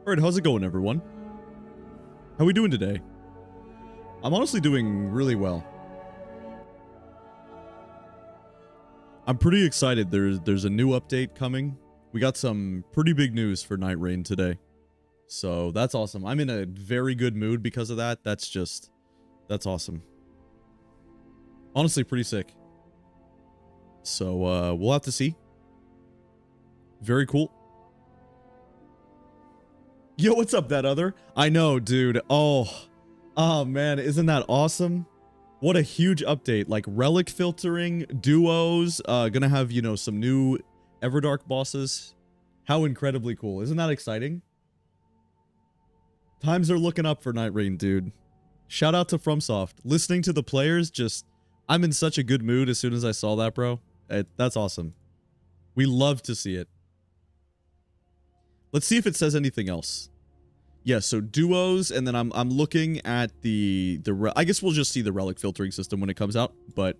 Alright, how's it going, everyone? How we doing today? I'm honestly doing really well. I'm pretty excited. There's a new update coming. We got some pretty big news for Nightreign today. So that's awesome. I'm in a very good mood because of that. That's awesome. Honestly, pretty sick. So we'll have to see. Very cool. Yo, what's up, that other? I know, dude. Oh man, isn't that awesome? What a huge update. Like relic filtering, duos, gonna have, you know, some new Everdark bosses. How incredibly cool. Isn't that exciting? Times are looking up for Nightreign, dude. Shout out to FromSoft. Listening to the players, I'm in such a good mood as soon as I saw that, bro. That's awesome. We love to see it. Let's see if it says anything else. Yeah, so duos, and then I'm looking at I guess we'll just see the relic filtering system when it comes out, but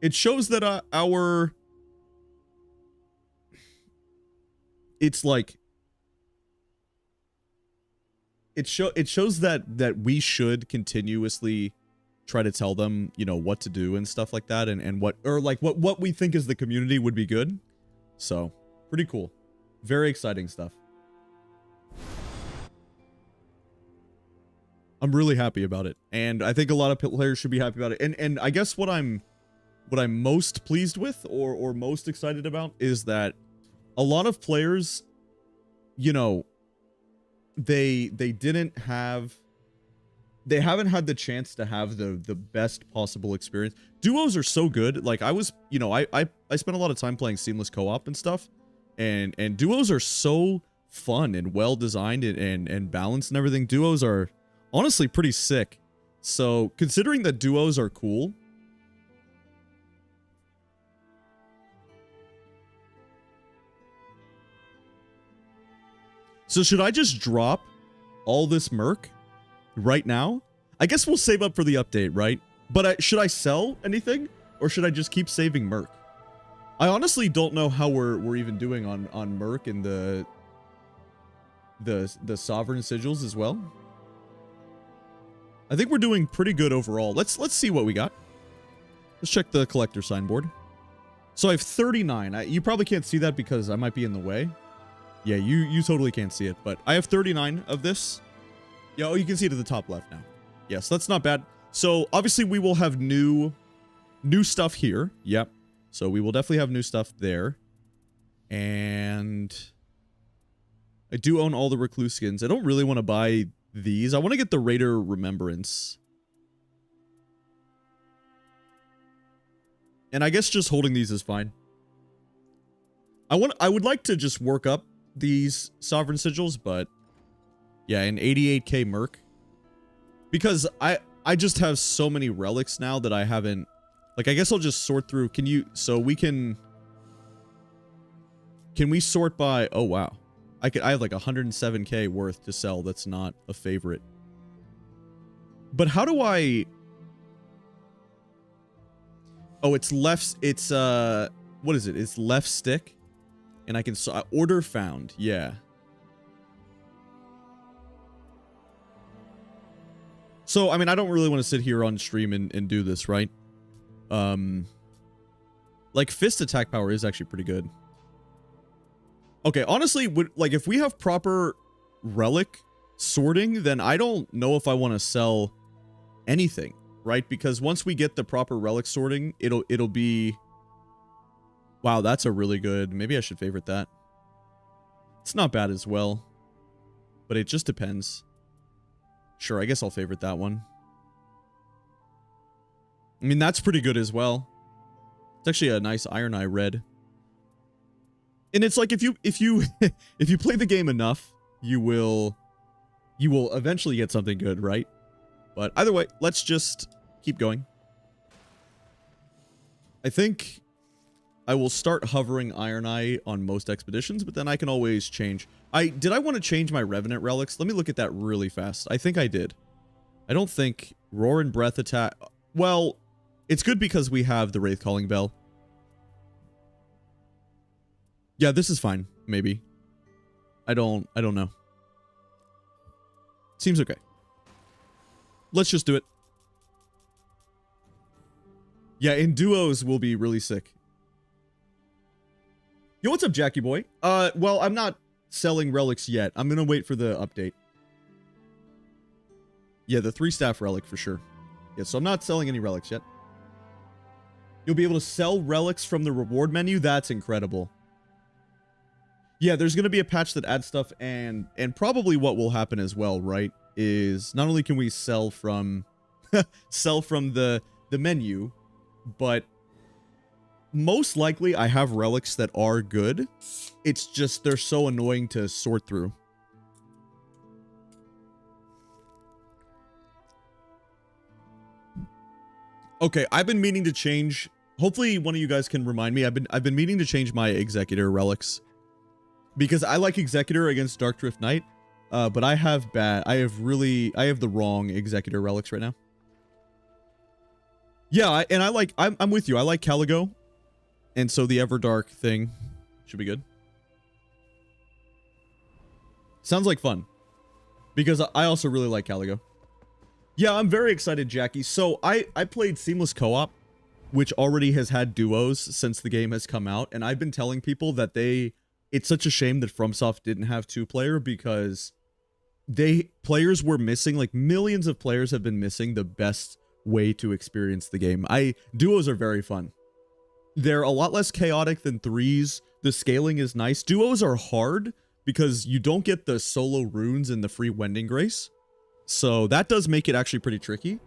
it shows that it's like it shows that we should continuously try to tell them, you know, what to do and stuff like that, and what we think as the community would be good. So, pretty cool. Very exciting stuff. I'm really happy about it, and I think a lot of players should be happy about it. And I guess what I'm most pleased with or most excited about is that a lot of players, you know, they haven't had the chance to have the best possible experience. Duos are so good. Like I spent a lot of time playing seamless co-op and stuff, and duos are so fun and well designed and balanced and everything. Duos are honestly pretty sick. So considering that duos are cool, so should I just drop all this merc right now? I guess we'll save up for the update, right? But should I sell anything, or should I just keep saving merc? I honestly don't know how we're even doing on merc and the sovereign sigils as well. I think we're doing pretty good overall. Let's see what we got. Let's check the collector signboard. So I have 39. You probably can't see that because I might be in the way. Yeah, you totally can't see it, but I have 39 of this. Yeah, oh, you can see it at the top left now. Yes, that's not bad. So obviously we will have new stuff here. Yep. So we will definitely have new stuff there. And I do own all the recluse skins. I don't really want to buy these. I want to get the Raider Remembrance. And I guess just holding these is fine. I would like to just work up these sovereign sigils, but yeah, an 88k merc. Because I just have so many relics now that I haven't, like, I guess I'll just sort through. Can we sort by, oh wow. I have like 107k worth to sell that's not a favorite. But how do I... Oh, it's left... It's, what is it? It's left stick. And I can... order found. Yeah. So, I mean, I don't really want to sit here on stream and do this, right? Like, fist attack power is actually pretty good. Okay, honestly, like if we have proper relic sorting, then I don't know if I want to sell anything, right? Because once we get the proper relic sorting, it'll be... Wow, that's a really good... Maybe I should favorite that. It's not bad as well, but it just depends. Sure, I guess I'll favorite that one. I mean, that's pretty good as well. It's actually a nice Iron Eye red. And it's like if you if you play the game enough, you will eventually get something good, right? But either way, let's just keep going. I think I will start hovering Iron Eye on most expeditions, but then I can always change. Did I want to change my Revenant relics? Let me look at that really fast. I think I did. I don't think Roar and Breath attack. Well, it's good because we have the Wraith Calling Bell. Yeah, this is fine, maybe. I don't know. Seems okay. Let's just do it. Yeah, in duos will be really sick. Yo, what's up, Jackie boy? Well, I'm not selling relics yet. I'm gonna wait for the update. Yeah, the 3-staff relic for sure. Yeah, so I'm not selling any relics yet. You'll be able to sell relics from the reward menu. That's incredible. Yeah, there's gonna be a patch that adds stuff, and probably what will happen as well, right? Is not only can we sell from sell from the menu, but most likely I have relics that are good. It's just they're so annoying to sort through. Okay, I've been meaning to change. Hopefully one of you guys can remind me. I've been meaning to change my Executor relics because I like Executor against Dark Drift Knight, but I have the wrong Executor relics right now. Yeah, I'm with you. I like Caligo. And so the Everdark thing should be good. Sounds like fun. Because I also really like Caligo. Yeah, I'm very excited, Jackie. So I played Seamless Co-op, which already has had duos since the game has come out. And I've been telling people that it's such a shame that FromSoft didn't have 2-player because players were missing, like millions of players have been missing the best way to experience the game. Duos are very fun. They're a lot less chaotic than 3s. The scaling is nice. Duos are hard because you don't get the solo runes and the free Wending Grace. So that does make it actually pretty tricky.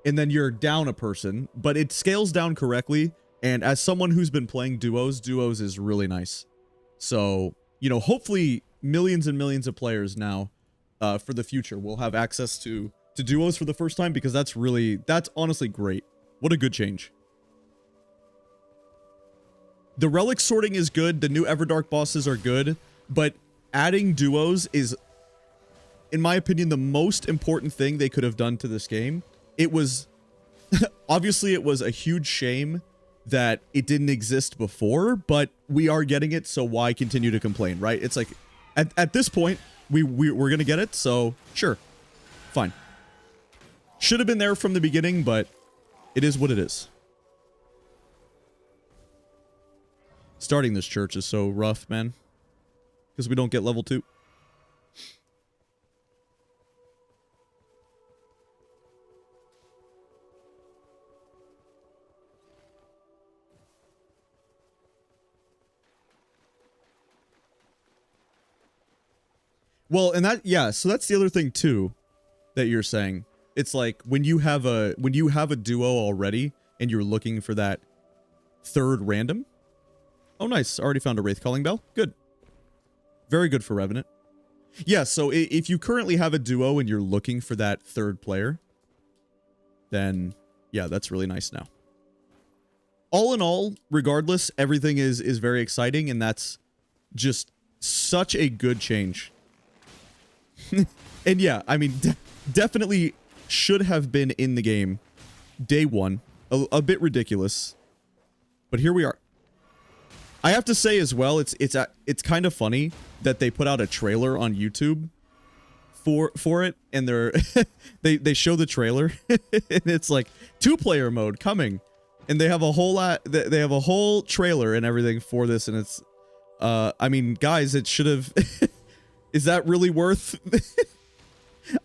And then you're down a person, but it scales down correctly. And as someone who's been playing duos is really nice. So, you know, hopefully millions and millions of players now for the future will have access to duos for the first time, because that's honestly great. What a good change. The relic sorting is good. The new Everdark bosses are good, but adding duos is, in my opinion, the most important thing they could have done to this game. It was, obviously it was a huge shame that it didn't exist before, but we are getting it, so why continue to complain, right? It's like, at this point, we're gonna get it, so sure, fine. Should have been there from the beginning, but it is what it is. Starting this church is so rough, man. Because we don't get level 2. Well, and so that's the other thing too that you're saying. It's like when you have a duo already and you're looking for that third random. Oh, nice. Already found a Wraith Calling Bell. Good. Very good for Revenant. Yeah, so if you currently have a duo and you're looking for that third player, then yeah, that's really nice now. All in all, regardless, everything is very exciting, and that's just such a good change. And yeah, I mean, definitely should have been in the game day one. A bit ridiculous, but here we are. I have to say as well, it's kind of funny that they put out a trailer on YouTube for it, and they show the trailer and it's like 2-player mode coming, and they have a whole trailer and everything for this, and it's I mean, guys, it should have is that really worth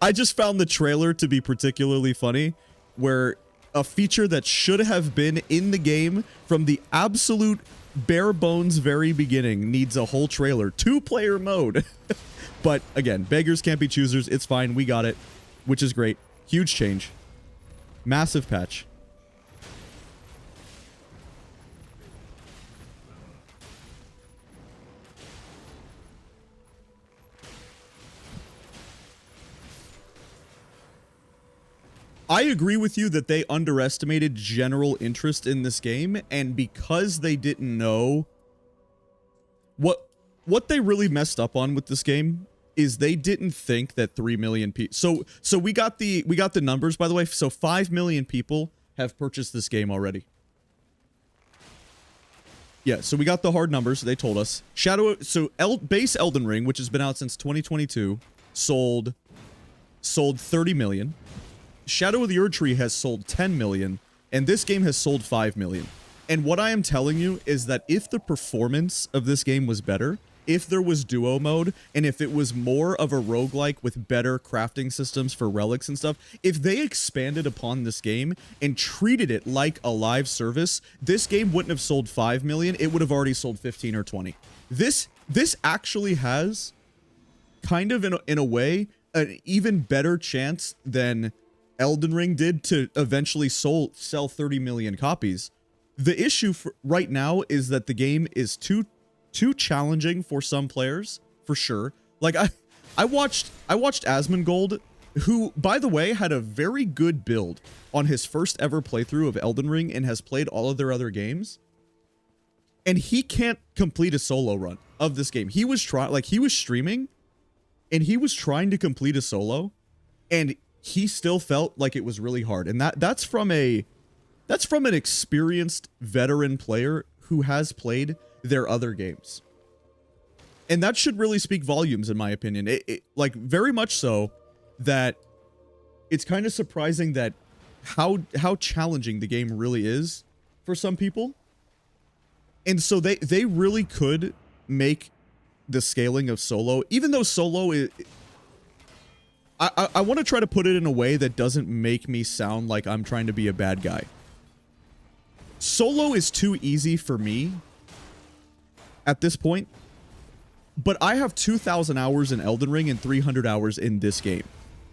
I just found the trailer to be particularly funny, where a feature that should have been in the game from the absolute bare bones very beginning needs a whole trailer. 2-player mode. But again, beggars can't be choosers. It's fine. We got it, which is great. Huge change. Massive patch. I agree with you that they underestimated general interest in this game, and because they didn't know what they really messed up on with this game is they didn't think that 3 million people. So we got the numbers, by the way. So 5 million people have purchased this game already. Yeah, so we got the hard numbers. They told us. Base Elden Ring, which has been out since 2022, sold 30 million. Shadow of the Erdtree has sold 10 million, and this game has sold 5 million. And what I am telling you is that if the performance of this game was better, if there was duo mode, and if it was more of a roguelike with better crafting systems for relics and stuff, if they expanded upon this game and treated it like a live service, this game wouldn't have sold 5 million, it would have already sold 15 or 20. This actually has, kind of in a way, an even better chance than Elden Ring did to eventually sell 30 million copies. The issue right now is that the game is too challenging for some players, for sure. Like I watched Asmongold, who, by the way, had a very good build on his first ever playthrough of Elden Ring and has played all of their other games. And he can't complete a solo run of this game. He was streaming and he was trying to complete a solo, and he still felt like it was really hard. And that's from an experienced veteran player who has played their other games. And that should really speak volumes, in my opinion. Like, very much so, that it's kind of surprising that how challenging the game really is for some people. And so they really could make the scaling of solo, even though solo is... I want to try to put it in a way that doesn't make me sound like I'm trying to be a bad guy. Solo is too easy for me at this point, but I have 2,000 hours in Elden Ring and 300 hours in this game.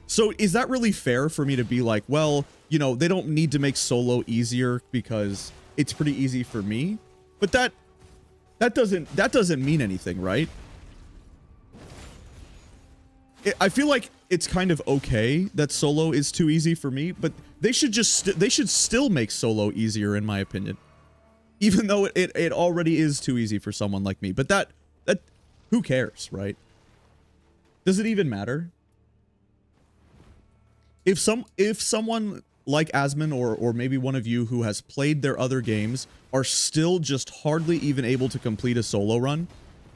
So is that really fair for me to be like, well, you know, they don't need to make solo easier because it's pretty easy for me? But that doesn't mean anything, right? I feel like it's kind of okay that solo is too easy for me, but they should still make solo easier, in my opinion. Even though it already is too easy for someone like me. But that who cares, right? Does it even matter? If someone like Asmon or maybe one of you who has played their other games are still just hardly even able to complete a solo run,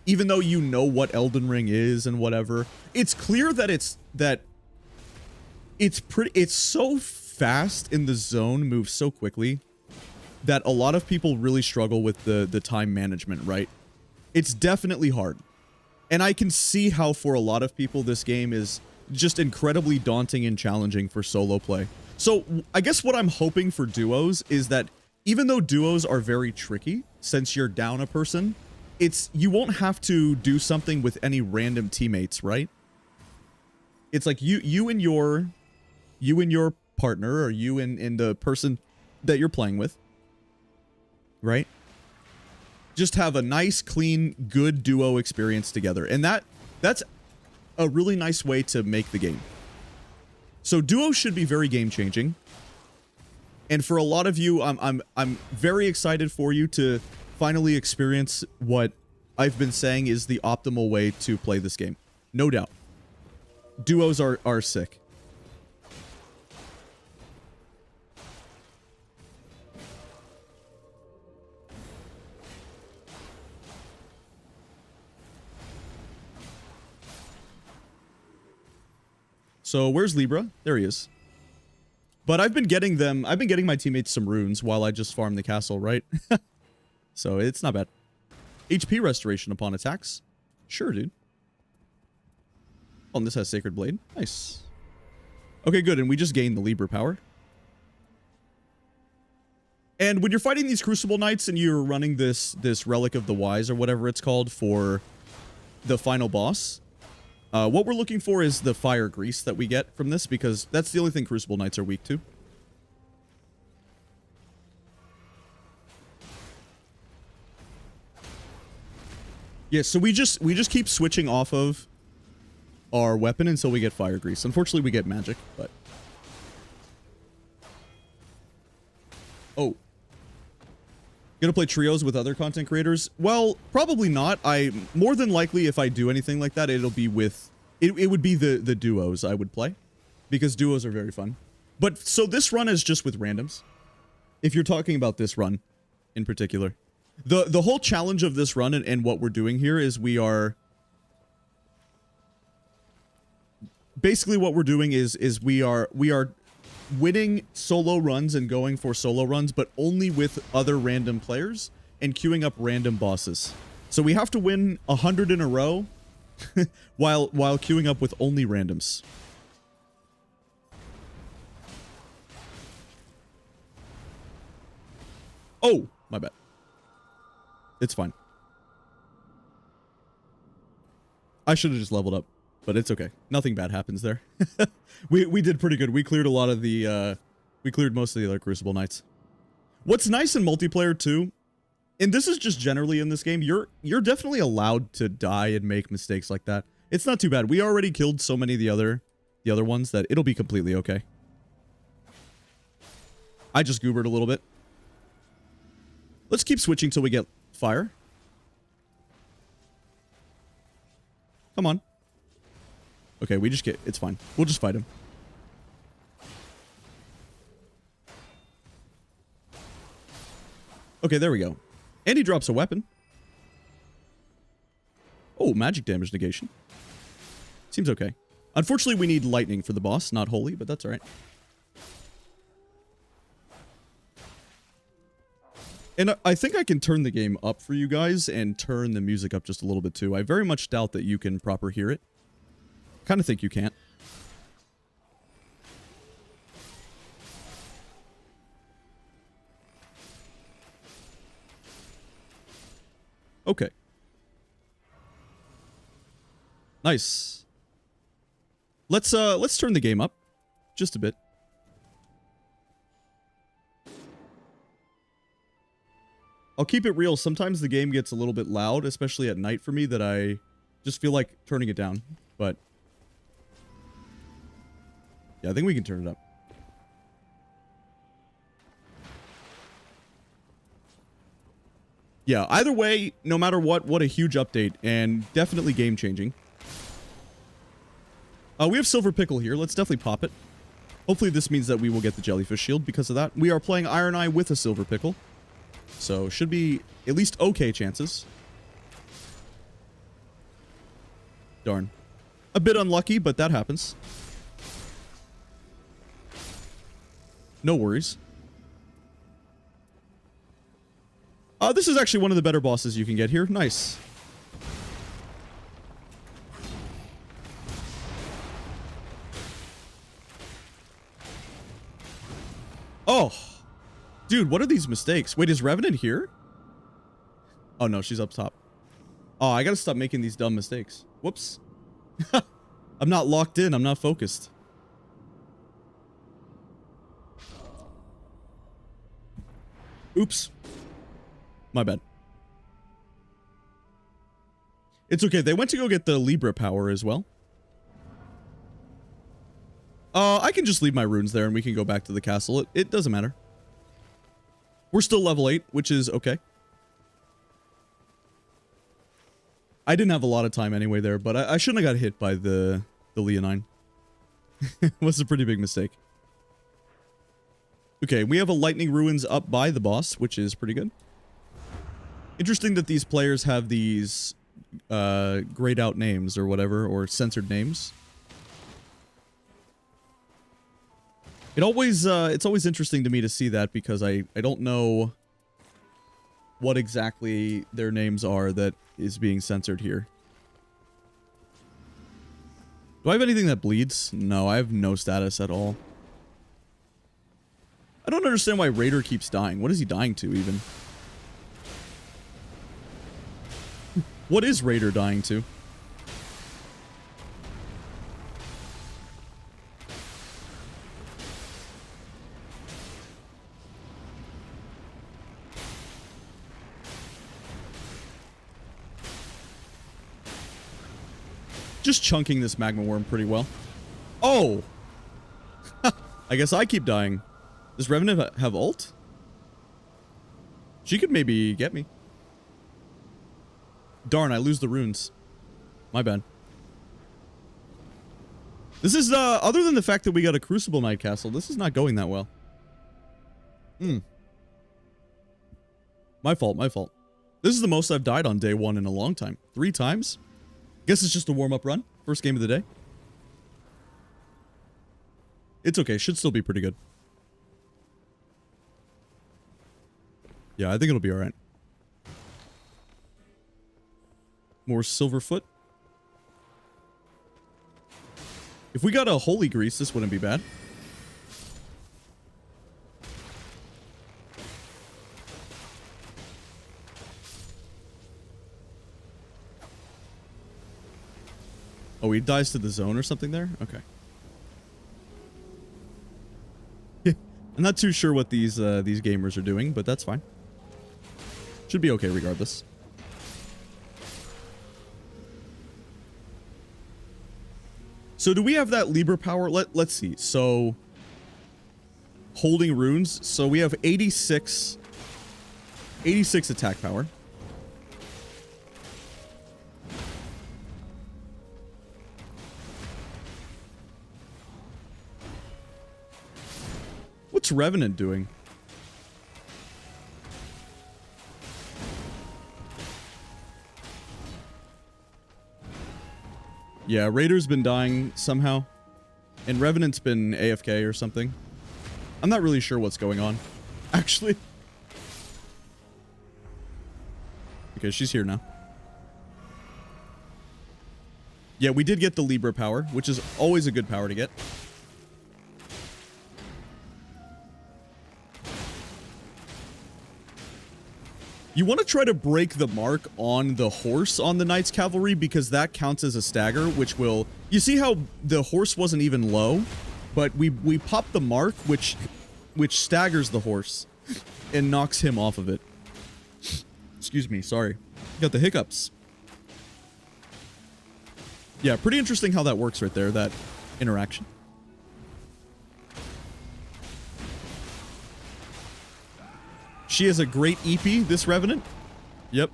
even though you know what Elden Ring is and whatever, it's clear that it's so fast in the zone, moves so quickly, that a lot of people really struggle with the time management, right? It's definitely hard. And I can see how for a lot of people this game is just incredibly daunting and challenging for solo play. So I guess what I'm hoping for duos is that even though duos are very tricky, since you're down a person, you won't have to do something with any random teammates, right? It's like you and your partner, or you and the person that you're playing with, right? Just have a nice, clean, good duo experience together. And that's a really nice way to make the game. So duos should be very game-changing. And for a lot of you, I'm very excited for you to finally experience what I've been saying is the optimal way to play this game. No doubt. Duos are sick. So where's Libra? There he is. But I've been getting my teammates some runes while I just farm the castle, right? So it's not bad. HP restoration upon attacks. Sure, dude. Oh, and this has Sacred Blade. Nice. Okay, good. And we just gained the Libra power. And when you're fighting these Crucible Knights and you're running this Relic of the Wise or whatever it's called for the final boss, what we're looking for is the fire grease that we get from this, because that's the only thing Crucible Knights are weak to. Yeah, so we just keep switching off of our weapon until we get fire grease. Unfortunately, we get magic, but... Oh. Gonna play trios with other content creators? Well, probably not. More than likely, if I do anything like that, it'll be with... It would be the duos I would play, because duos are very fun. But, so this run is just with randoms. If you're talking about this run in particular. The whole challenge of this run and what we're doing here is we are... Basically what we're doing is we are winning solo runs and going for solo runs, but only with other random players and queuing up random bosses. So we have to win 100 in a row while queuing up with only randoms. Oh, my bad. It's fine. I should have just leveled up, but it's okay. Nothing bad happens there. We did pretty good. We cleared a lot of the we cleared most of the other Crucible Knights. What's nice in multiplayer too, and this is just generally in this game, you're definitely allowed to die and make mistakes like that. It's not too bad. We already killed so many of the other ones that it'll be completely okay. I just goobered a little bit. Let's keep switching till we get fire. Come on. Okay, we just get... It's fine. We'll just fight him. Okay, there we go. And he drops a weapon. Oh, magic damage negation. Seems okay. Unfortunately, we need lightning for the boss, not holy, but that's alright. And I think I can turn the game up for you guys and turn the music up just a little bit too. I very much doubt that you can proper hear it. Kind of think you can't. Okay. Nice. Let's turn the game up just a bit. I'll keep it real. Sometimes the game gets a little bit loud, especially at night for me, that I just feel like turning it down. But yeah, I think we can turn it up. Yeah, either way, no matter what a huge update, and definitely game-changing. We have Silver Pickle here. Let's definitely pop it. Hopefully this means that we will get the Jellyfish Shield because of that. We are playing Iron Eye with a Silver Pickle. So, should be at least okay chances. Darn. A bit unlucky, but that happens. No worries. This is actually one of the better bosses you can get here. Nice. Oh. Dude, what are these mistakes? Wait, is Revenant here? Oh, no, she's up top. Oh, I gotta stop making these dumb mistakes. Whoops. I'm not locked in. I'm not focused. Oops. My bad. It's okay. They went to go get the Libra power as well. I can just leave my runes there and we can go back to the castle. It doesn't matter. We're still level 8, which is okay. I didn't have a lot of time anyway there, but I shouldn't have got hit by the Leonine. It was a pretty big mistake. Okay, we have a Lightning Ruins up by the boss, which is pretty good. Interesting that these players have these grayed out names or whatever, or censored names. It's always interesting to me to see that because I don't know what exactly their names are that is being censored here. Do I have anything that bleeds? No, I have no status at all. I don't understand why Raider keeps dying. What is he dying to, even? What is Raider dying to? Just chunking this magma worm pretty well. Oh! I guess I keep dying. Does Revenant have ult? She could maybe get me. Darn, I lose the runes. My bad. This is, other than the fact that we got a Crucible Knight castle, this is not going that well. My fault, my fault. This is the most I've died on day 1 in a long time. 3 times? Guess it's just a warm-up run. First game of the day. It's okay. Should still be pretty good. Yeah, I think it'll be alright. More Silverfoot. If we got a Holy Grease, this wouldn't be bad. Oh, he dies to the zone or something there? Okay. I'm not too sure what these gamers are doing, but that's fine. Should be okay regardless. So do we have that Libra power? Let's see. So holding runes. So we have 86 attack power. What's Revenant doing? Yeah, Raider's been dying somehow. And Revenant's been AFK or something. I'm not really sure what's going on, actually. Okay, she's here now. Yeah, we did get the Libra power, which is always a good power to get. You want to try to break the mark on the horse on the Knight's Cavalry because that counts as a stagger, which will... You see how the horse wasn't even low, but we pop the mark, which staggers the horse and knocks him off of it. Excuse me, sorry. Got the hiccups. Yeah, pretty interesting how that works right there, that interaction. She has a great EP, this Revenant. Yep.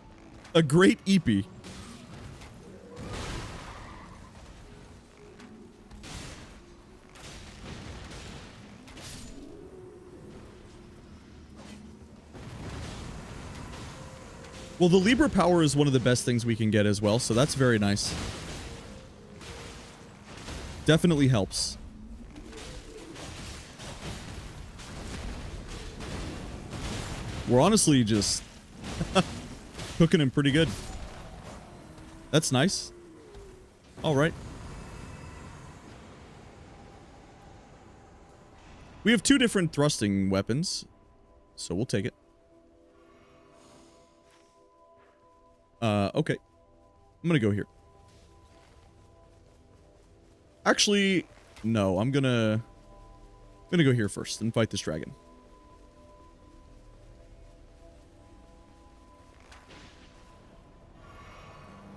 A great EP. Well, the Libra power is one of the best things we can get as well, so that's very nice. Definitely helps. We're honestly just cooking him pretty good. That's nice. All right. We have 2 different thrusting weapons, so we'll take it. Okay. I'm gonna go here. Actually, no. I'm gonna go here first and fight this dragon.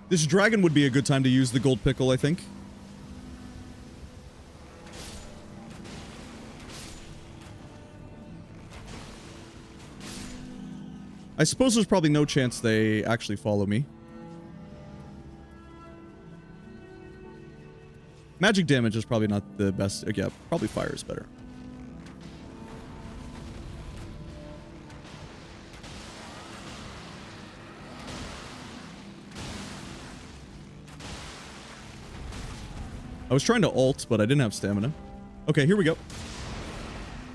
This dragon would be a good time to use the gold pickle, I think. I suppose there's probably no chance they actually follow me. Magic damage is probably not the best. Yeah, probably fire is better. I was trying to ult, but I didn't have stamina. Okay, here we go.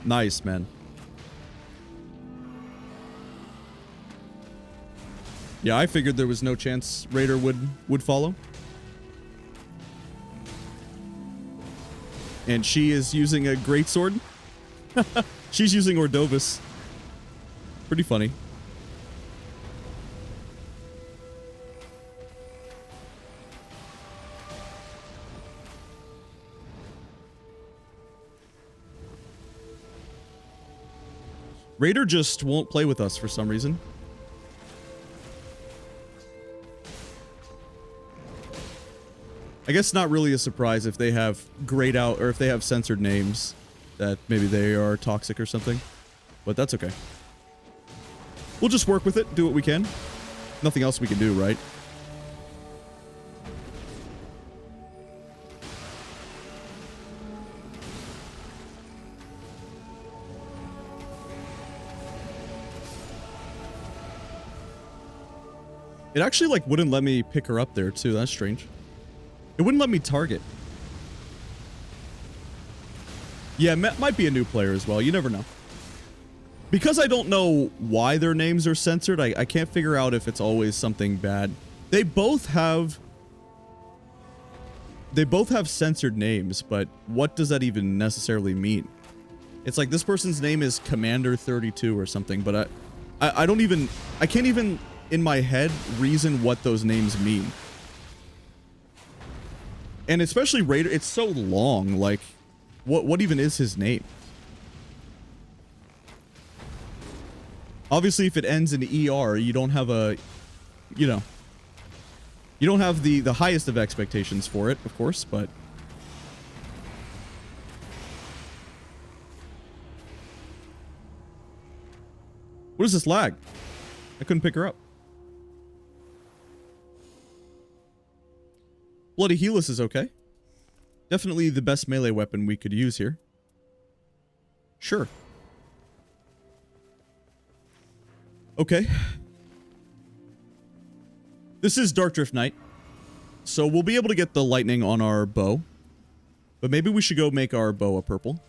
Nice, man. Yeah, I figured there was no chance Raider would follow. And she is using a greatsword. She's using Ordovis. Pretty funny. Raider just won't play with us for some reason. I guess not really a surprise if they have grayed out or if they have censored names that maybe they are toxic or something, but that's okay. We'll just work with it, do what we can. Nothing else we can do, right? It actually, like, wouldn't let me pick her up there, too. That's strange. It wouldn't let me target. Yeah, might be a new player as well. You never know. Because I don't know why their names are censored, I can't figure out if it's always something bad. They both have censored names, but what does that even necessarily mean? It's like this person's name is Commander 32 or something, but I can't even in my head reason what those names mean. And especially Raider, it's so long, like what even is his name? Obviously, if it ends in ER, you don't have a, you know, you don't have the highest of expectations for it, of course, but what is this lag? I couldn't pick her up. Bloody Helix is okay. Definitely the best melee weapon we could use here. Sure. Okay. This is Dark Drift Night, so we'll be able to get the lightning on our bow. But maybe we should go make our bow a purple.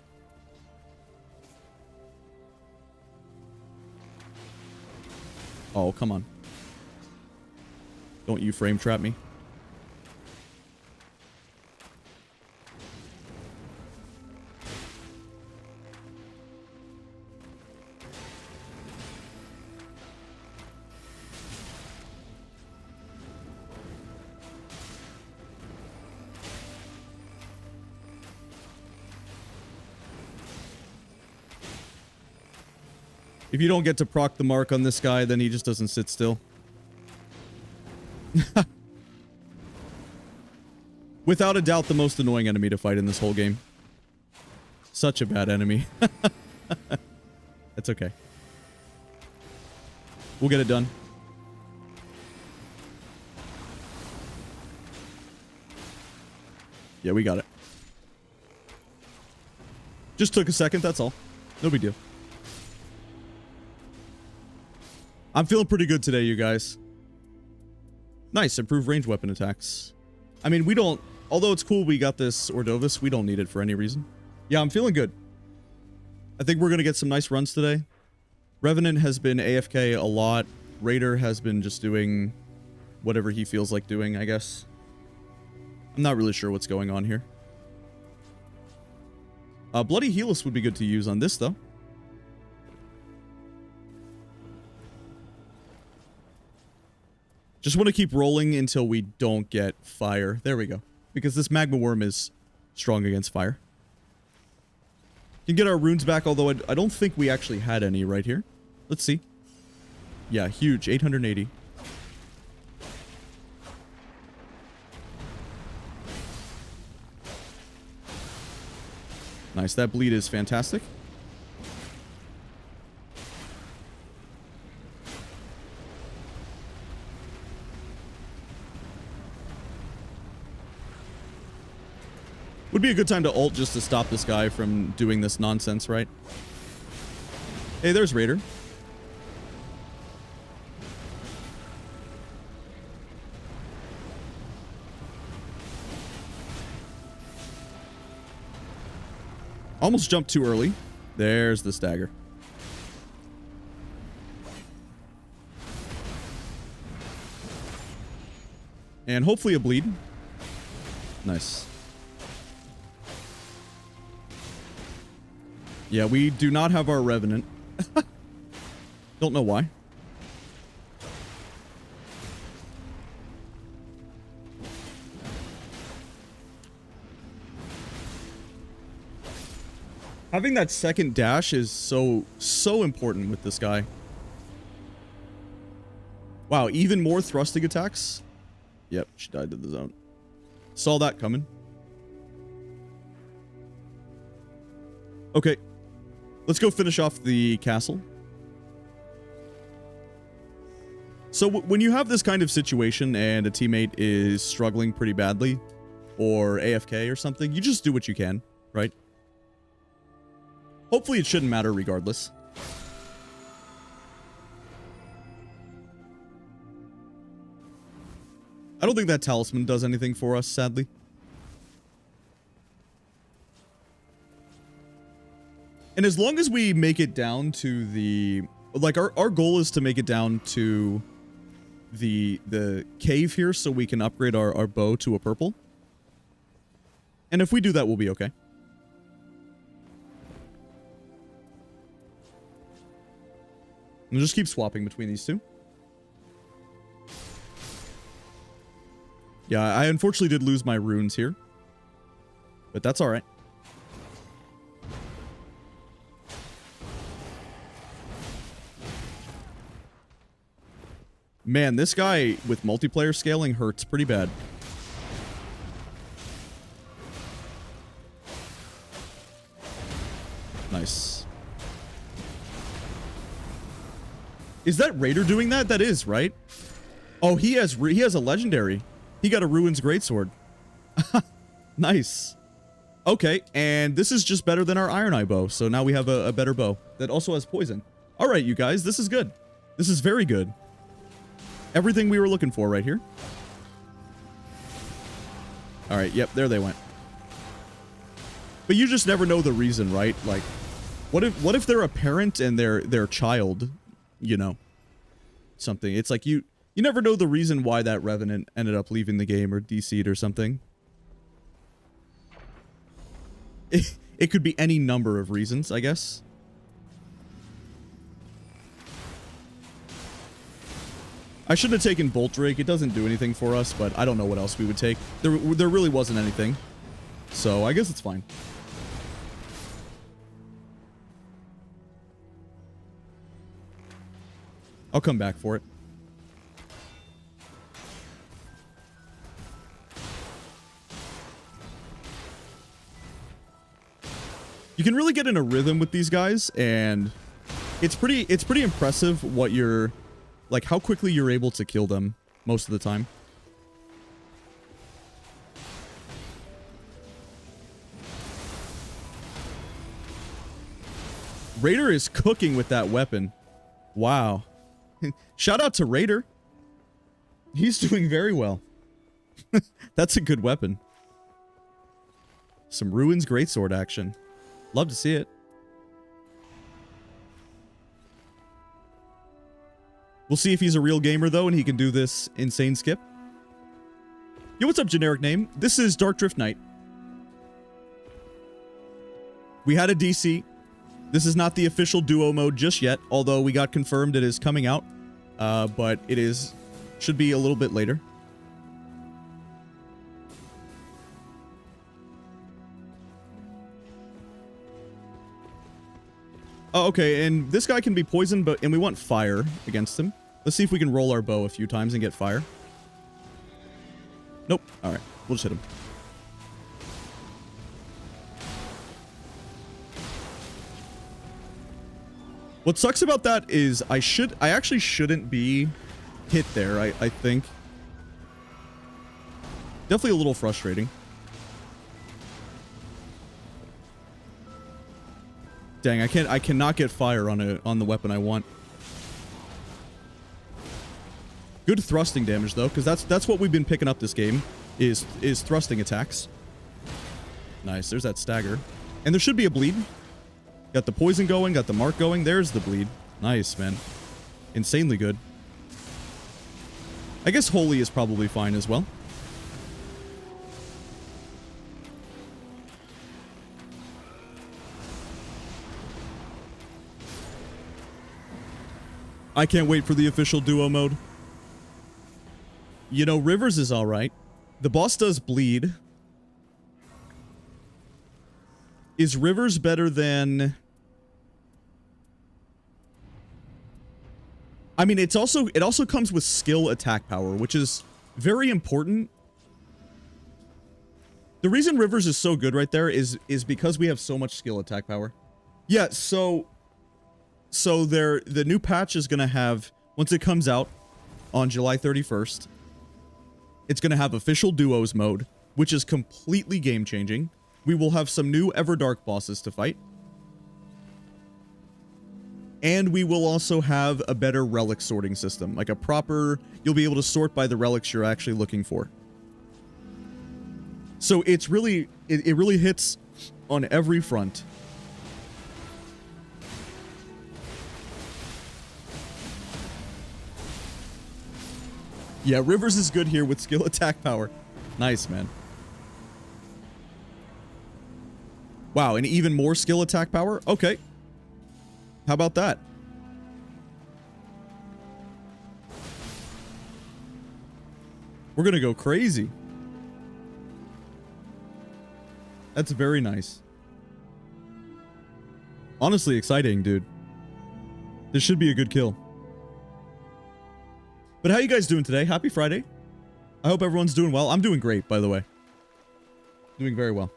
Oh, come on. Don't you frame trap me. If you don't get to proc the mark on this guy, then he just doesn't sit still. Without a doubt, the most annoying enemy to fight in this whole game. Such a bad enemy. That's okay. We'll get it done. Yeah, we got it. Just took a second, that's all. No big deal. I'm feeling pretty good today, you guys. Nice, improved range weapon attacks. I mean, we don't... Although it's cool we got this Ordovis, we don't need it for any reason. Yeah, I'm feeling good. I think we're going to get some nice runs today. Revenant has been AFK a lot. Raider has been just doing whatever he feels like doing, I guess. I'm not really sure what's going on here. Bloody Helix would be good to use on this, though. Just want to keep rolling until we don't get fire. There we go. Because this magma worm is strong against fire. Can get our runes back, although I don't think we actually had any right here. Let's see. Yeah, huge. 880. Nice. That bleed is fantastic. Would be a good time to ult just to stop this guy from doing this nonsense, right? Hey, there's Raider. Almost jumped too early. There's the stagger. And hopefully a bleed. Nice. Yeah, we do not have our Revenant. Don't know why. Having that second dash is so important with this guy. Wow, even more thrusting attacks? Yep, she died to the zone. Saw that coming. Okay. Let's go finish off the castle. So when you have this kind of situation and a teammate is struggling pretty badly, or AFK or something, you just do what you can, right? Hopefully it shouldn't matter regardless. I don't think that talisman does anything for us, sadly. And as long as we make it down to the... Like, our goal is to make it down to the cave here so we can upgrade our bow to a purple. And if we do that, we'll be okay. We'll just keep swapping between these two. Yeah, I unfortunately did lose my runes here. But that's alright. Man, this guy with multiplayer scaling hurts pretty bad. Nice. Is that Raider doing that? That is, right? Oh, he has a legendary. He got a Ruins Greatsword. Nice. Okay, and this is just better than our Iron Eye bow. So now we have a better bow that also has poison. All right, you guys, this is good. This is very good. Everything we were looking for right here. All right, yep, there they went. But you just never know the reason, right? Like, what if they're a parent and their child, you know, something? It's like you never know the reason why that Revenant ended up leaving the game or DC'd or something. It could be any number of reasons, I guess. I shouldn't have taken Bolt Drake. It doesn't do anything for us, but I don't know what else we would take. There really wasn't anything. So I guess it's fine. I'll come back for it. You can really get in a rhythm with these guys, and it's pretty impressive what you're, like, how quickly you're able to kill them most of the time. Raider is cooking with that weapon. Wow. Shout out to Raider. He's doing very well. That's a good weapon. Some Ruins Greatsword action. Love to see it. We'll see if he's a real gamer, though, and he can do this insane skip. Yo, what's up, generic name? This is Dark Drift Knight. We had a DC. This is not the official duo mode just yet, although we got confirmed it is coming out. But it should be a little bit later. Oh, okay, and this guy can be poisoned, and we want fire against him. Let's see if we can roll our bow a few times and get fire. Nope. Alright, we'll just hit him. What sucks about that is I actually shouldn't be hit there, I think. Definitely a little frustrating. Dang, I cannot get fire on the weapon I want. Good thrusting damage though, because that's what we've been picking up this game is thrusting attacks. Nice, there's that stagger. And there should be a bleed. Got the poison going, got the mark going. There's the bleed. Nice, man. Insanely good. I guess holy is probably fine as well. I can't wait for the official duo mode. You know, Rivers is alright. The boss does bleed. Is Rivers better than... I mean, it also comes with skill attack power, which is very important. The reason Rivers is so good right there is because we have so much skill attack power. Yeah, so the new patch is going to have, once it comes out on July 31st, it's going to have official duos mode, which is completely game-changing. We will have some new Everdark bosses to fight. And we will also have a better relic sorting system, like a proper, you'll be able to sort by the relics you're actually looking for. So it's really, it really hits on every front. Yeah, Rivers is good here with skill attack power. Nice, man. Wow, and even more skill attack power? Okay. How about that? We're gonna go crazy. That's very nice. Honestly exciting, dude. This should be a good kill. But how you guys doing today? Happy Friday. I hope everyone's doing well. I'm doing great, by the way. Doing very well.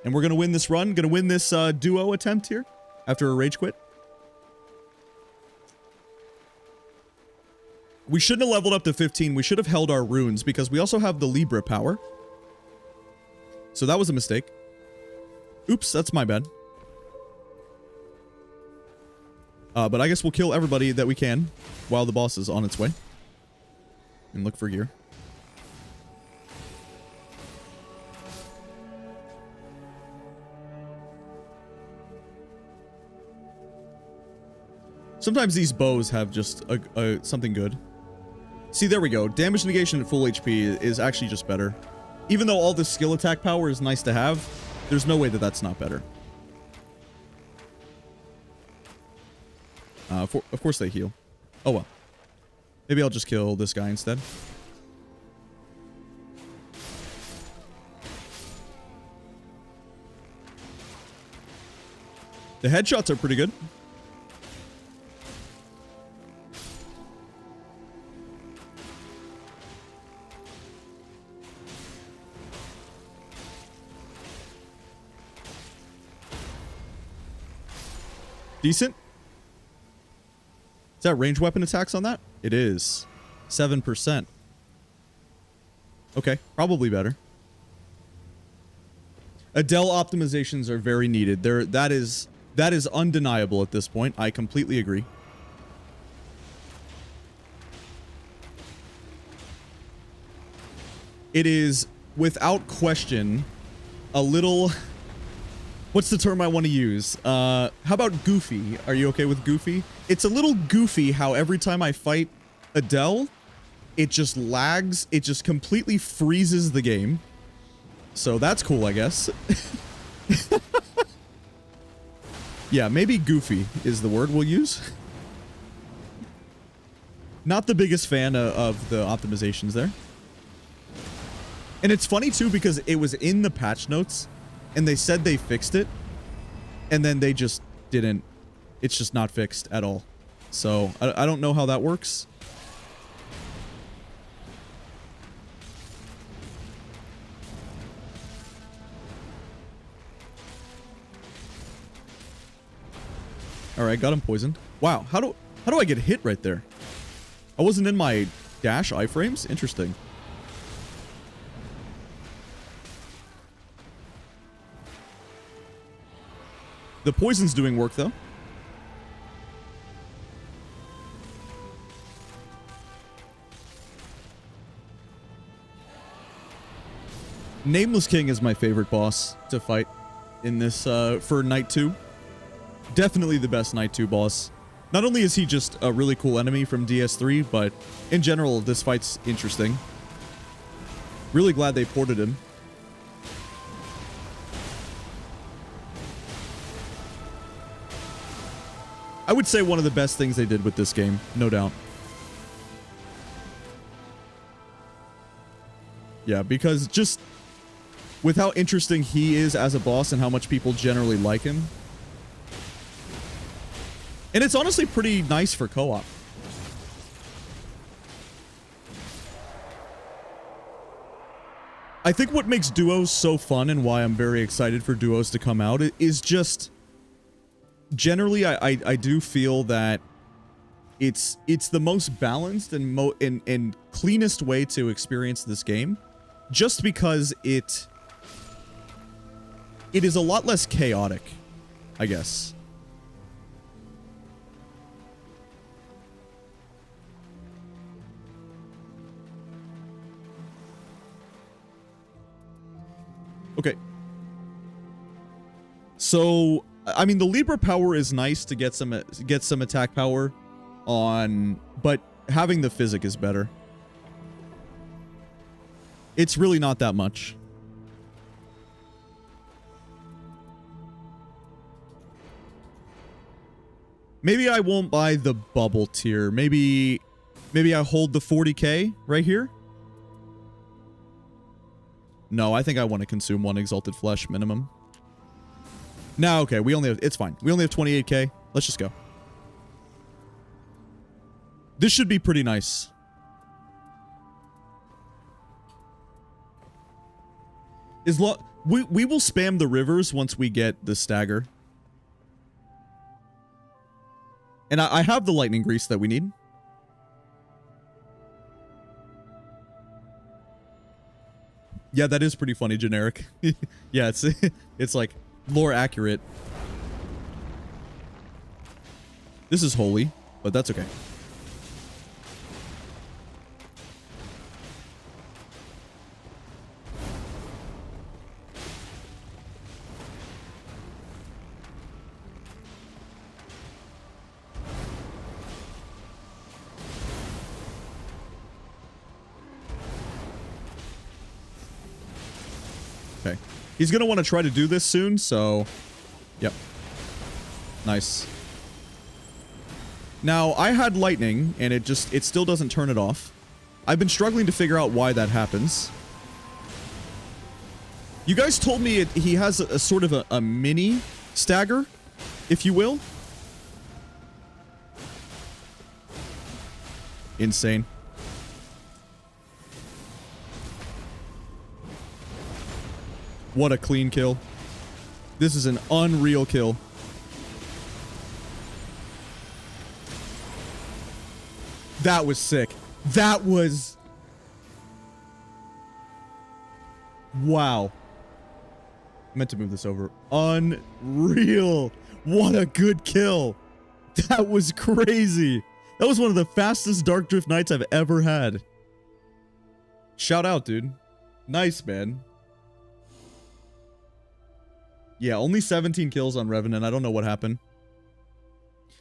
And we're going to win this run. Going to win this duo attempt here after a rage quit. We shouldn't have leveled up to 15. We should have held our runes because we also have the Libra power. So that was a mistake. Oops, that's my bad. But I guess we'll kill everybody that we can while the boss is on its way. And look for gear. Sometimes these bows have just something good. See, there we go. Damage negation at full HP is actually just better. Even though all this skill attack power is nice to have, there's no way that that's not better. Of course they heal. Oh well. Maybe I'll just kill this guy instead. The headshots are pretty good. Decent. Is that range weapon attacks on that? It is. 7%. Okay, probably better. Adele optimizations are very needed. That is undeniable at this point. I completely agree. It is, without question, a little... What's the term I want to use? How about goofy? Are you okay with goofy? It's a little goofy how every time I fight Adele, it just lags. It just completely freezes the game. So that's cool, I guess. Yeah, maybe goofy is the word we'll use. Not the biggest fan of the optimizations there. And it's funny too because it was in the patch notes and they said they fixed it and then they just didn't. It's just not fixed at all. So I don't know how that works. All right, got him poisoned. Wow, how do I get hit right there? I wasn't in my dash iframes? Interesting. The poison's doing work though. Nameless King is my favorite boss to fight in this for Night 2. Definitely the best Night 2 boss. Not only is he just a really cool enemy from DS3, but in general, this fight's interesting. Really glad they ported him. I would say one of the best things they did with this game, no doubt. Yeah, because just with how interesting he is as a boss and how much people generally like him. And it's honestly pretty nice for co-op. I think what makes duos so fun and why I'm very excited for duos to come out is just... Generally, I do feel that it's the most balanced and cleanest way to experience this game, just because it is a lot less chaotic, I guess. Okay. So, I mean, the Libra power is nice to get some attack power on, but having the physic is better. It's really not that much. Maybe I won't buy the bubble tier. Maybe I hold the 40k right here. No, I think I want to consume one exalted flesh minimum. No, okay, we only have, it's fine. We only have 28k. Let's just go. This should be pretty nice. We will spam the rivers once we get the stagger. And I have the lightning grease that we need. Yeah, that is pretty funny, generic. Yeah, it's like lore accurate. This is holy, but that's okay. Okay. He's going to want to try to do this soon, so... Yep. Nice. Now, I had lightning, and it still doesn't turn it off. I've been struggling to figure out why that happens. You guys told me he has a sort of a mini stagger, if you will. Insane. What a clean kill. This is an unreal kill. That was sick. That was... Wow. I meant to move this over. Unreal. What a good kill. That was crazy. That was one of the fastest Dark Drift nights I've ever had. Shout out, dude. Nice, man. Yeah, only 17 kills on Revenant. I don't know what happened.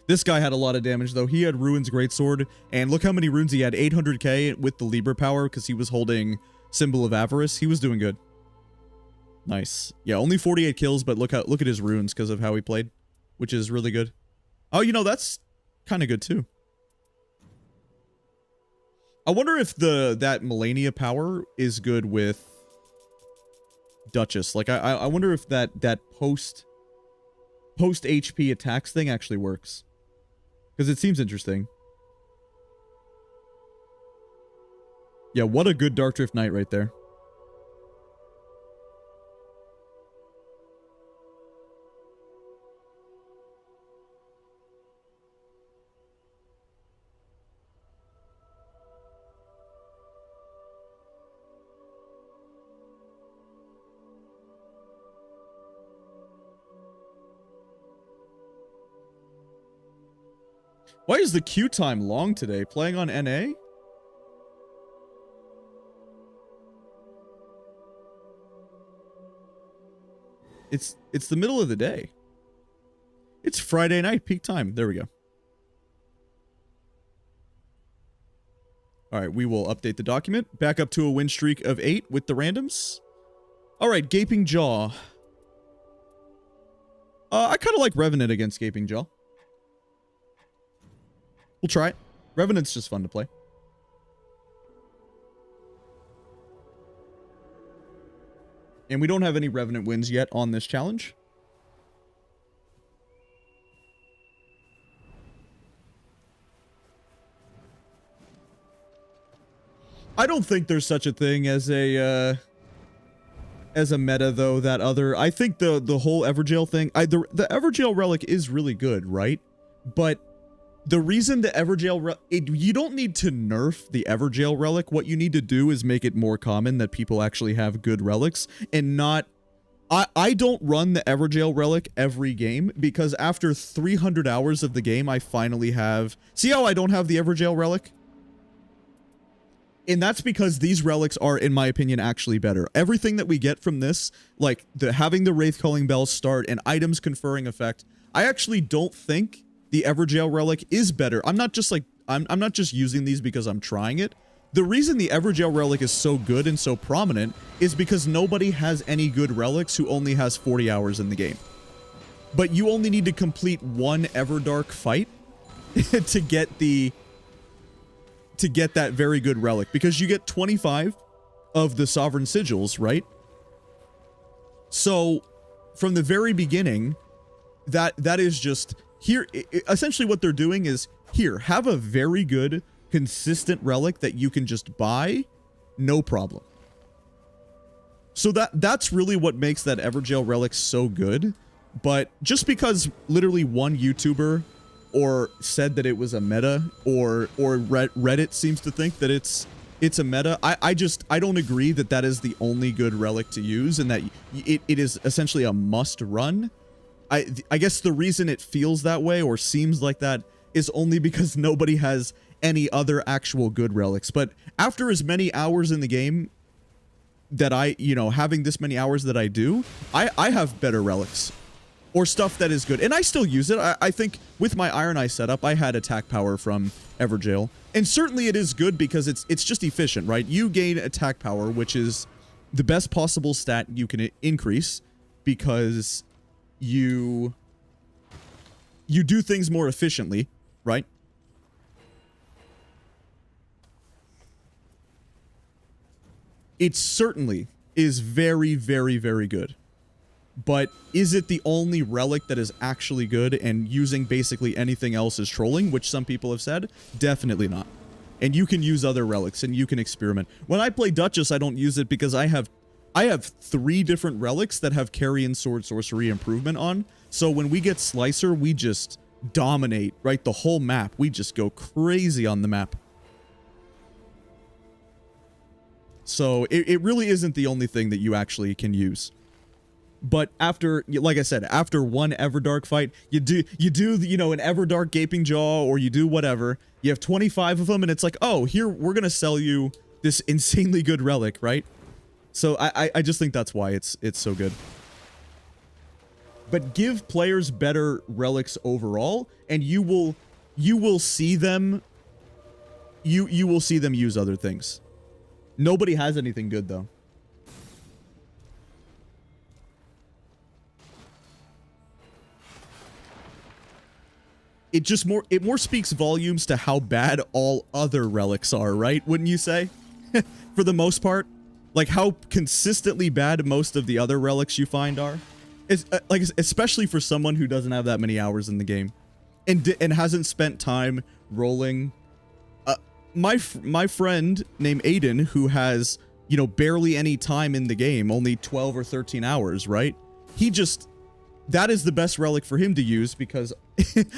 This guy had a lot of damage, though. He had Ruin's Greatsword, and look how many runes he had. 800k with the Libra power, because he was holding Symbol of Avarice. He was doing good. Nice. Yeah, only 48 kills, but look at his runes because of how he played, which is really good. Oh, you know, that's kind of good, too. I wonder if that Melania power is good with Duchess. Like, I wonder if that post HP attacks thing actually works. Because it seems interesting. Yeah, what a good Dark Drift night right there. Why is the queue time long today? Playing on NA? It's the middle of the day. It's Friday night, peak time. There we go. All right, we will update the document. Back up to a win streak of 8 with the randoms. All right, Gaping Jaw. I kind of like Revenant against Gaping Jaw. We'll try it. Revenant's just fun to play. And we don't have any Revenant wins yet on this challenge. I don't think there's such a thing as a meta, though, that other... I think the whole Everjail thing... the Everjail relic is really good, right? But the reason the Everjail... you don't need to nerf the Everjail relic. What you need to do is make it more common that people actually have good relics and not... I don't run the Everjail relic every game because after 300 hours of the game, I finally have... See how I don't have the Everjail relic? And that's because these relics are, in my opinion, actually better. Everything that we get from this, like having the Wraith Calling Bell start and items conferring effect, I actually don't think the Everjail relic is better. I'm not just like, I'm not just using these because I'm trying it. The reason the Everjail relic is so good and so prominent is because nobody has any good relics who only has 40 hours in the game. But you only need to complete one Everdark fight to get that very good relic, because you get 25 of the Sovereign Sigils, right? So from the very beginning, that is just here. Essentially what they're doing is, here, have a very good consistent relic that you can just buy, no problem. So that's really what makes that Everjail relic so good. But just because literally one YouTuber or said that it was a meta, or Reddit seems to think that it's a meta, I don't agree that that is the only good relic to use, and that it is essentially a must run. I guess the reason it feels that way or seems like that is only because nobody has any other actual good relics. But after as many hours in the game that having this many hours that I do, I have better relics. Or stuff that is good. And I still use it. I think with my Iron Eye setup, I had attack power from Everjail. And certainly it is good because it's just efficient, right? You gain attack power, which is the best possible stat you can increase, because you do things more efficiently, right? It certainly is very, very, very good. But is it the only relic that is actually good, and using basically anything else is trolling, which some people have said? Definitely not. And you can use other relics, and you can experiment. When I play Duchess, I don't use it because I have 3 different relics that have Carrion Sword Sorcery improvement on. So when we get Slicer, we just dominate, right? The whole map. We just go crazy on the map. So it really isn't the only thing that you actually can use. But after, like I said, after one Everdark fight, you do, an Everdark Gaping Jaw, or you do whatever. You have 25 of them, and it's like, oh, here, we're going to sell you this insanely good relic, right? So I just think that's why it's so good. But give players better relics overall, and you will see them, you will see them use other things. Nobody has anything good, though. It more speaks volumes to how bad all other relics are, right? Wouldn't you say? For the most part, like how consistently bad most of the other relics you find are. It's like, especially for someone who doesn't have that many hours in the game and hasn't spent time rolling. My friend named Aiden, who has, barely any time in the game, only 12 or 13 hours, right? That is the best relic for him to use, because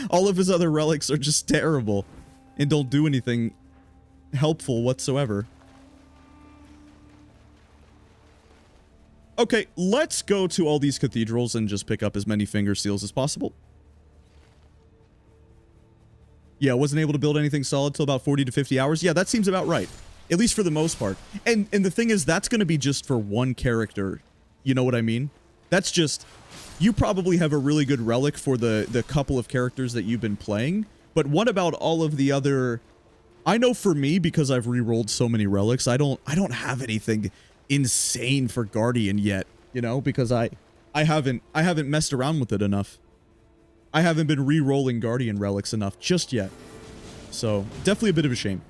all of his other relics are just terrible and don't do anything helpful whatsoever. Okay, let's go to all these cathedrals and just pick up as many finger seals as possible. Yeah, wasn't able to build anything solid till about 40 to 50 hours. Yeah, that seems about right. At least for the most part. And the thing is, that's going to be just for one character. You know what I mean? That's just... You probably have a really good relic for the couple of characters that you've been playing, but what about all of the other... I know for me, because I've re-rolled so many relics, I don't have anything insane for Guardian yet, because I haven't messed around with it enough. I haven't been re-rolling Guardian relics enough just yet. So, definitely a bit of a shame.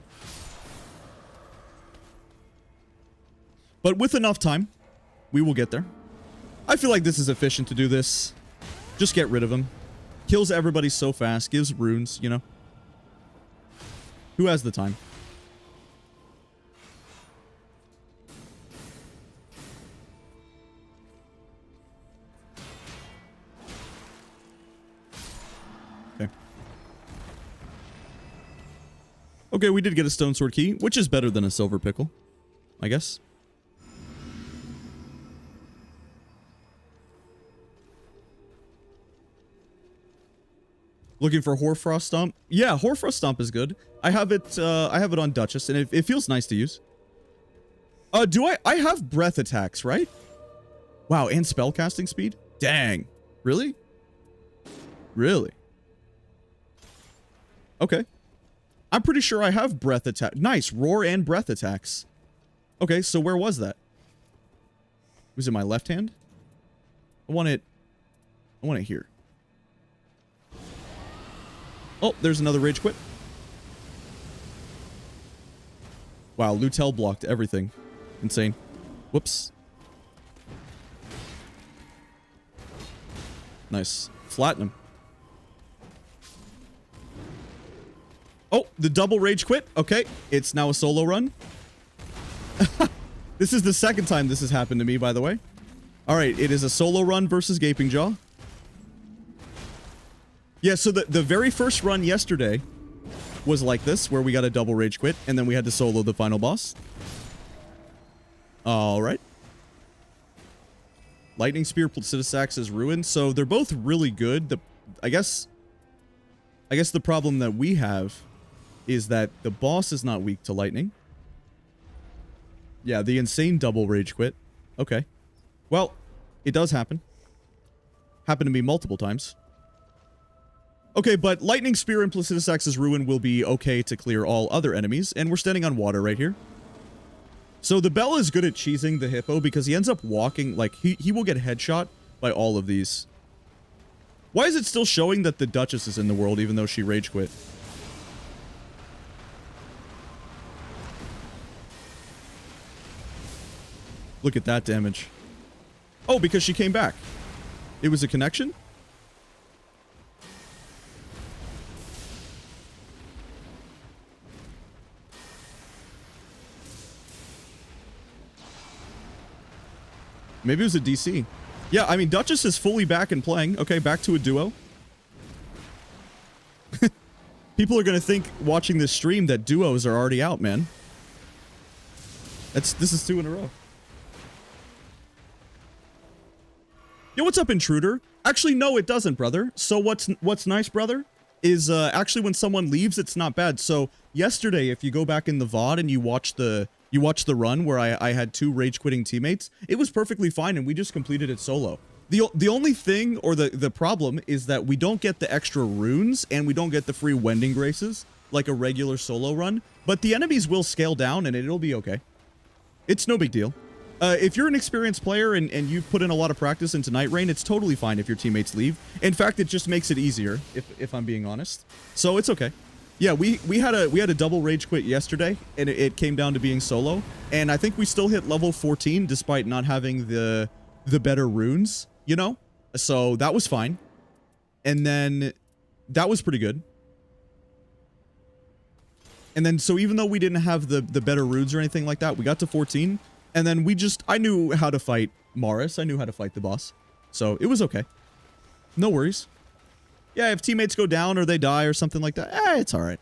But with enough time, we will get there. I feel like this is efficient to do this. Just get rid of him. Kills everybody so fast. Gives runes, Who has the time? Okay. Okay, we did get a stone sword key, which is better than a silver pickle, I guess. Looking for Hoarfrost Stomp? Yeah, Hoarfrost Stomp is good. I have it on Duchess, and it feels nice to use. Do I have breath attacks, right? Wow, and spell casting speed? Dang. Really? Really? Okay. I'm pretty sure I have breath attack. Nice, roar and breath attacks. Okay, so where was that? Was it my left hand? I want it here. Oh, there's another rage quit. Wow, Lutel blocked everything. Insane. Whoops. Nice. Flatten him. Oh, the double rage quit. Okay, it's now a solo run. This is the second time this has happened to me, by the way. All right, it is a solo run versus Gaping Jaw. Yeah, so the very first run yesterday was like this, where we got a double rage quit, and then we had to solo the final boss. All right. Lightning Spear, Placidus Axe is ruined, so they're both really good. I guess the problem that we have is that the boss is not weak to lightning. Yeah, the insane double rage quit. Okay. Well, it does happen. Happened to me multiple times. Okay, but Lightning Spear and Placidus Axe's Ruin will be okay to clear all other enemies, and we're standing on water right here. So the Bell is good at cheesing the Hippo because he ends up walking, like, he will get headshot by all of these. Why is it still showing that the Duchess is in the world even though she rage quit? Look at that damage. Oh, because she came back. It was a connection? Maybe it was a DC. Yeah, I mean, Duchess is fully back and playing. Okay, back to a duo. People are going to think, watching this stream, that duos are already out, man. This is 2 in a row. Yo, what's up, Intruder? Actually, no, it doesn't, brother. So what's nice, brother, is actually when someone leaves, it's not bad. So yesterday, if you go back in the VOD and you watch the run where I had 2 rage quitting teammates, it was perfectly fine and we just completed it solo. The only thing, or the problem, is that we don't get the extra runes and we don't get the free Wending Graces like a regular solo run, but the enemies will scale down and it'll be okay. It's no big deal. If you're an experienced player and you've put in a lot of practice into Nightreign, it's totally fine if your teammates leave. In fact, it just makes it easier, if I'm being honest. So it's okay. Yeah, we had a double rage quit yesterday, and it came down to being solo. And I think we still hit level 14 despite not having the better runes, you know? So that was fine. And then that was pretty good. And then so even though we didn't have the better runes or anything like that, we got to 14. And then I knew how to fight Morris. I knew how to fight the boss. So it was okay. No worries. Yeah, if teammates go down or they die or something like that, it's alright.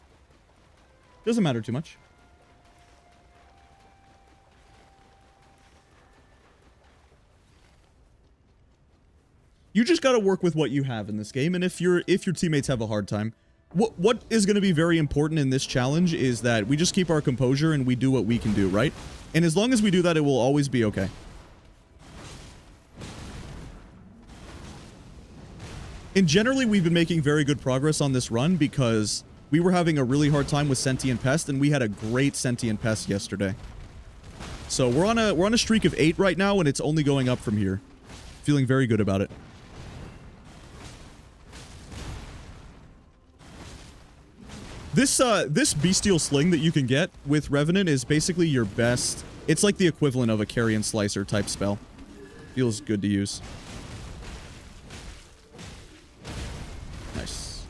Doesn't matter too much. You just gotta work with what you have in this game, and if your teammates have a hard time, what is going to be very important in this challenge is that we just keep our composure and we do what we can do, right? And as long as we do that, it will always be okay. And generally, we've been making very good progress on this run because we were having a really hard time with Sentient Pest, and we had a great Sentient Pest yesterday. So we're on a streak of 8 right now, and it's only going up from here. Feeling very good about it. This Bestial Sling that you can get with Revenant is basically your best. It's like the equivalent of a Carrion Slicer type spell. Feels good to use. Nice.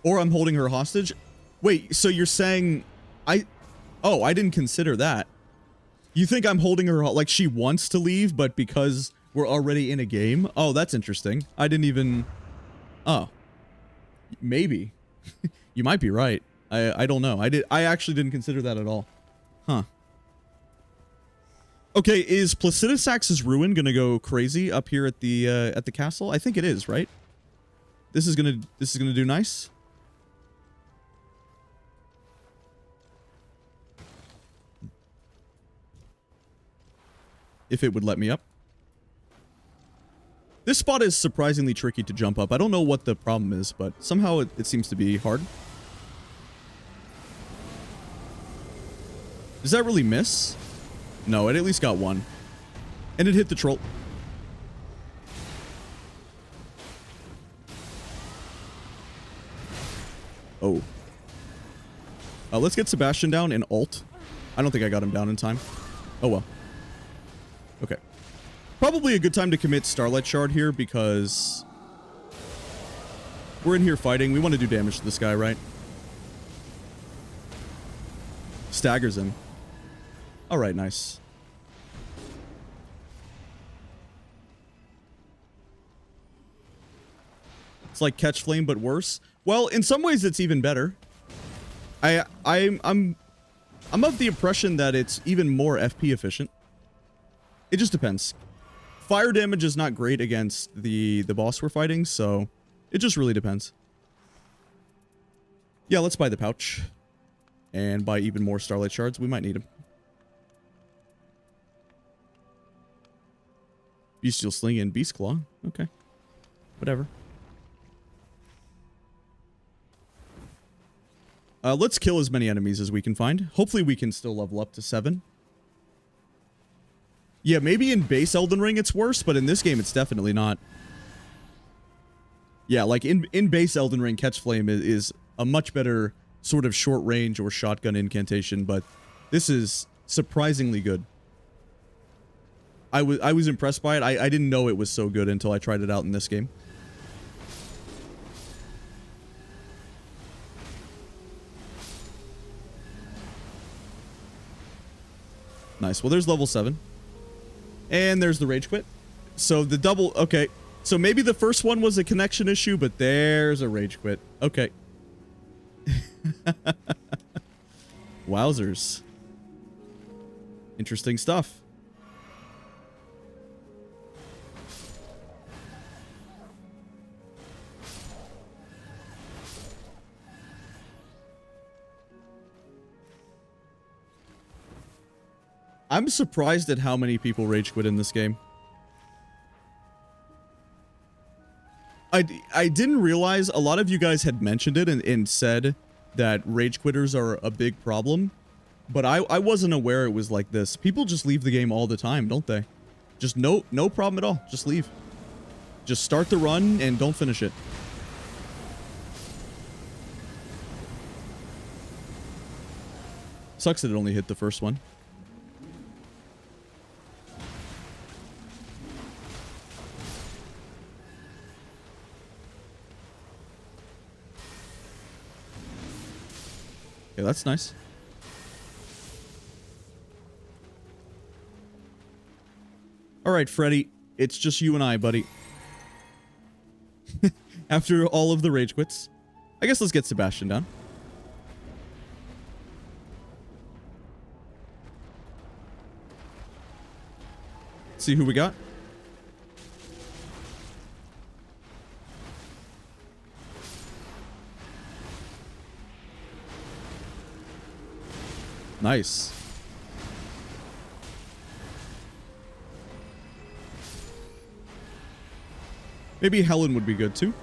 Or I'm holding her hostage. Wait, so you're saying Oh, I didn't consider that. You think I'm holding her like she wants to leave, but because we're already in a game? Oh, that's interesting. I didn't even... Oh. Maybe. You might be right. I don't know. I actually didn't consider that at all. Huh. Okay, is Placidus Axe's Ruin gonna go crazy up here at the castle? I think it is, right? This is gonna do nice. if it would let me up. This spot is surprisingly tricky to jump up. I don't know what the problem is, but somehow it seems to be hard. Does that really miss? No, it at least got one. And it hit the troll. Oh. Let's get Sebastian down and ult. I don't think I got him down in time. Oh well. Okay. Probably a good time to commit Starlight Shard here because we're in here fighting. We want to do damage to this guy, right? Staggers him. All right, nice. It's like Catch Flame, but worse. Well, in some ways, it's even better. I'm of the impression that it's even more FP efficient. It just depends. Fire damage is not great against the boss we're fighting, so it just really depends. Yeah, let's buy the pouch. And buy even more Starlight Shards. We might need them. Bestial Sling and Beast Claw. Okay. Whatever. Let's kill as many enemies as we can find. Hopefully we can still level up to 7. Yeah, maybe in base Elden Ring it's worse, but in this game it's definitely not. Yeah, like in base Elden Ring, Catch Flame is a much better sort of short range or shotgun incantation, but this is surprisingly good. I was impressed by it. I didn't know it was so good until I tried it out in this game. Nice. Well, there's level 7. And there's the Rage Quit. So the double... Okay. So maybe the first one was a connection issue, but there's a Rage Quit. Okay. Wowzers. Interesting stuff. I'm surprised at how many people rage quit in this game. I didn't realize a lot of you guys had mentioned it and said that rage quitters are a big problem, but I wasn't aware it was like this. People just leave the game all the time, don't they? Just no problem at all. Just leave. Just start the run and don't finish it. Sucks that it only hit the first one. Yeah, that's nice. All right, Freddy, it's just you and I, buddy. After all of the rage quits, I guess let's get Sebastian down. See who we got. Nice. Maybe Helen would be good too.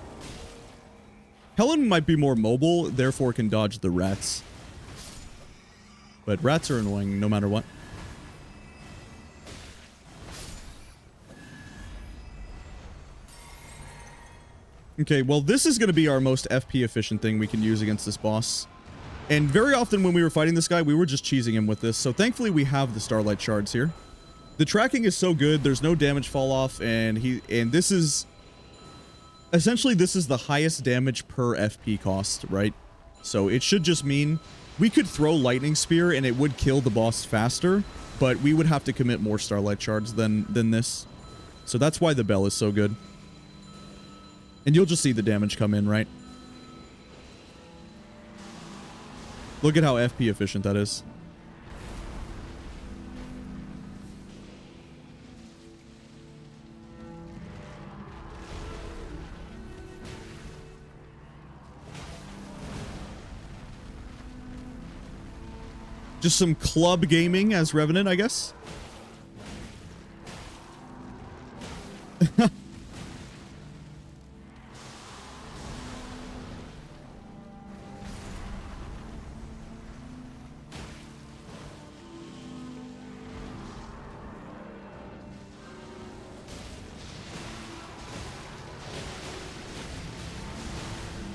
Helen might be more mobile, therefore can dodge the rats. But rats are annoying no matter what. Okay, well this is going to be our most FP efficient thing we can use against this boss. And very often when we were fighting this guy, we were just cheesing him with this. So thankfully we have the Starlight Shards here. The tracking is so good, there's no damage fall off, and this is... Essentially, this is the highest damage per FP cost, right? So it should just mean we could throw Lightning Spear and it would kill the boss faster, but we would have to commit more Starlight Shards than this. So that's why the bell is so good. And you'll just see the damage come in, right? Look at how FP efficient that is. Just some club gaming as Revenant, I guess.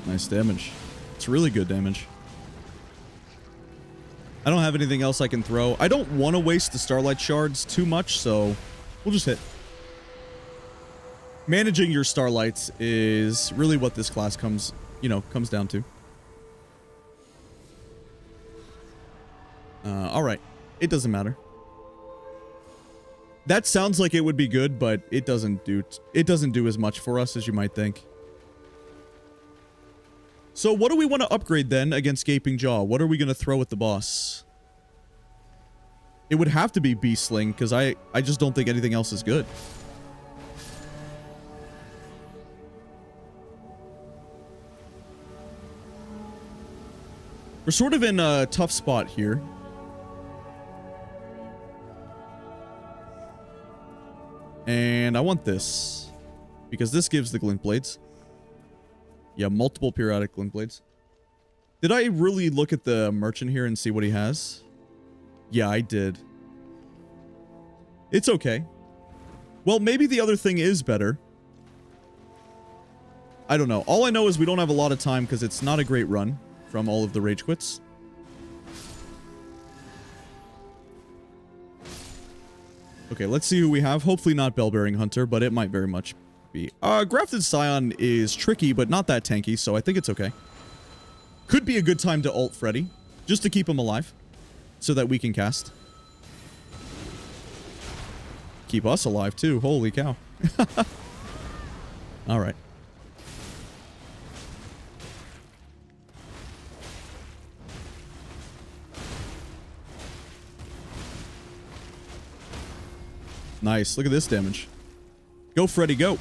Nice damage. It's really good damage. I don't have anything else I can throw. I don't want to waste the Starlight Shards too much, so we'll just hit. Managing your Starlights is really what this class comes down to. Alright. It doesn't matter. That sounds like it would be good, but it doesn't do as much for us as you might think. So what do we want to upgrade then against Gaping Jaw? What are we going to throw at the boss? It would have to be Beast Sling, because I just don't think anything else is good. We're sort of in a tough spot here. And I want this, because this gives the Glint Blades. Yeah, multiple periodic Glint Blades. Did I really look at the merchant here and see what he has? Yeah, I did. It's okay. Well, maybe the other thing is better. I don't know. All I know is we don't have a lot of time because it's not a great run from all of the Rage Quits. Okay, let's see who we have. Hopefully not Bellbearing Hunter, but it might very much be. Grafted Scion is tricky, but not that tanky, so I think it's okay. Could be a good time to ult Freddy, just to keep him alive, so that we can cast. Keep us alive, too. Holy cow. Alright. Nice. Look at this damage. Go, Freddy, go.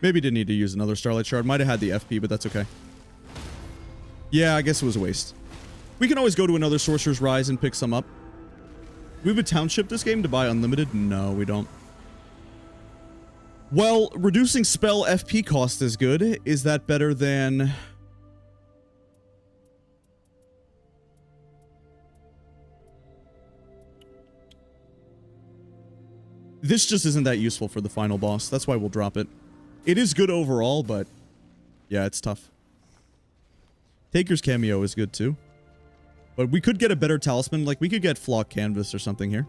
Maybe didn't need to use another Starlight Shard. Might have had the FP, but that's okay. Yeah, I guess it was a waste. We can always go to another Sorcerer's Rise and pick some up. Do we have a township this game to buy unlimited? No, we don't. Well, reducing spell FP cost is good. Is that better than... This just isn't that useful for the final boss. That's why we'll drop it. It is good overall, but yeah, it's tough. Taker's cameo is good too. But we could get a better talisman. Like, we could get Flock Canvas or something here.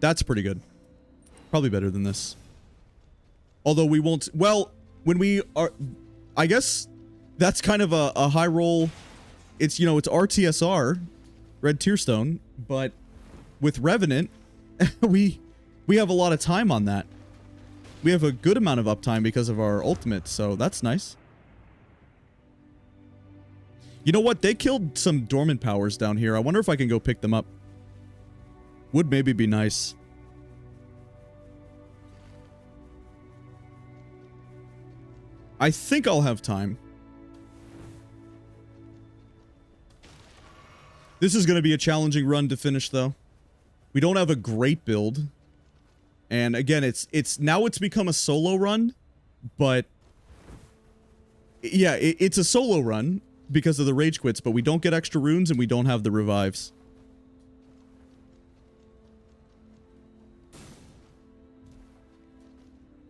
That's pretty good. Probably better than this. Although we won't... Well, when we are... I guess that's kind of a high roll. It's, you know, it's RTSR, Red Tearstone, but with Revenant... we have a lot of time on that. We have a good amount of uptime because of our ultimate, so that's nice. You know what? They killed some dormant powers down here. I wonder if I can go pick them up. Would maybe be nice. I think I'll have time. This is going to be a challenging run to finish, though. We don't have a great build. And again, now it's become a solo run, but yeah, it's a solo run because of the rage quits, but we don't get extra runes and we don't have the revives.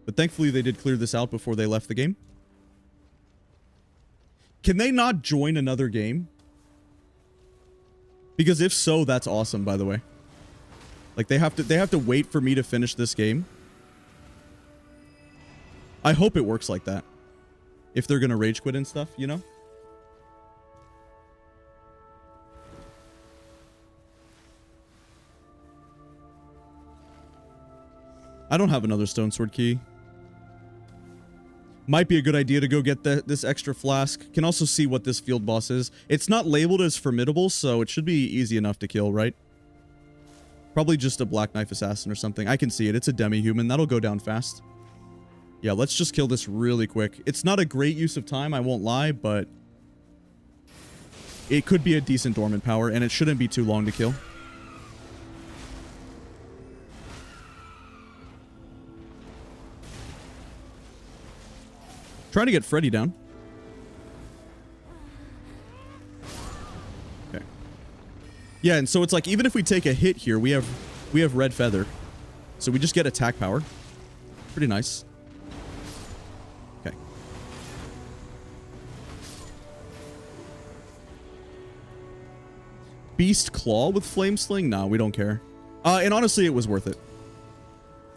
But thankfully they did clear this out before they left the game. Can they not join another game? Because if so, that's awesome, by the way. Like, they have to wait for me to finish this game. I hope it works like that. If they're gonna rage quit and stuff, you know? I don't have another Stone Sword key. Might be a good idea to go get this extra flask. Can also see what this field boss is. It's not labeled as formidable, so it should be easy enough to kill, right? Probably just a Black Knife Assassin or something. I can see it. It's a demi-human. That'll go down fast. Yeah, let's just kill this really quick. It's not a great use of time, I won't lie, but it could be a decent dormant power, and it shouldn't be too long to kill. Trying to get Freddy down. Okay. Yeah, and so it's like, even if we take a hit here, we have Red Feather. So we just get attack power. Pretty nice. Okay. Beast Claw with Flame Sling? Nah, we don't care. And honestly, it was worth it.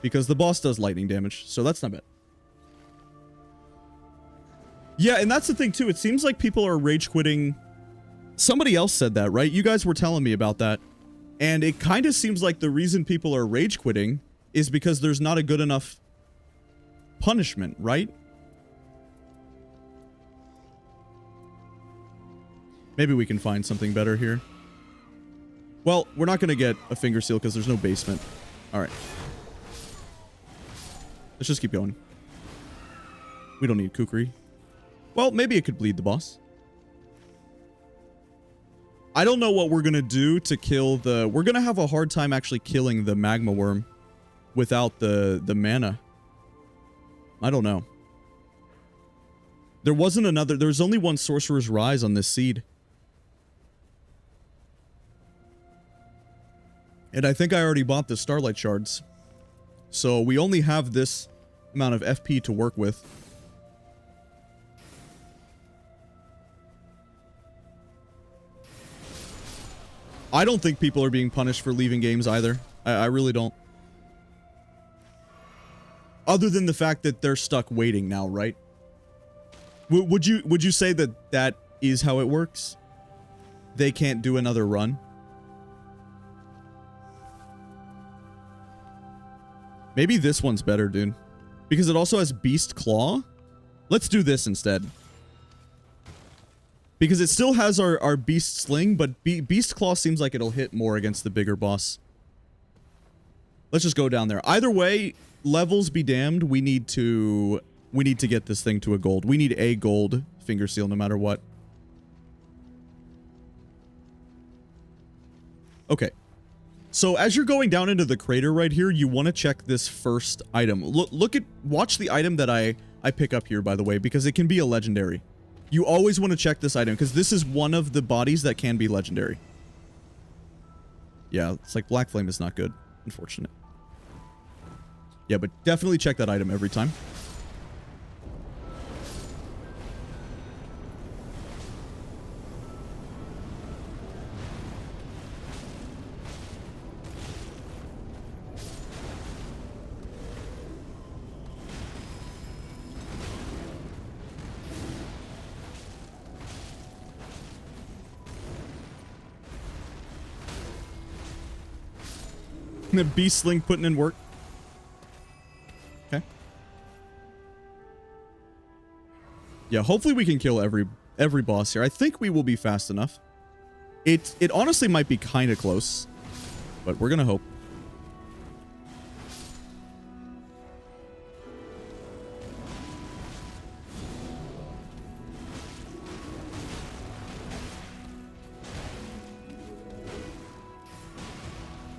Because the boss does lightning damage, so that's not bad. Yeah, and that's the thing, too. It seems like people are rage quitting. Somebody else said that, right? You guys were telling me about that. And it kind of seems like the reason people are rage quitting is because there's not a good enough punishment, right? Maybe we can find something better here. Well, we're not going to get a finger seal because there's no basement. All right. Let's just keep going. We don't need Kukri. Well, maybe it could bleed the boss. I don't know what we're going to do to kill the... We're going to have a hard time actually killing the magma worm without the mana. I don't know. There wasn't another... There's only one Sorcerer's Rise on this seed. And I think I already bought the Starlight Shards. So we only have this amount of FP to work with. I don't think people are being punished for leaving games either. I really don't. Other than the fact that they're stuck waiting now, right? Would you say that that is how it works? They can't do another run? Maybe this one's better, dude. Because it also has Beast Claw. Let's do this instead. Because it still has our Beast Sling, but Beast Claw seems like it'll hit more against the bigger boss. Let's just go down there. Either way, levels be damned. We need to get this thing to a gold. We need a gold finger seal no matter what. Okay. So as you're going down into the crater right here, you want to check this first item. Watch the item that I pick up here, by the way, because it can be a legendary. You always want to check this item, because this is one of the bodies that can be legendary. Yeah, it's like Black Flame is not good. Unfortunate. Yeah, but definitely check that item every time. The Beast Sling putting in work. Okay. Yeah, hopefully we can kill every boss here. I think we will be fast enough. It honestly might be kind of close, but we're gonna hope.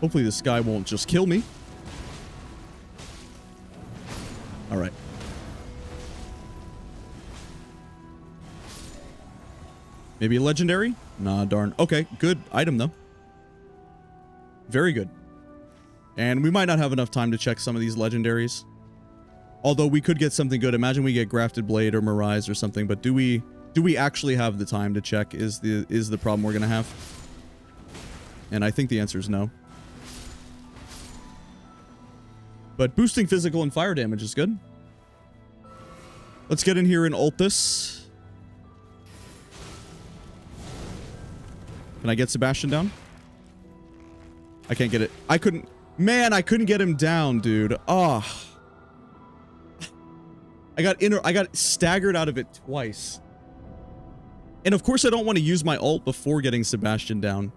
Hopefully this guy won't just kill me. All right. Maybe a legendary? Nah, darn. Okay, good item though. Very good. And we might not have enough time to check some of these legendaries. Although we could get something good. Imagine we get Grafted Blade or Mirage or something, but do we actually have the time to check is the problem we're going to have? And I think the answer is no. But boosting physical and fire damage is good. Let's get in here and ult this. Can I get Sebastian down? I can't get it. I couldn't... Man, I couldn't get him down, dude. Ah. Oh. I got staggered out of it twice. And of course I don't want to use my ult before getting Sebastian down.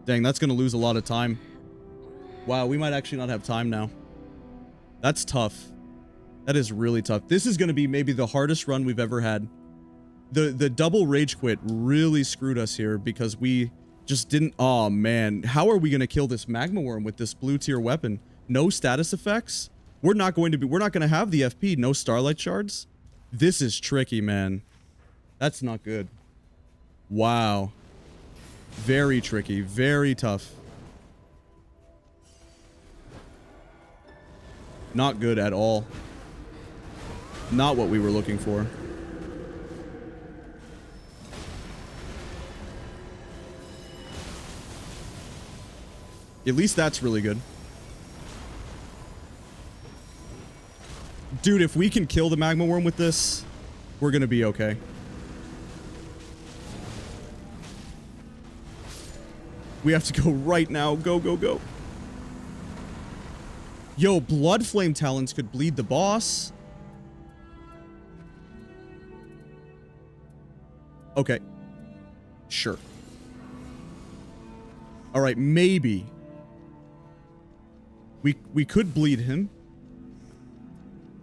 Dang, that's going to lose a lot of time. Wow, we might actually not have time now. That's tough. That is really tough. This is going to be maybe the hardest run we've ever had. The double rage quit really screwed us here because we just didn't... Oh, man. How are we going to kill this magma worm with this blue tier weapon? No status effects? We're not going to have the FP. No starlight shards? This is tricky, man. That's not good. Wow. Very tricky. Very tough. Not good at all. Not what we were looking for. At least that's really good. Dude, if we can kill the magma worm with this, we're gonna be okay. We have to go right now. Go, go, go. Yo, blood flame talons could bleed the boss. Okay. Sure. All right, maybe. We could bleed him.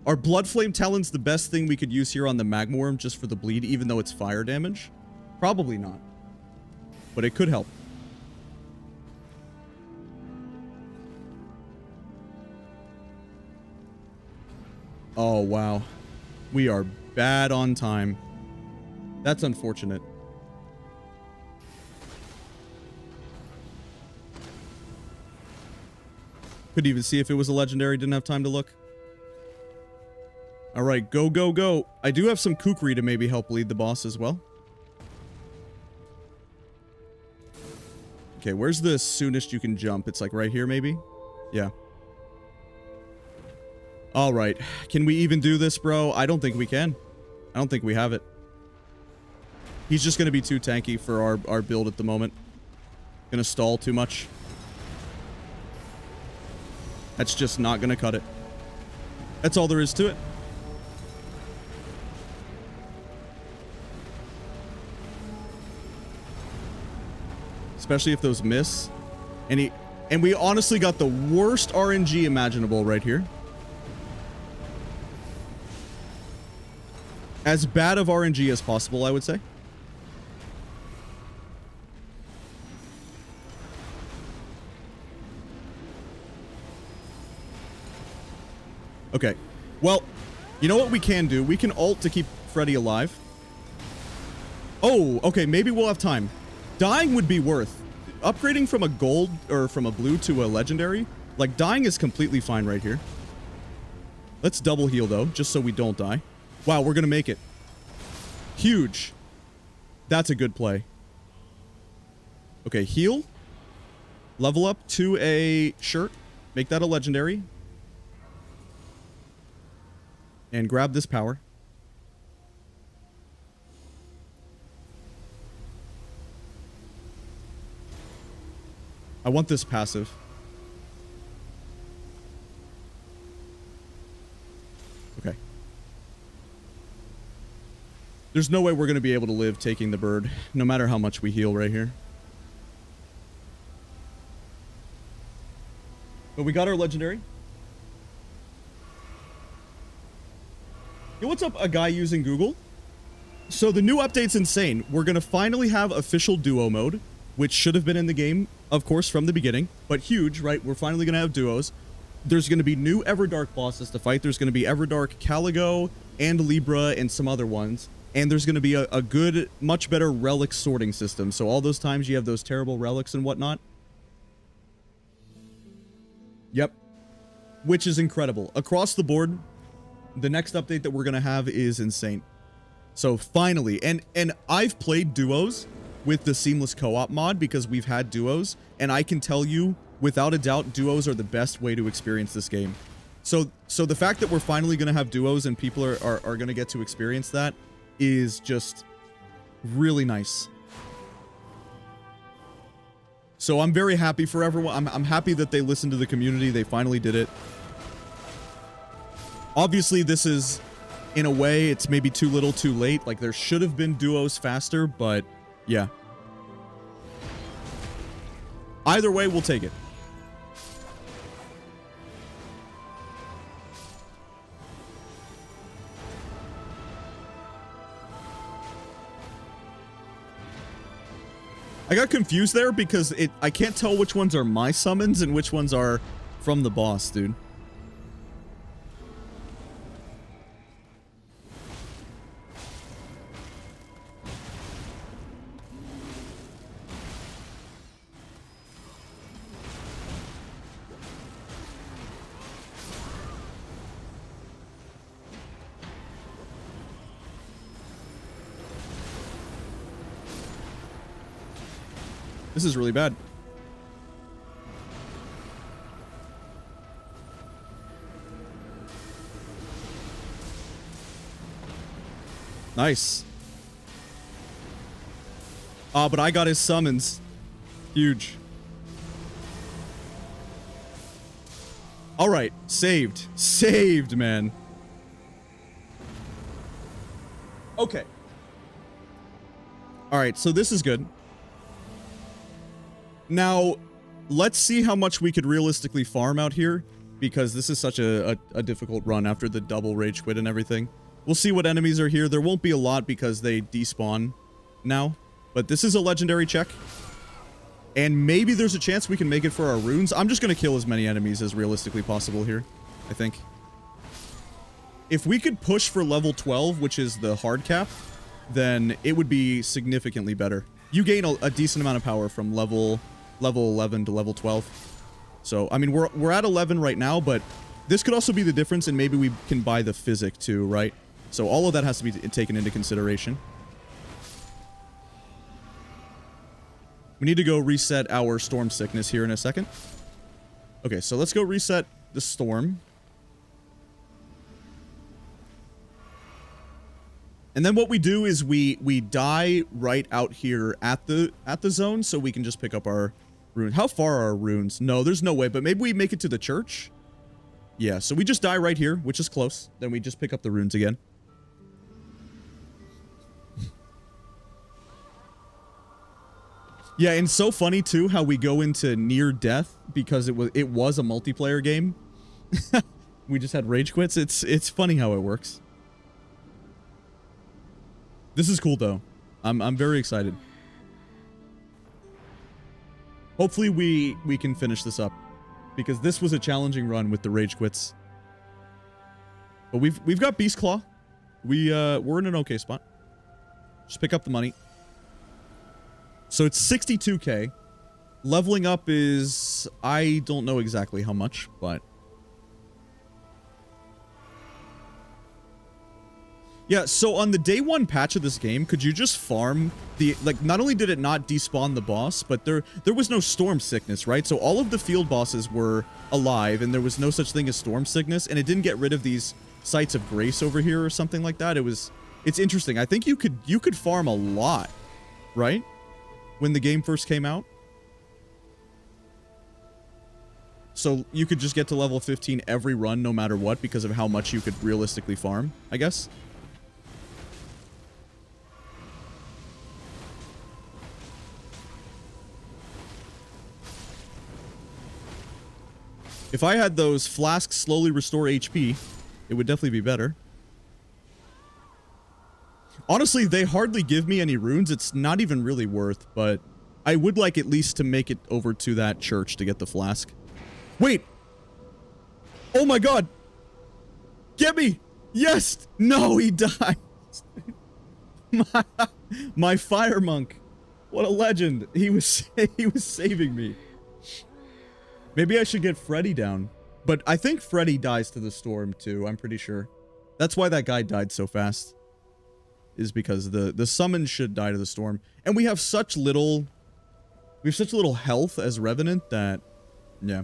Are blood flame talons the best thing we could use here on the magma worm just for the bleed, even though it's fire damage? Probably not. But it could help. Oh, wow. We are bad on time. That's unfortunate. Couldn't even see if it was a legendary. Didn't have time to look. All right, go, go, go. I do have some kukri to maybe help lead the boss as well. Okay, where's the soonest you can jump? It's like right here, maybe? Yeah. All right. Can we even do this, bro? I don't think we can. I don't think we have it. He's just going to be too tanky for our build at the moment. Going to stall too much. That's just not going to cut it. That's all there is to it. Especially if those miss. And we honestly got the worst RNG imaginable right here. As bad of RNG as possible, I would say. Okay. Well, you know what we can do? We can ult to keep Freddy alive. Oh, okay. Maybe we'll have time. Dying would be worth. Upgrading from a gold or from a blue to a legendary, like dying is completely fine right here. Let's double heal though, just so we don't die. Wow, we're gonna make it. Huge. That's a good play. Okay, heal. Level up to a shirt. Make that a legendary. And grab this power. I want this passive. Okay. There's no way we're going to be able to live taking the bird, no matter how much we heal right here. But we got our legendary. Yo, what's up, a guy using Google? So the new update's insane. We're going to finally have official duo mode, which should have been in the game, of course, from the beginning, but huge, right? We're finally going to have duos. There's going to be new Everdark bosses to fight. There's going to be Everdark, Caligo, and Libra, and some other ones. And there's going to be a good, much better relic sorting system. So all those times you have those terrible relics and whatnot. Yep. Which is incredible. Across the board, the next update that we're going to have is insane. So finally, and I've played duos with the seamless co-op mod because we've had duos, and I can tell you without a doubt duos are the best way to experience this game. So the fact that we're finally going to have duos and people are going to get to experience that is just really nice. So I'm very happy for everyone. I'm happy that they listened to the community. They finally did it. Obviously, this is, in a way, it's maybe too little too late. Like, there should have been duos faster, but yeah. Either way, we'll take it. I got confused there because I can't tell which ones are my summons and which ones are from the boss, dude. This is really bad. Nice. But I got his summons. Huge. All right. Saved. Saved, man. Okay. All right. So this is good. Now, let's see how much we could realistically farm out here, because this is such a difficult run after the double rage quit and everything. We'll see what enemies are here. There won't be a lot because they despawn now, but this is a legendary check. And maybe there's a chance we can make it for our runes. I'm just going to kill as many enemies as realistically possible here, I think. If we could push for level 12, which is the hard cap, then it would be significantly better. You gain a decent amount of power from level 11 to level 12. So, I mean, we're at 11 right now, but this could also be the difference, and maybe we can buy the physic too, right? So all of that has to be taken into consideration. We need to go reset our storm sickness here in a second. Okay, so let's go reset the storm. And then what we do is we die right out here at the zone, so we can just pick up our runes. How far are our runes? No, there's no way, but maybe we make it to the church. Yeah, so we just die right here, which is close. Then we just pick up the runes again. Yeah, and so funny too how we go into near death because it was a multiplayer game. We just had rage quits. It's funny how it works. This is cool though. I'm very excited. Hopefully we can finish this up, because this was a challenging run with the rage quits. But we've got Beast Claw. We're in an okay spot. Just pick up the money. So it's 62k. Leveling up is, I don't know exactly how much, but yeah, so on the day one patch of this game, could you just farm the, like, not only did it not despawn the boss, but there was no storm sickness, right? So all of the field bosses were alive, and there was no such thing as storm sickness, and it didn't get rid of these sites of grace over here or something like that. It's interesting. I think you could farm a lot, right? When the game first came out. So you could just get to level 15 every run no matter what because of how much you could realistically farm, I guess. If I had those flasks slowly restore HP, it would definitely be better. Honestly, they hardly give me any runes. It's not even really worth, but I would like at least to make it over to that church to get the flask. Wait! Oh my god! Get me! Yes! No, he died! my fire monk. What a legend. He was saving me. Maybe I should get Freddy down. But I think Freddy dies to the storm too, I'm pretty sure. That's why that guy died so fast. Is because the summons should die to the storm. And we have such little health as Revenant that, yeah.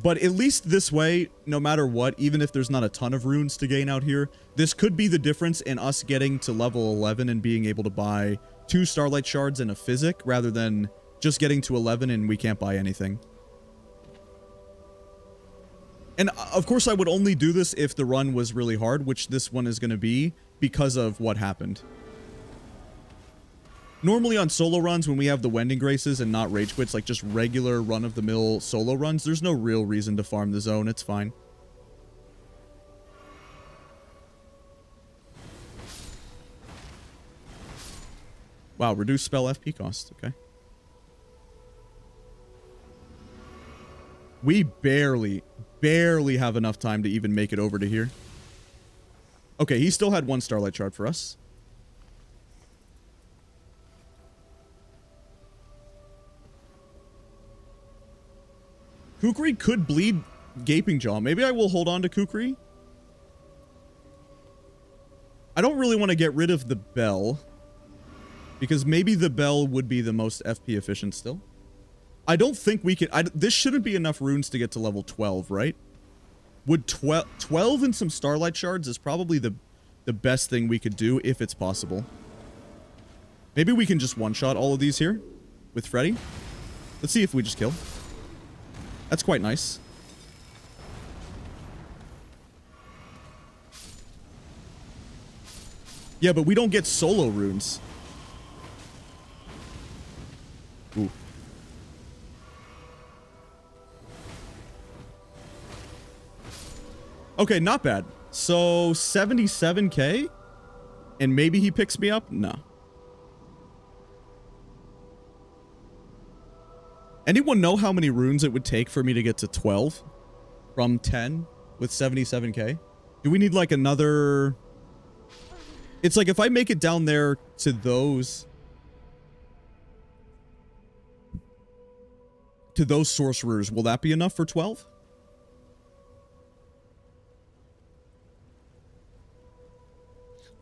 But at least this way, no matter what, even if there's not a ton of runes to gain out here, this could be the difference in us getting to level 11 and being able to buy 2 Starlight Shards and a Physic, rather than just getting to 11 and we can't buy anything. And of course I would only do this if the run was really hard, which this one is going to be, because of what happened. Normally on solo runs, when we have the Wending Graces and not Rage Quits, like just regular run-of-the-mill solo runs, there's no real reason to farm the zone. It's fine. Wow, reduce spell FP cost. Okay. We barely have enough time to even make it over to here. Okay, he still had 1 Starlight Shard for us. Kukri could bleed Gaping Jaw. Maybe I will hold on to Kukri. I don't really want to get rid of the Bell, because maybe the Bell would be the most FP efficient still. I don't think we can... this shouldn't be enough runes to get to level 12, right? Would 12 and some Starlight Shards is probably the best thing we could do if it's possible. Maybe we can just one-shot all of these here with Freddy. Let's see if we just kill. That's quite nice. Yeah, but we don't get solo runes. Ooh. Okay, not bad. So, 77k? And maybe he picks me up? No. Anyone know how many runes it would take for me to get to 12 from 10 with 77k? Do we need like another... It's like if I make it down there to those sorcerers, will that be enough for 12?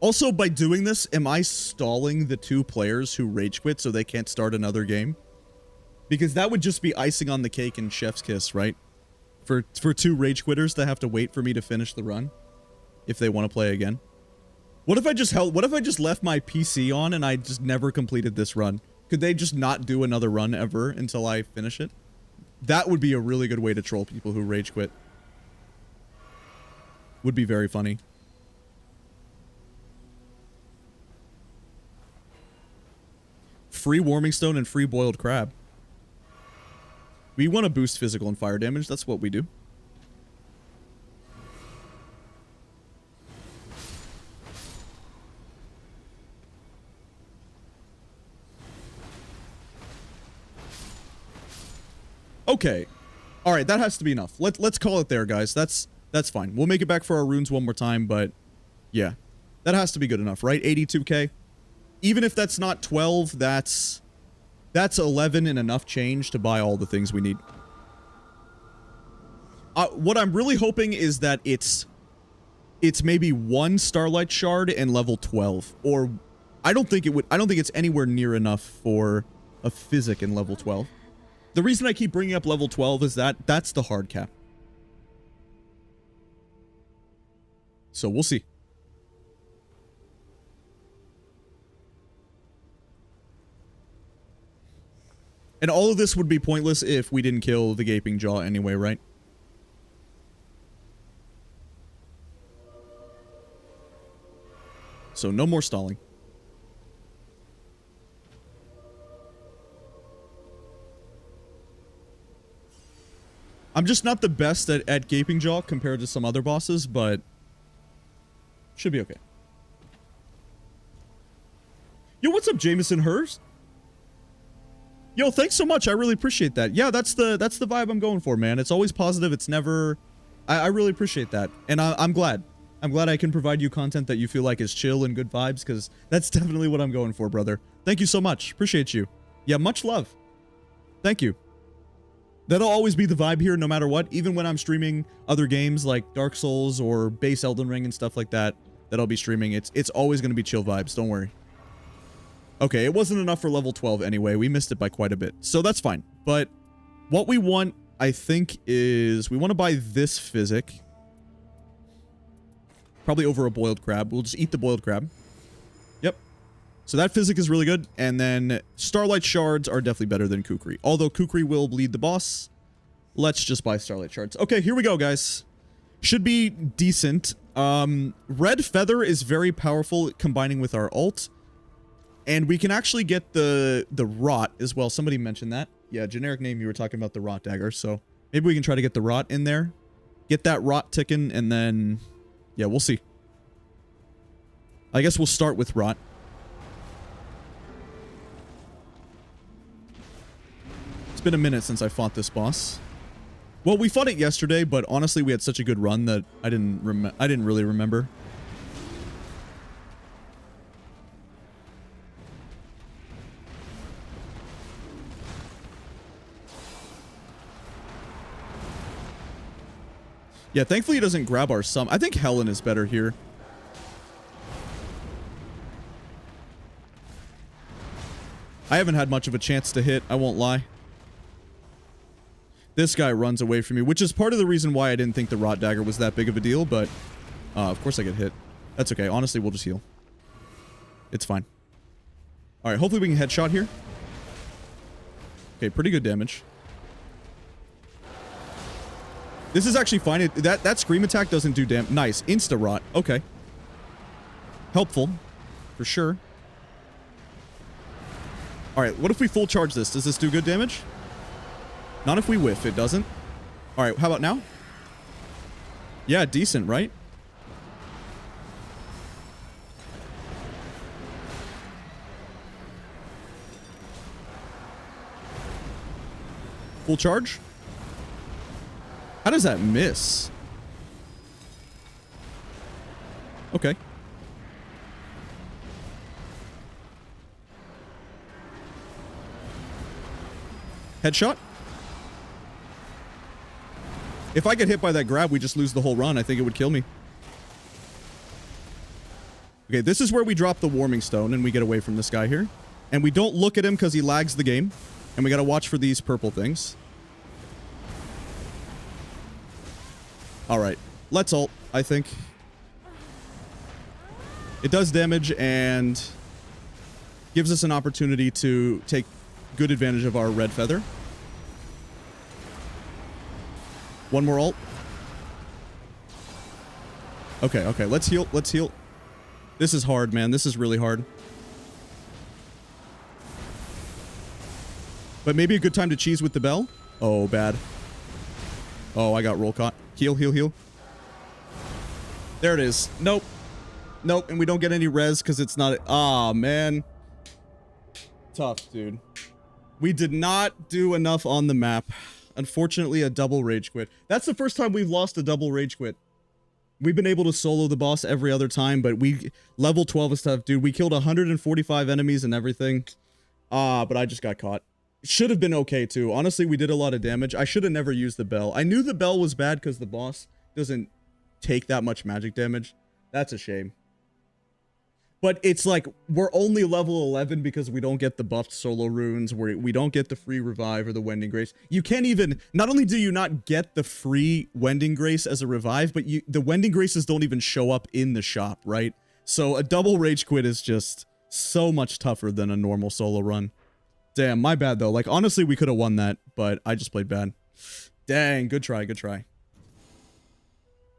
Also, by doing this, am I stalling the 2 players who rage quit so they can't start another game? Because that would just be icing on the cake and chef's kiss, right? For 2 rage quitters to have to wait for me to finish the run if they want to play again. What if I just left my PC on and I just never completed this run? Could they just not do another run ever until I finish it? That would be a really good way to troll people who rage quit. Would be very funny. Free Warming Stone and free Boiled Crab. We want to boost physical and fire damage. That's what we do. Okay. All right, that has to be enough. Let's call it there, guys. That's fine. We'll make it back for our runes one more time, but yeah. That has to be good enough, right? 82k. Even if that's not 12, that's 11 and enough change to buy all the things we need. What I'm really hoping is that it's maybe 1 Starlight Shard and level 12, or I don't think it's anywhere near enough for a Physic in level 12. The reason I keep bringing up level 12 is that's the hard cap. So we'll see. And all of this would be pointless if we didn't kill the Gaping Jaw anyway, right? So no more stalling. I'm just not the best at Gaping Jaw compared to some other bosses, but should be okay. Yo, what's up, Jameson Hurst? Yo, thanks so much. I really appreciate that. Yeah, that's the vibe I'm going for, man. It's always positive. It's never... I really appreciate that. And I'm glad. I'm glad I can provide you content that you feel like is chill and good vibes, because that's definitely what I'm going for, brother. Thank you so much. Appreciate you. Yeah, much love. Thank you. That'll always be the vibe here no matter what. Even when I'm streaming other games like Dark Souls or base Elden Ring and stuff like that I'll be streaming, it's always going to be chill vibes. Don't worry. Okay, it wasn't enough for level 12 anyway. We missed it by quite a bit. So that's fine. But what we want, I think, is we want to buy this Physic. Probably over a Boiled Crab. We'll just eat the Boiled Crab. Yep. So that Physic is really good. And then Starlight Shards are definitely better than Kukri. Although Kukri will bleed the boss. Let's just buy Starlight Shards. Okay, here we go, guys. Should be decent. Red Feather is very powerful combining with our ult. And we can actually get the rot as well. Somebody mentioned that. Yeah, generic name, you were talking about the rot dagger. So maybe we can try to get the rot in there. Get that rot ticking, and then... yeah, we'll see. I guess we'll start with rot. It's been a minute since I fought this boss. Well, we fought it yesterday, but honestly, we had such a good run that I didn't really remember. Yeah, thankfully he doesn't grab our sum. I think Helen is better here. I haven't had much of a chance to hit, I won't lie. This guy runs away from me, which is part of the reason why I didn't think the Rot Dagger was that big of a deal, but of course I get hit. That's okay, honestly, we'll just heal. It's fine. Alright, hopefully we can headshot here. Okay, pretty good damage. This is actually fine. That scream attack doesn't do damage. Nice. Insta-rot. Okay. Helpful. For sure. Alright, what if we full charge this? Does this do good damage? Not if we whiff. It doesn't. Alright, how about now? Yeah, decent, right? Full charge? How does that miss? Okay. Headshot? If I get hit by that grab, we just lose the whole run. I think it would kill me. Okay, this is where we drop the warming stone and we get away from this guy here. And we don't look at him because he lags the game. And we gotta watch for these purple things. Alright, let's ult, I think. It does damage and gives us an opportunity to take good advantage of our red feather. One more ult. Okay, okay, let's heal, let's heal. This is hard, man, this is really hard. But maybe a good time to cheese with the bell? Oh, bad. Oh, I got roll caught. Heal, heal, heal. There it is. Nope. Nope, and we don't get any res because it's not... ah, man. Tough, dude. We did not do enough on the map. Unfortunately, a double rage quit. That's the first time we've lost a double rage quit. We've been able to solo the boss every other time, but we... level 12 and stuff, dude. We killed 145 enemies and everything. Ah, but I just got caught. Should have been okay, too. Honestly, we did a lot of damage. I should have never used the bell. I knew the bell was bad because the boss doesn't take that much magic damage. That's a shame. But it's like, we're only level 11 because we don't get the buffed solo runes, we don't get the free revive or the Wending Grace. You can't even... not only do you not get the free Wending Grace as a revive, but the Wending Graces don't even show up in the shop, right? So a double rage quit is just so much tougher than a normal solo run. Damn, my bad though. Like, honestly, we could have won that, but I just played bad. Dang, good try, good try.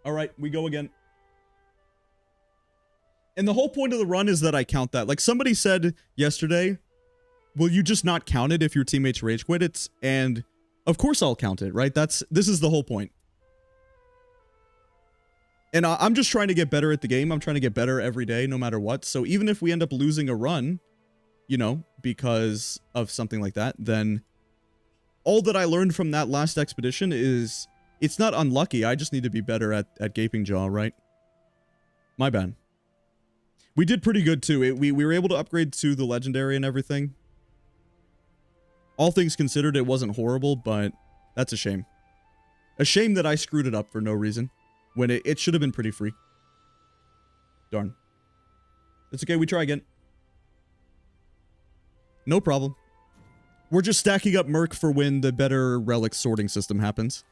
Alright, we go again. And the whole point of the run is that I count that. Like, somebody said yesterday, will you just not count it if your teammates rage quit? And of course I'll count it, right? This is the whole point. And I'm just trying to get better at the game. I'm trying to get better every day, no matter what. So even if we end up losing a run... you know, because of something like that, then all that I learned from that last expedition is it's not unlucky. I just need to be better at Gaping Jaw, right? My bad. We did pretty good too. We were able to upgrade to the legendary and everything. All things considered, it wasn't horrible, but that's a shame. A shame that I screwed it up for no reason when it should have been pretty free. Darn. It's okay, we try again. No problem. We're just stacking up Merc for when the better relic sorting system happens.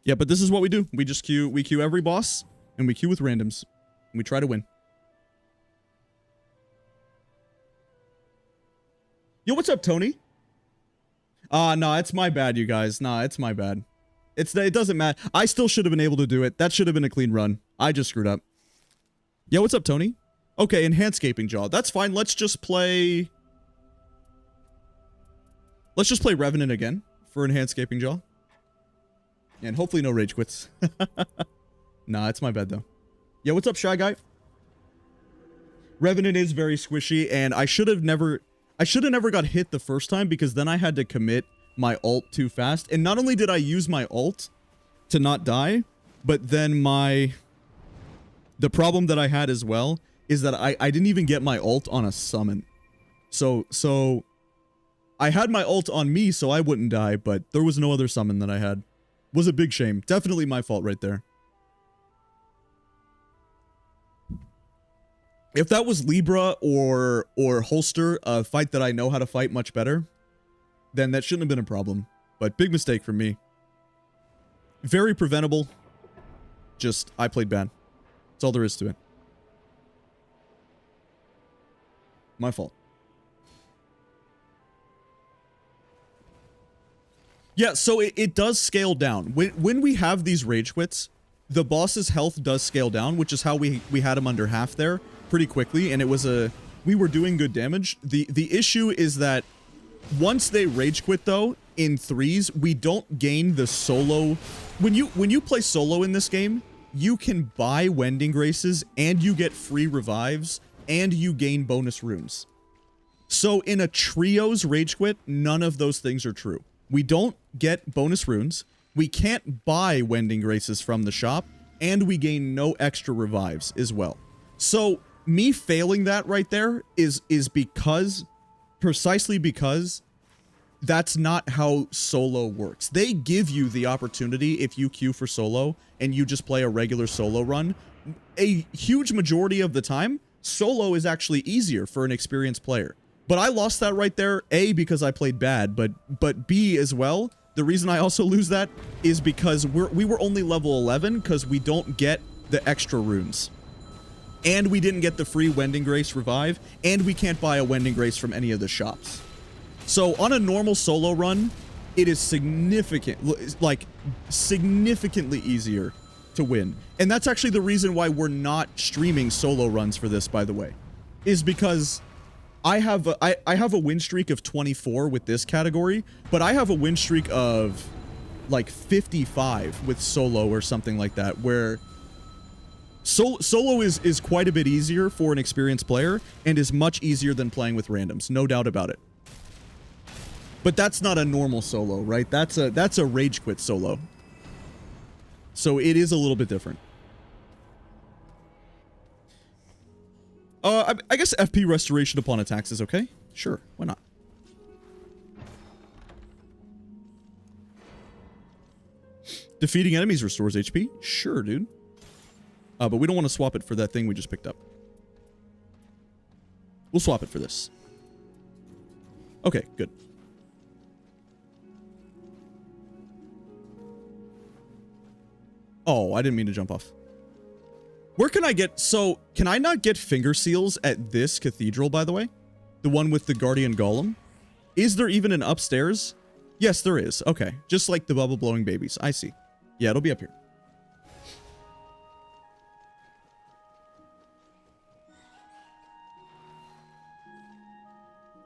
Yeah, but this is what we do. We just queue every boss, and we queue with randoms. And we try to win. Yo, what's up, Tony? Nah, it's my bad, you guys. Nah, it's my bad. It doesn't matter. I still should have been able to do it. That should have been a clean run. I just screwed up. Yeah, what's up, Tony? Okay, Enhanced Jaw. That's fine. Let's just play Revenant again for Enhanced Jaw. And hopefully no rage quits. Nah, it's my bad though. Yeah, what's up, Shy Guy? Revenant is very squishy, and I should have never got hit the first time, because then I had to commit my ult too fast. And not only did I use my ult to not die, but then the problem that I had as well is that I didn't even get my ult on a summon. So I had my ult on me so I wouldn't die, but there was no other summon that I had. Was a big shame. Definitely my fault right there. If that was Libra or Holster, a fight that I know how to fight much better, then that shouldn't have been a problem. But big mistake from me. Very preventable. Just, I played bad. That's all there is to it. My fault. Yeah, so it does scale down. When we have these rage quits, the boss's health does scale down, which is how we had him under half there pretty quickly, and we were doing good damage. The issue is that once they rage quit though, in threes, we don't gain the solo. When you play solo in this game, you can buy Wending Graces and you get free revives and you gain bonus runes. So in a trio's rage quit, none of those things are true. We don't get bonus runes, we can't buy Wending Graces from the shop, and we gain no extra revives as well. So me failing that right there is precisely because that's not how solo works. They give you the opportunity if you queue for solo and you just play a regular solo run. A huge majority of the time, solo is actually easier for an experienced player. But I lost that right there, A, because I played bad, but B as well. The reason I also lose that is because we were only level 11 because we don't get the extra runes. And we didn't get the free Wending Grace revive, and we can't buy a Wending Grace from any of the shops. So on a normal solo run, it is significantly easier to win. And that's actually the reason why we're not streaming solo runs for this, by the way, is because I have a win streak of 24 with this category, but I have a win streak of like 55 with solo or something like that, where solo is quite a bit easier for an experienced player and is much easier than playing with randoms, no doubt about it. But that's not a normal solo, right? That's a rage quit solo. So it is a little bit different. I guess FP restoration upon attacks is okay. Sure, why not? Defeating enemies restores HP? Sure, dude. But we don't want to swap it for that thing we just picked up. We'll swap it for this. Okay, good. Oh, I didn't mean to jump off. Where can I get... So, can I not get finger seals at this cathedral, by the way? The one with the Guardian Golem? Is there even an upstairs? Yes, there is. Okay. Just like the bubble-blowing babies. I see. Yeah, it'll be up here.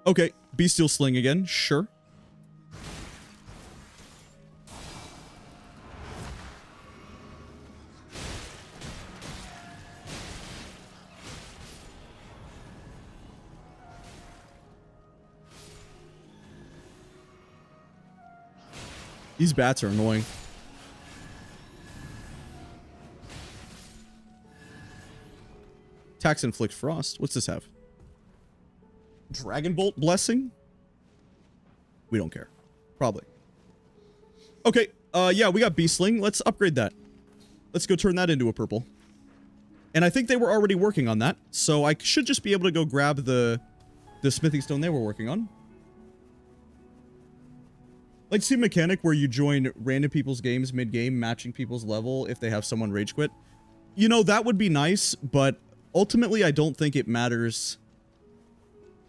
Okay. Bestial Sling again. Sure. These bats are annoying. Tax Inflict Frost. What's this have? Dragon Bolt Blessing? We don't care. Probably. Okay. Yeah, we got Beastling. Let's upgrade that. Let's go turn that into a purple. And I think they were already working on that. So I should just be able to go grab the smithing stone they were working on. Like, see a mechanic where you join random people's games mid-game, matching people's level if they have someone rage quit. You know, that would be nice, but ultimately I don't think it matters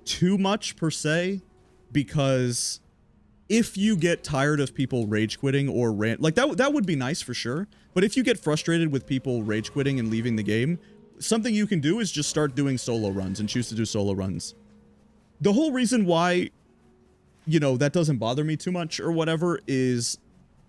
too much per se, because if you get tired of people rage quitting or that would be nice for sure. But if you get frustrated with people rage quitting and leaving the game, something you can do is just start doing solo runs and choose to do solo runs. The whole reason why, you know, that doesn't bother me too much or whatever is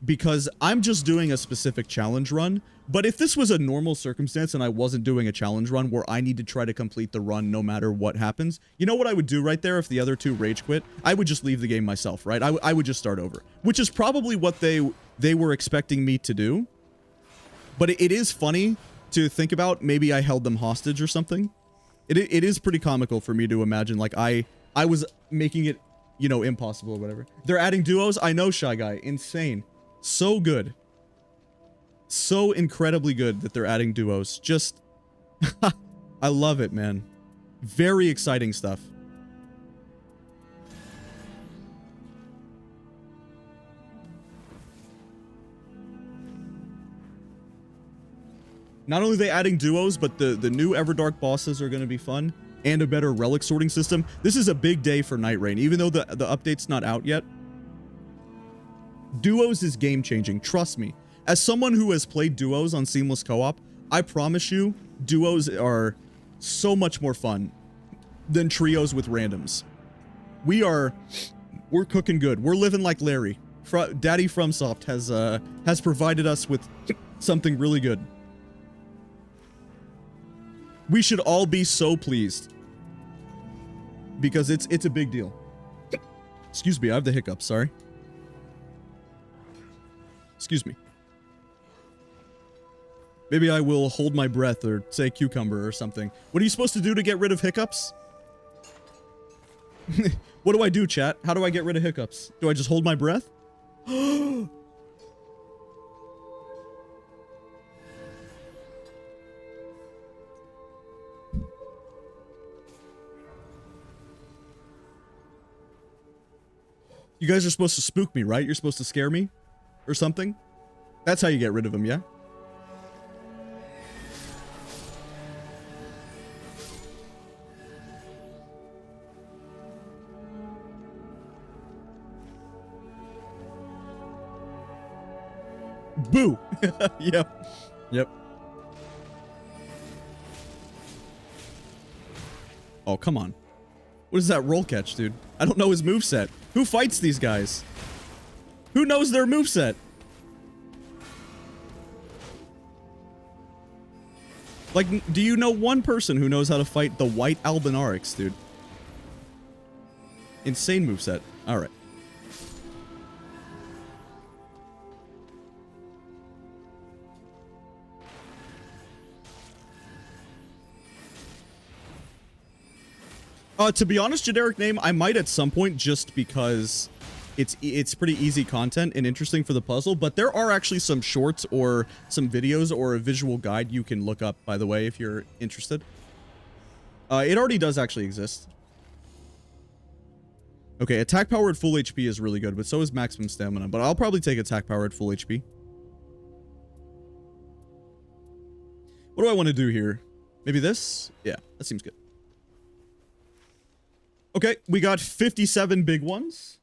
because I'm just doing a specific challenge run. But if this was a normal circumstance and I wasn't doing a challenge run where I need to try to complete the run no matter what happens, you know what I would do right there if the other two rage quit? I would just leave the game myself, right? I would just start over, which is probably what they were expecting me to do. But it is funny to think about. Maybe I held them hostage or something. It is pretty comical for me to imagine like I was making it, you know, impossible or whatever. They're adding duos. I know, Shy Guy. Insane. So good. So incredibly good that they're adding duos. Just, I love it, man. Very exciting stuff. Not only are they adding duos, but the new Everdark bosses are going to be fun, and a better relic sorting system. This is a big day for Nightreign, even though the update's not out yet. Duos is game-changing, trust me. As someone who has played duos on Seamless Co-op, I promise you, duos are so much more fun than trios with randoms. We're cooking good. We're living like Larry. Daddy FromSoft has provided us with something really good. We should all be so pleased because it's a big deal. Excuse me, I have the hiccups, sorry. Excuse me. Maybe I will hold my breath or say cucumber or something. What are you supposed to do to get rid of hiccups? What do I do, chat? How do I get rid of hiccups? Do I just hold my breath? You guys are supposed to spook me, right? You're supposed to scare me? Or something? That's how you get rid of them, yeah? Boo! Yep. Yep. Oh, come on. What is that roll catch, dude? I don't know his moveset. Who fights these guys? Who knows their moveset? Like, do you know one person who knows how to fight the white Albinarix, dude? Insane moveset. Alright. To be honest, generic name, I might at some point just because it's pretty easy content and interesting for the puzzle, but there are actually some shorts or some videos or a visual guide you can look up, by the way, if you're interested. It already does actually exist. Okay, attack power at full HP is really good, but so is maximum stamina, but I'll probably take attack power at full HP. What do I want to do here? Maybe this? Yeah, that seems good. Okay, we got 57 big ones.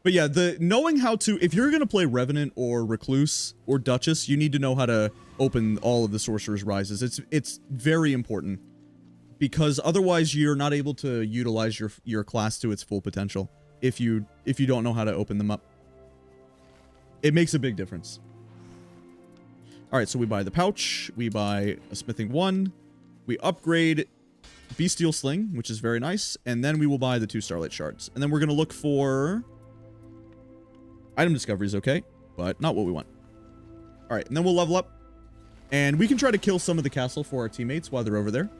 But yeah, knowing how to, if you're going to play Revenant or Recluse or Duchess, you need to know how to open all of the Sorcerer's Rises. It's very important because otherwise you're not able to utilize your class to its full potential if you don't know how to open them up. It makes a big difference. All right, so we buy the pouch, we buy a smithing 1, we upgrade Bestial Sling, which is very nice, and then we will buy the 2 Starlight Shards. And then we're going to look for item discoveries, okay, but not what we want. All right, and then we'll level up, and we can try to kill some of the castle for our teammates while they're over there.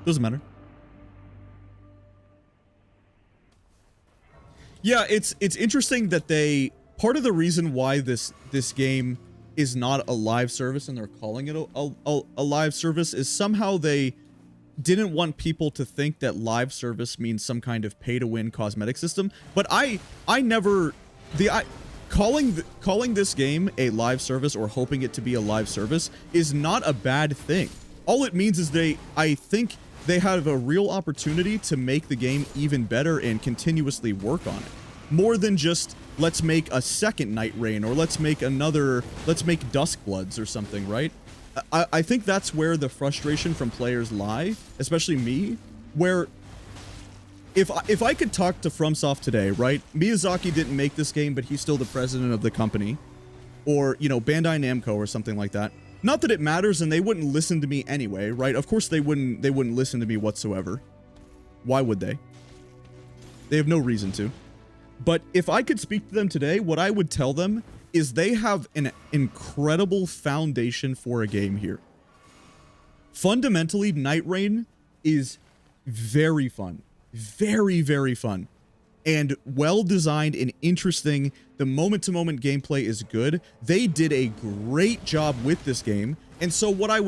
Doesn't matter. Yeah, it's interesting that part of the reason why this game is not a live service and they're calling it a live service is somehow they didn't want people to think that live service means some kind of pay-to-win cosmetic system. But calling this game a live service or hoping it to be a live service is not a bad thing. All it means is I think they have a real opportunity to make the game even better and continuously work on it. more than just let's make a second Nightreign or let's make Duskbloods or something, right? I think that's where the frustration from players lie, especially me, where if I could talk to FromSoft today, right? Miyazaki didn't make this game, but he's still the president of the company, or, you know, Bandai Namco or something like that. Not that it matters, and they wouldn't listen to me anyway, right? Of course they wouldn't listen to me whatsoever. Why would they? They have no reason to. But if I could speak to them today, what I would tell them is they have an incredible foundation for a game here. Fundamentally, Nightreign is very fun. Very, very fun. And well-designed and interesting. The moment-to-moment gameplay is good. They did a great job with this game. And so what I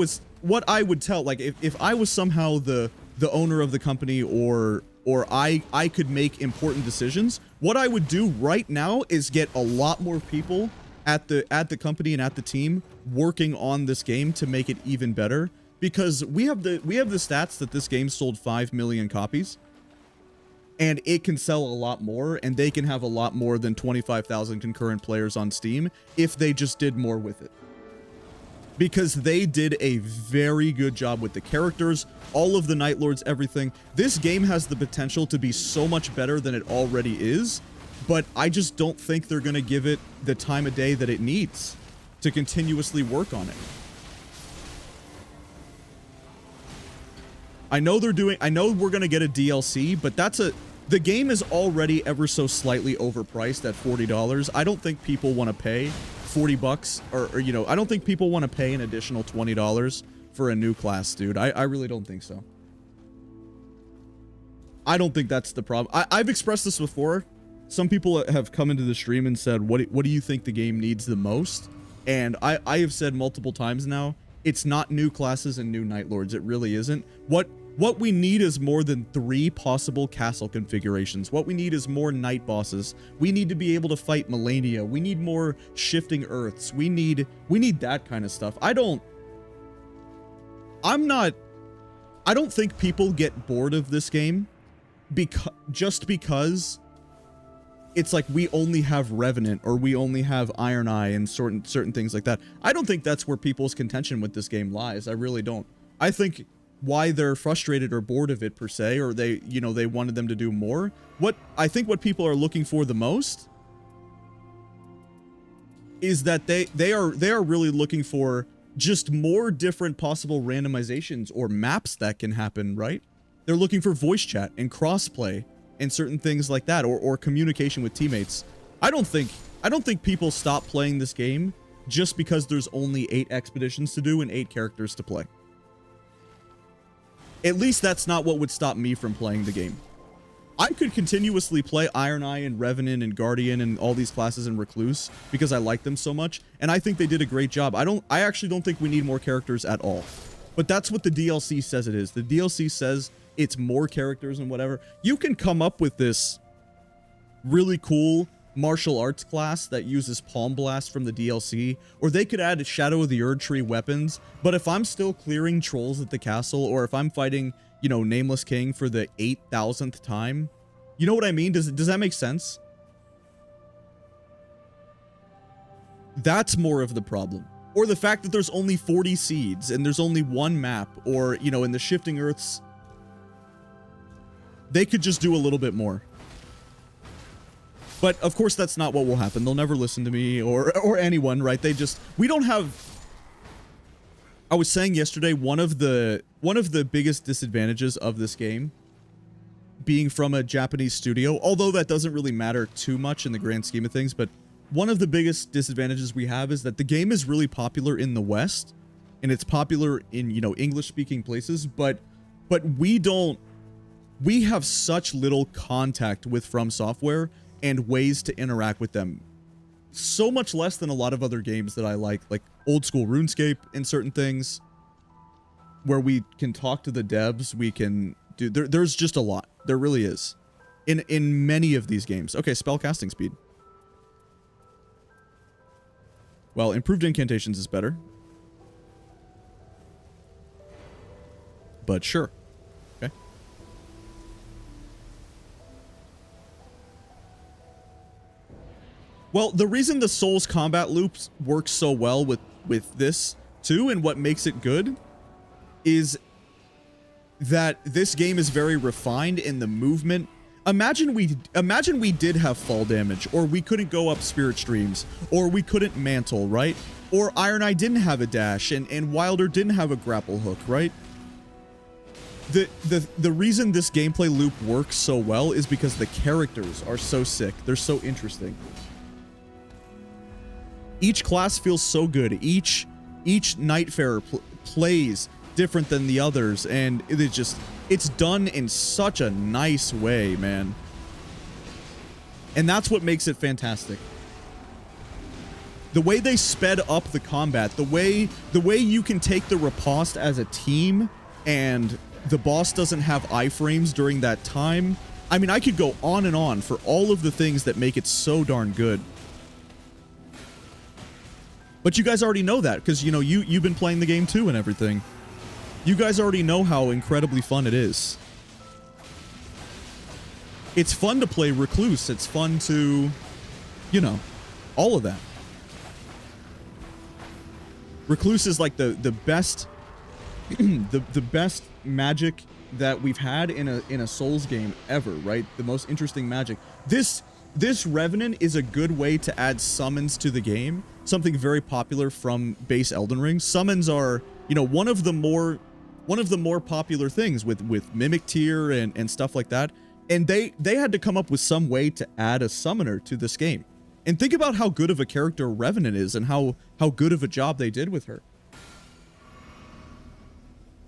would tell, like, if I was somehow the owner of the company or I could make important decisions, what I would do right now is get a lot more people at the company and at the team working on this game to make it even better, because we have the stats that this game sold 5 million copies, and it can sell a lot more, and they can have a lot more than 25,000 concurrent players on Steam if they just did more with it. Because they did a very good job with the characters, all of the Night Lords, everything. This game has the potential to be so much better than it already is, but I just don't think they're going to give it the time of day that it needs to continuously work on it. I know we're going to get a DLC, but the game is already ever so slightly overpriced at $40. I don't think people want to pay $40 or, you know, I don't think people want to pay an additional $20 for a new class, dude. I really don't think so. I don't think that's the problem. I've expressed this before. Some people have come into the stream and said, what do you think the game needs the most? And I have said multiple times now, it's not new classes and new Night Lords. It really isn't. What we need is more than 3 possible castle configurations. What we need is more night bosses. We need to be able to fight Melania. We need more shifting earths. We need that kind of stuff. I don't think people get bored of this game just because it's like we only have Revenant or we only have Iron Eye and certain things like that. I don't think that's where people's contention with this game lies. I really don't. I think why they're frustrated or bored of it per se, or they wanted them to do more. What people are looking for the most is that they are really looking for just more different possible randomizations or maps that can happen, right? They're looking for voice chat and crossplay and certain things like that, or communication with teammates. I don't think people stop playing this game just because there's only 8 expeditions to do and 8 characters to play. At least that's not what would stop me from playing the game. I could continuously play Iron Eye and Revenant and Guardian and all these classes and Recluse because I like them so much, and I think they did a great job. I actually don't think we need more characters at all. But that's what the DLC says it is. The DLC says it's more characters and whatever. You can come up with this really cool martial arts class that uses Palm Blast from the DLC, or they could add Shadow of the Erdtree weapons. But if I'm still clearing trolls at the castle, or if I'm fighting, you know, Nameless King for the 8,000th time, you know what I mean? Does that make sense? That's more of the problem. Or the fact that there's only 40 seeds and there's only one map, or, you know, in the Shifting Earths, they could just do a little bit more. But of course that's not what will happen. They'll never listen to me or anyone, right? We don't have. I was saying yesterday, one of the biggest disadvantages of this game being from a Japanese studio, although that doesn't really matter too much in the grand scheme of things, but one of the biggest disadvantages we have is that the game is really popular in the West, and it's popular in, you know, English-speaking places, but we have such little contact with From Software and ways to interact with them. So much less than a lot of other games that I like old school RuneScape and certain things, where we can talk to the devs, we can do, there's just a lot. There really is. In many of these games. Okay, spell casting speed. Well, improved incantations is better. But sure. Okay. Well, the reason the Souls combat loops work so well with this too, and what makes it good, is that this game is very refined in the movement. Imagine we did have fall damage, or we couldn't go up spirit streams, or we couldn't mantle, right? Or Iron Eye didn't have a dash, and Wilder didn't have a grapple hook, right? The reason this gameplay loop works so well is because the characters are so sick. They're so interesting. Each class feels so good. Each Nightfarer plays different than the others, and it's done in such a nice way, man. And that's what makes it fantastic. The way they sped up the combat, the way you can take the riposte as a team, and the boss doesn't have iframes during that time. I mean, I could go on and on for all of the things that make it so darn good. But you guys already know that, because, you know, you've been playing the game too and everything. You guys already know how incredibly fun it is. It's fun to play Recluse. It's fun to, you know, all of that. Recluse is like the best the best magic that we've had in a Souls game ever, right? The most interesting magic. This Revenant is a good way to add summons to the game. Something very popular from base Elden Ring. Summons are, you know, one of the more popular things with Mimic Tier and stuff like that. And they had to come up with some way to add a summoner to this game. And think about how good of a character Revenant is, and how good of a job they did with her.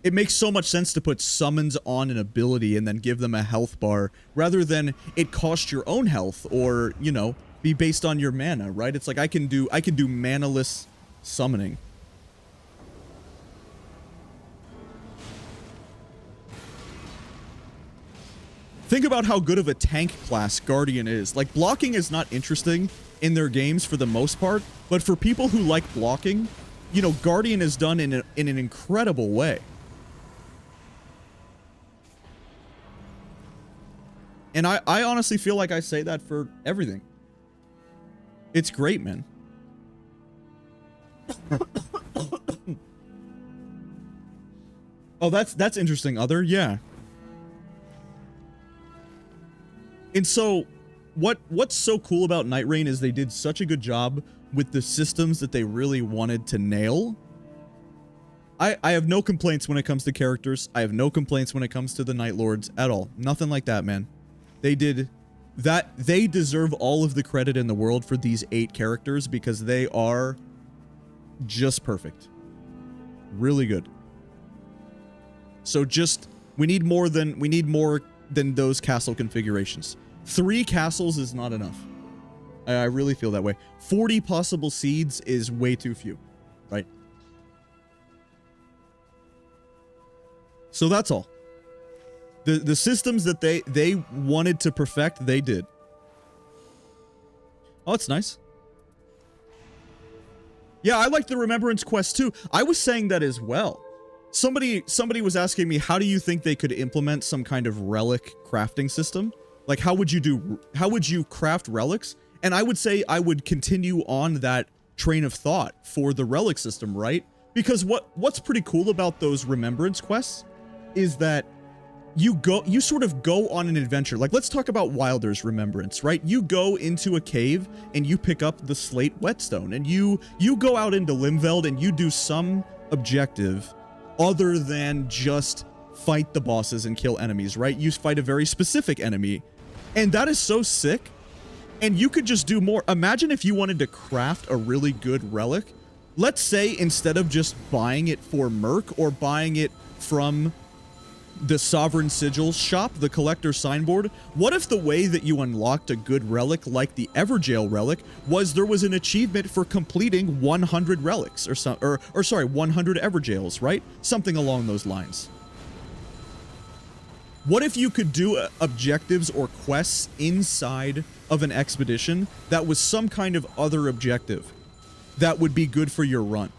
It makes so much sense to put summons on an ability and then give them a health bar, rather than it cost your own health, or, you know, be based on your mana, right? It's like I can do manaless summoning. Think about how good of a tank class Guardian is. Like, blocking is not interesting in their games for the most part, but for people who like blocking, you know, Guardian is done in an incredible way. And I honestly feel like I say that for everything. It's great, man. Oh, that's interesting, Other. Yeah. And so, what's so cool about Nightreign is they did such a good job with the systems that they really wanted to nail. I have no complaints when it comes to characters. I have no complaints when it comes to the Night Lords at all. Nothing like that, man. They did that. They deserve all of the credit in the world for these 8 characters, because they are just perfect. Really good. So we need more than those castle configurations. 3 castles is not enough. I really feel that way. 40 possible seeds is way too few, right? So that's all. The systems that they wanted to perfect, they did. Oh, it's nice. Yeah, I like the Remembrance quest too. I was saying that as well. Somebody was asking me, how do you think they could implement some kind of relic crafting system? Like, how would you craft relics? And I would say I would continue on that train of thought for the relic system, right? Because what's pretty cool about those Remembrance quests is that you sort of go on an adventure. Like, let's talk about Wilder's Remembrance, right? You go into a cave and you pick up the slate whetstone, and you go out into Limveld and you do some objective other than just fight the bosses and kill enemies, right? You fight a very specific enemy, and that is so sick. And you could just do more. Imagine if you wanted to craft a really good relic. Let's say instead of just buying it for Merc or buying it from the Sovereign Sigils shop, the collector signboard, what if the way that you unlocked a good relic like the Everjail relic was there was an achievement for completing 100 relics, or 100 Everjails, right? Something along those lines. What if you could do objectives or quests inside of an expedition that was some kind of other objective that would be good for your run?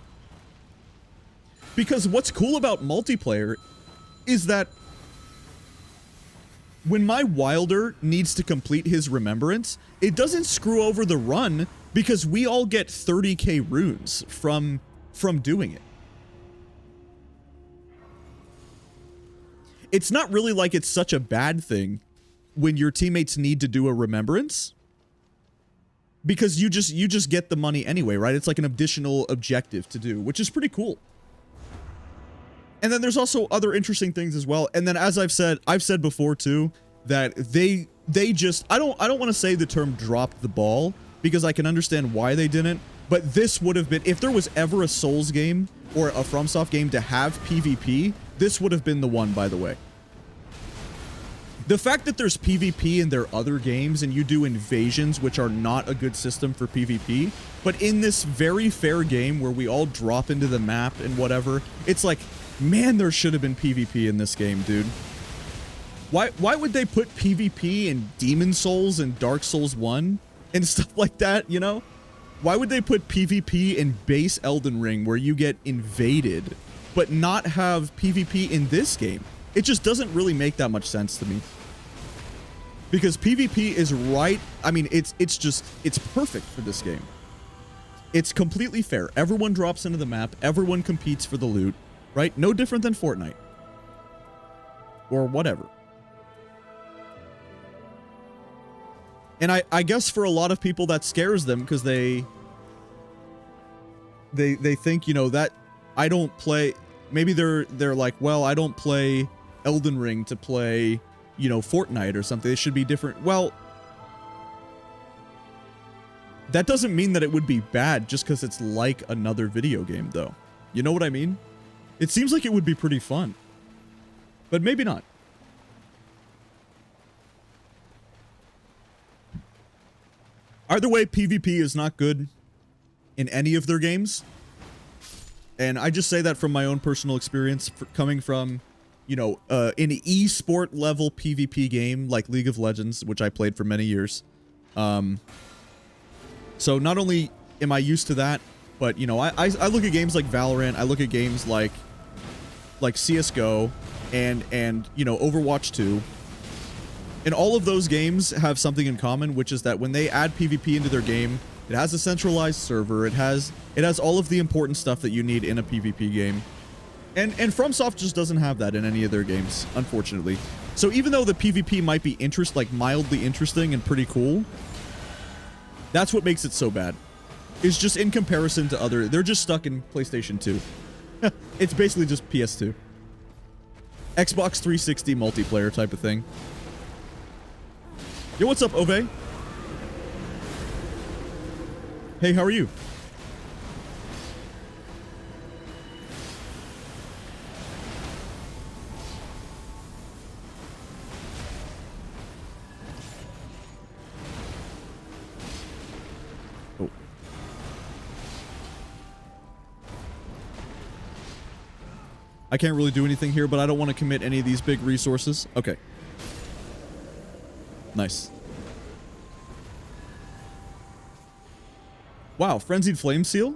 Because what's cool about multiplayer is that when my Wilder needs to complete his Remembrance, it doesn't screw over the run because we all get 30k runes from doing it. It's not really like it's such a bad thing when your teammates need to do a remembrance, because you just get the money anyway, right? It's like an additional objective to do, which is pretty cool. And then there's also other interesting things as well. And then, as I've said before too, that they just, I don't want to say the term dropped the ball, because I can understand why they didn't, but this would have been, if there was ever a Souls game or a FromSoft game to have PvP, this would have been the one, by the way. The fact that there's PvP in their other games and you do invasions, which are not a good system for PvP, but in this very fair game where we all drop into the map and whatever, it's like, man, there should have been PvP in this game, dude. Why would they put PvP in Demon Souls and Dark Souls 1 and stuff like that, you know? Why would they put PvP in base Elden Ring where you get invaded, but not have PvP in this game? It just doesn't really make that much sense to me. Because PvP is right, I mean, it's perfect for this game. It's completely fair. Everyone drops into the map, everyone competes for the loot, right? No different than Fortnite. Or whatever. And I guess for a lot of people that scares them, because they think, you know, that I don't play, maybe they're like, well, I don't play Elden Ring to play, you know, Fortnite or something. It should be different. Well, that doesn't mean that it would be bad just because it's like another video game, though. You know what I mean? It seems like it would be pretty fun, but maybe not. Either way, PvP is not good in any of their games. And I just say that from my own personal experience, coming from, you know, an esport level PvP game like League of Legends, which I played for many years. So not only am I used to that, but, you know, I look at games like Valorant, I look at games like CSGO and, you know, Overwatch 2. And all of those games have something in common, which is that when they add PvP into their game, it has a centralized server, it has all of the important stuff that you need in a PvP game. And FromSoft just doesn't have that in any of their games, unfortunately. So even though the PvP might be mildly interesting and pretty cool, that's what makes it so bad. It's just in comparison to other, they're just stuck in PlayStation 2. It's basically just PS2. Xbox 360 multiplayer type of thing. Yo, what's up, Ove? Hey, how are you? Oh. I can't really do anything here, but I don't want to commit any of these big resources. Okay. Nice. Wow, Frenzied Flame Seal?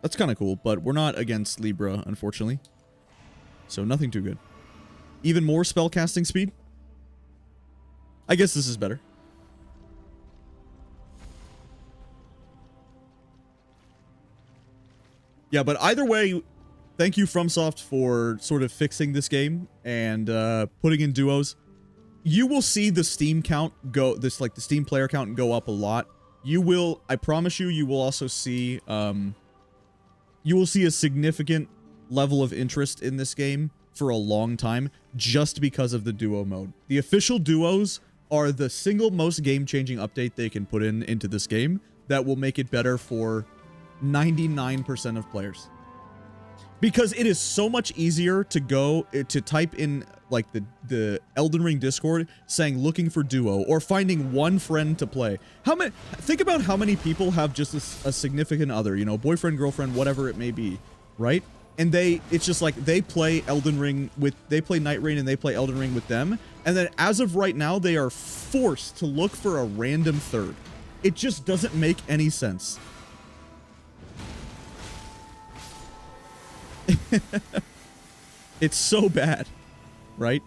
That's kind of cool, but we're not against Libra, unfortunately. So nothing too good. Even more spellcasting speed? I guess this is better. Yeah, but either way, thank you FromSoft for sort of fixing this game and putting in duos. You will see the Steam count go, the Steam player count go up a lot. You will, I promise you, you will also see, a significant level of interest in this game for a long time, just because of the duo mode. The official duos are the single most game-changing update they can put into this game that will make it better for 99% of players. Because it is so much easier to type in like the Elden Ring Discord saying looking for duo or finding one friend to play. Think about how many people have just a significant other, you know, boyfriend, girlfriend, whatever it may be, right? And it's just like they play Nightreign and they play Elden Ring with them. And then as of right now, they are forced to look for a random third. It just doesn't make any sense. It's so bad, right?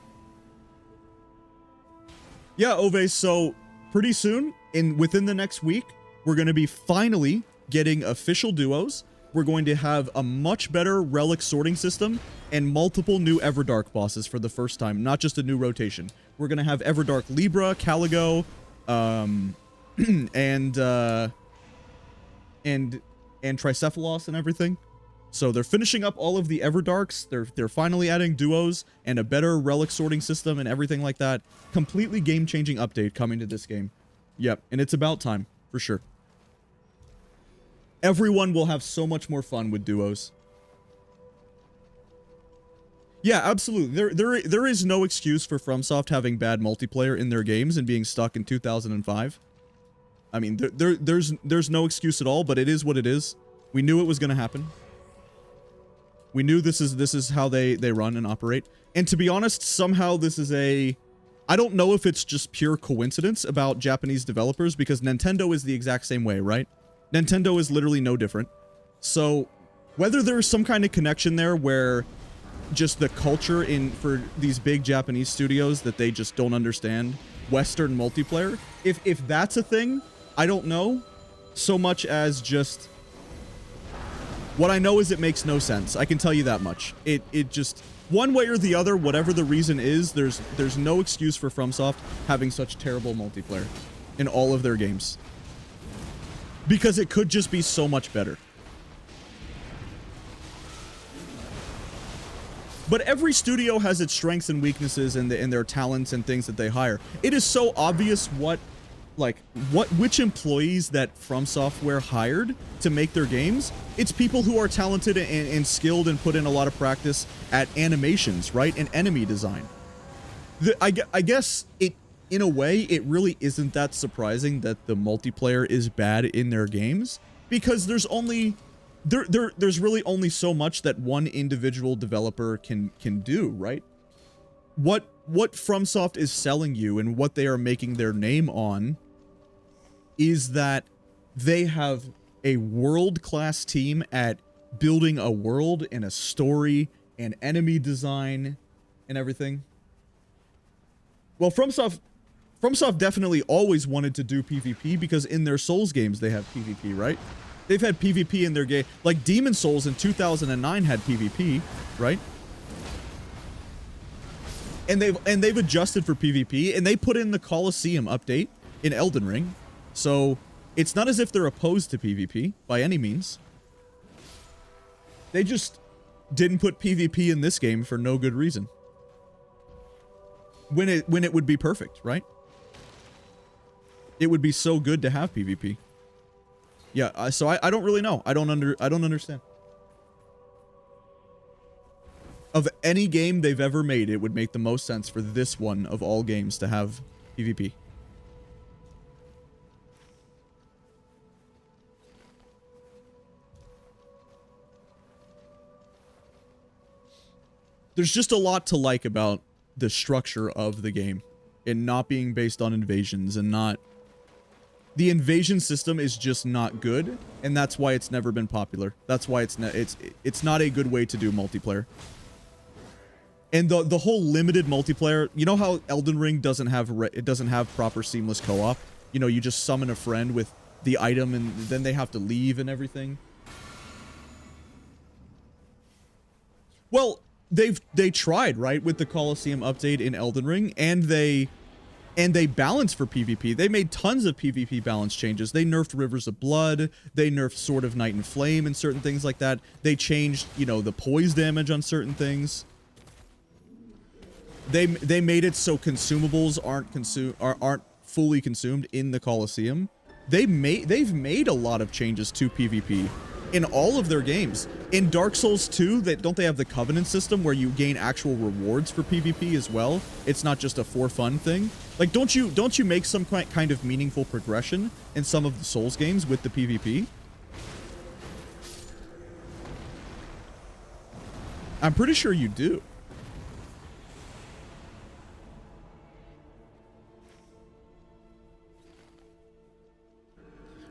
Yeah, Ove, so pretty soon within the next week, we're going to be finally getting official duos. We're going to have a much better relic sorting system and multiple new Everdark bosses for the first time, not just a new rotation. We're going to have Everdark Libra, Caligo, and Tricephalos and everything. So they're finishing up all of the Everdarks. They're finally adding duos and a better relic sorting system and everything like that. Completely game-changing update coming to this game. Yep, and it's about time, for sure. Everyone will have so much more fun with duos. Yeah, absolutely. There is no excuse for FromSoft having bad multiplayer in their games and being stuck in 2005. I mean, there's no excuse at all, but it is what it is. We knew it was going to happen. We knew this is how they run and operate. And to be honest, somehow this is a... I don't know if it's just pure coincidence about Japanese developers, because Nintendo is the exact same way, right? Nintendo is literally no different. So whether there's some kind of connection there where just the culture for these big Japanese studios that they just don't understand Western multiplayer, if that's a thing, I don't know so much as just... What I know is it makes no sense. I can tell you that much. It just... One way or the other, whatever the reason is, there's no excuse for FromSoft having such terrible multiplayer in all of their games. Because it could just be so much better. But every studio has its strengths and weaknesses and their talents and things that they hire. It is so obvious which employees that From Software hired to make their games. It's people who are talented and skilled and put in a lot of practice at animations, right? And enemy design. I guess in a way, it really isn't that surprising that the multiplayer is bad in their games, because there's really only so much that one individual developer can do, right? What FromSoft is selling you and what they are making their name on is that they have a world-class team at building a world and a story and enemy design and everything. Well, FromSoft definitely always wanted to do PvP, because in their Souls games they have PvP, right? They've had PvP in their game. Like Demon Souls in 2009 had PvP, right? And they've adjusted for PvP, and they put in the Colosseum update in Elden Ring. So it's not as if they're opposed to PvP by any means. They just didn't put PvP in this game for no good reason. When it would be perfect, right? It would be so good to have PvP. Yeah, so I don't really know. I don't understand. Of any game they've ever made, it would make the most sense for this one of all games to have PvP. There's just a lot to like about the structure of the game, and not being based on invasions, and not... The invasion system is just not good, and that's why it's never been popular. That's why it's not a good way to do multiplayer. And the whole limited multiplayer, you know how Elden Ring doesn't have proper seamless co-op? You know, you just summon a friend with the item and then they have to leave and everything. Well, they tried, right, with the Colosseum update in Elden Ring, and they balanced for PvP. They made tons of PvP balance changes. They nerfed Rivers of Blood, they nerfed Sword of Night and Flame and certain things like that. They changed, you know, the poise damage on certain things. They made it so consumables aren't fully consumed in the Colosseum. They've made a lot of changes to PvP in all of their games. In Dark Souls 2, don't they have the Covenant system where you gain actual rewards for PvP as well? It's not just a for fun thing. Like, don't you make some kind of meaningful progression in some of the Souls games with the PvP? I'm pretty sure you do.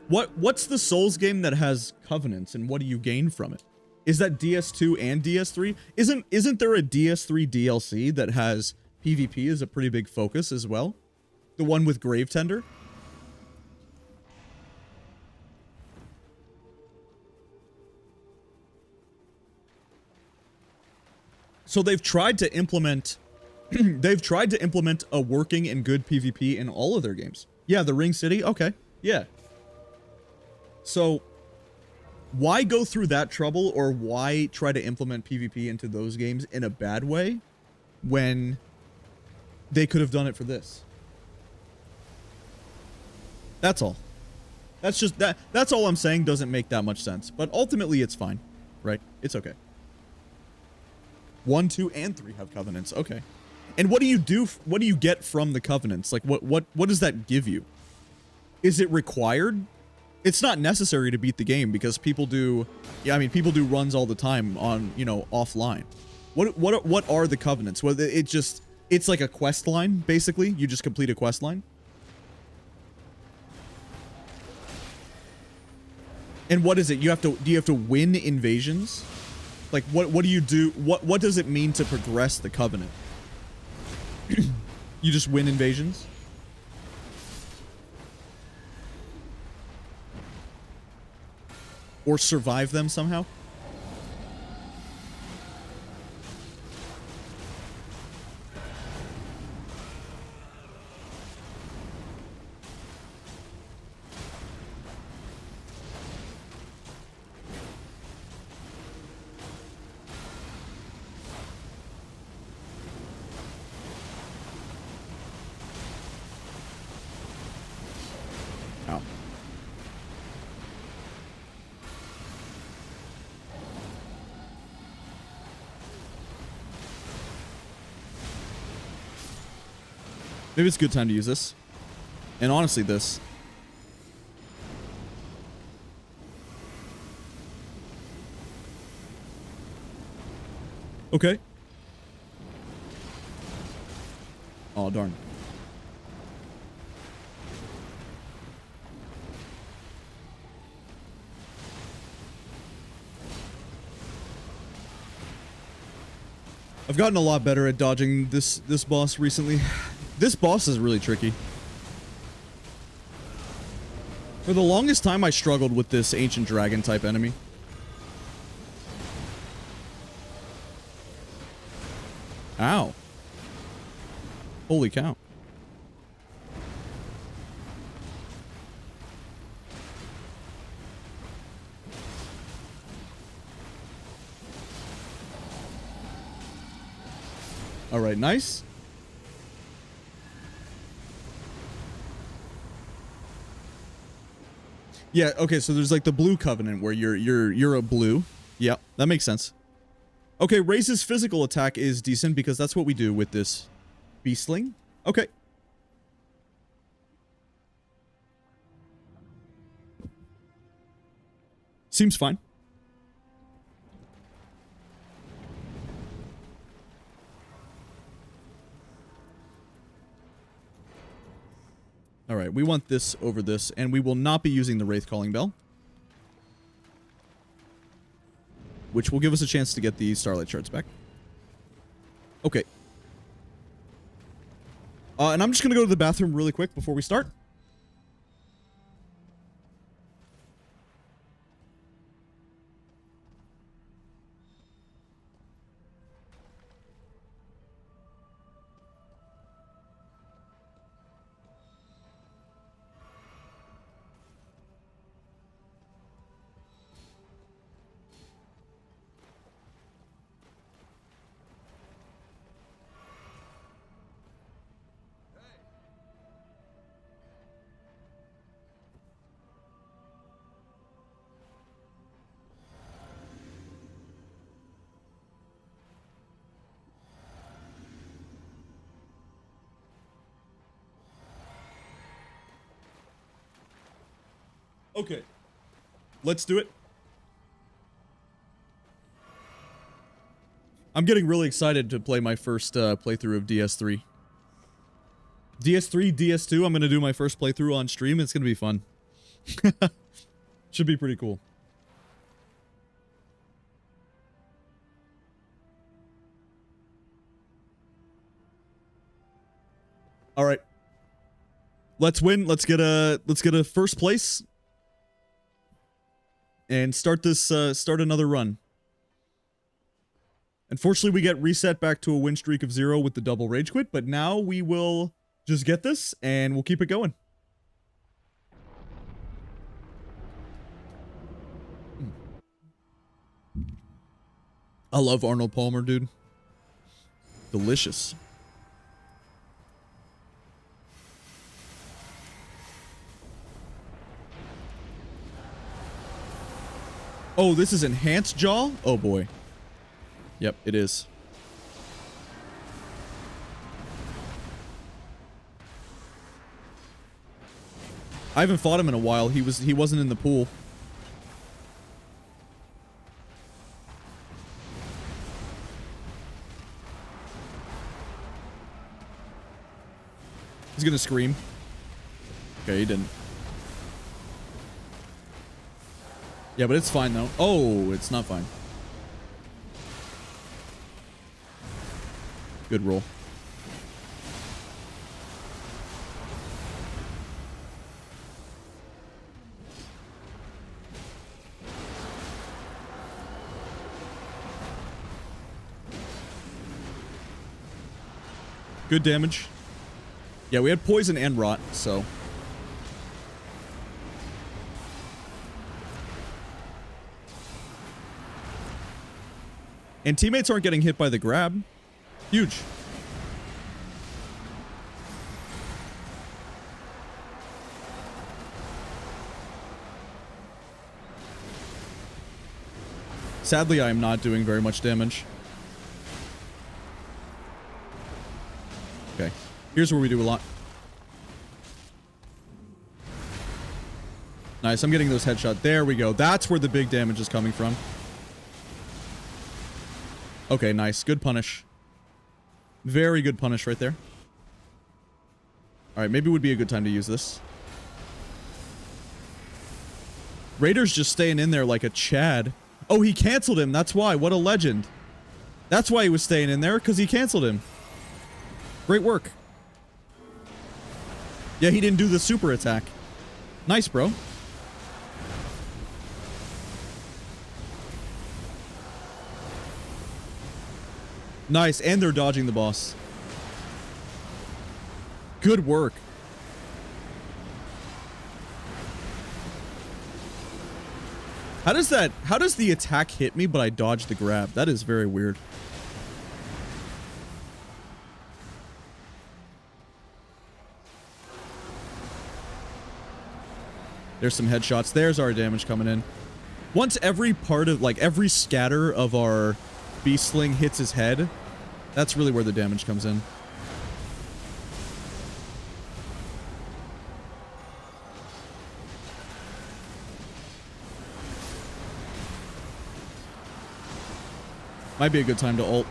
What's the Souls game that has Covenants, and what do you gain from it? Is that DS2 and DS3? Isn't there a DS3 DLC that has PvP as a pretty big focus as well? The one with Gravetender? So they've tried to implement they've tried to implement a working and good PvP in all of their games. Yeah, the Ring City. Okay. Yeah. So why go through that trouble, or why try to implement PvP into those games in a bad way when they could have done it for this? That's all. That's just that's all I'm saying. Doesn't make that much sense, but ultimately it's fine, right? It's okay. 1, 2, and 3 have covenants. Okay. And what do you do? What do you get from the covenants? Like what does that give you? Is it required? It's not necessary to beat the game, because people do, yeah, I mean, people do runs all the time on, you know, offline. What are the covenants? Well, it's like a quest line, basically. You just complete a quest line. And what is it? Do you have to win invasions? Like what do you do? What does it mean to progress the covenant? You just win invasions? Or survive them somehow? Ow. Maybe it's a good time to use this. And honestly, this. Okay. Oh, darn. I've gotten a lot better at dodging this boss recently. This boss is really tricky. For the longest time, I struggled with this ancient dragon type enemy. Ow. Holy cow. All right, nice. Yeah, okay, so there's like the blue covenant where you're a blue. Yeah, that makes sense. Okay, raises physical attack is decent because that's what we do with this beastling. Okay. Seems fine. All right, we want this over this, and we will not be using the Wraith Calling Bell, which will give us a chance to get the Starlight Shards back. Okay. And I'm just going to go to the bathroom really quick before we start. Okay. Let's do it. I'm getting really excited to play my first playthrough of DS3. DS3, DS2, I'm going to do my first playthrough on stream. It's going to be fun. Should be pretty cool. All right. Let's win. Let's get a first place. And start this, start another run. Unfortunately, we get reset back to a win streak of 0 with the double rage quit, but now we will just get this and we'll keep it going. I love Arnold Palmer, dude. Delicious. Oh, this is enhanced jaw? Oh boy. Yep, it is. I haven't fought him in a while. He wasn't in the pool. He's gonna scream. Okay, he didn't. Yeah, but it's fine though. Oh, it's not fine. Good roll. Good damage. Yeah, we had poison and rot, so. And teammates aren't getting hit by the grab. Huge. Sadly, I am not doing very much damage. Okay. Here's where we do a lot. Nice, I'm getting those headshots. There we go. That's where the big damage is coming from. Okay, nice. Good punish. Very good punish right there. Alright, maybe it would be a good time to use this. Raider's just staying in there like a Chad. Oh, he canceled him. That's why. What a legend. That's why he was staying in there, because he canceled him. Great work. Yeah, he didn't do the super attack. Nice, bro. Nice, and they're dodging the boss. Good work. How does the attack hit me, but I dodge the grab? That is very weird. There's some headshots. There's our damage coming in. Once every part of, like, every scatter of our beast sling hits his head, that's really where the damage comes in. Might be a good time to ult.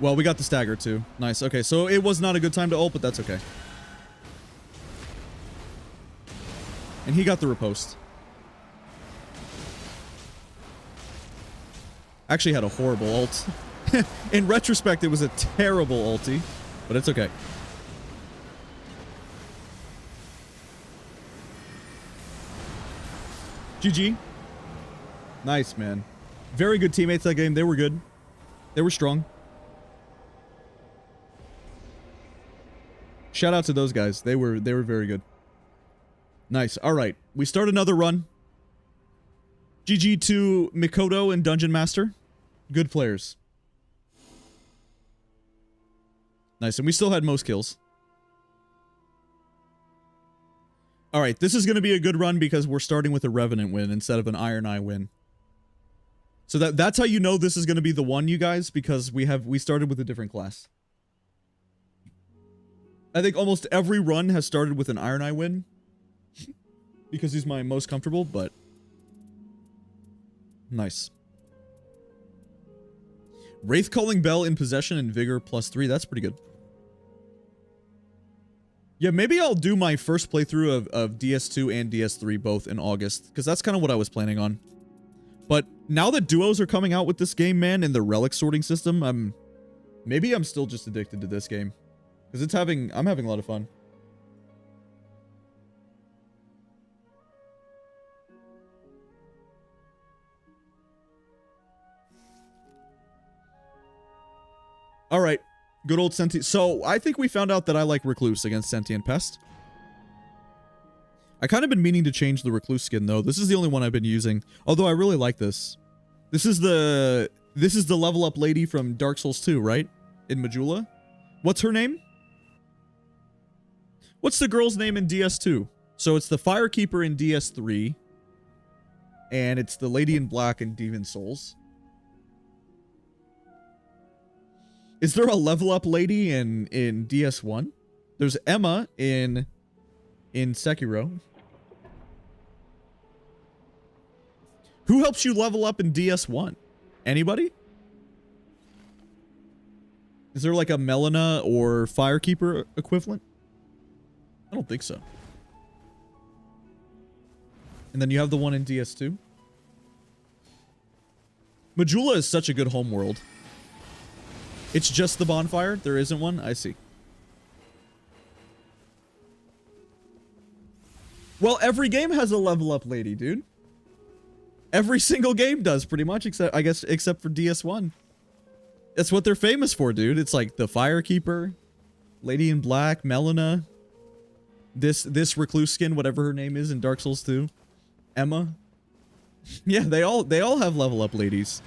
Well, we got the stagger too. Nice. Okay, so it was not a good time to ult, but that's okay. And he got the riposte. Actually had a horrible ult. In retrospect, it was a terrible ulti, but it's okay. GG. Nice, man. Very good teammates that game. They were good. They were strong. Shout out to those guys. They were very good. Nice. All right. We start another run. GG to Mikoto and Dungeon Master. Good players. Nice. And we still had most kills. All right. This is going to be a good run because we're starting with a Revenant win instead of an Iron Eye win. So that's how you know this is going to be the one, you guys, because we started with a different class. I think almost every run has started with an Iron Eye win. Because he's my most comfortable, but... Nice. Wraith Calling Bell in possession and Vigor +3. That's pretty good. Yeah, maybe I'll do my first playthrough of DS2 and DS3 both in August. Because that's kind of what I was planning on. But now that duos are coming out with this game, man, and the relic sorting system, maybe I'm still just addicted to this game. Because I'm having a lot of fun. All right. Good old Sentient. So, I think we found out that I like Recluse against Sentient Pest. I kind of been meaning to change the Recluse skin, though. This is the only one I've been using. Although, I really like this. This is the level up lady from Dark Souls 2, right? In Majula. What's her name? What's the girl's name in DS2? So, it's the Firekeeper in DS3. And it's the Lady in Black in Demon Souls. Is there a level up lady in DS1? There's Emma in Sekiro. Who helps you level up in DS1? Anybody? Is there like a Melina or Firekeeper equivalent? I don't think so. And then you have the one in DS2. Majula is such a good homeworld. It's just the bonfire? There isn't one? I see. Well, every game has a level up lady, dude. Every single game does, pretty much, except, I guess, except for DS1. That's what they're famous for, dude. It's like the Firekeeper, Lady in Black, Melina, this Recluse skin, whatever her name is in Dark Souls 2, Emma. Yeah, they all have level up ladies.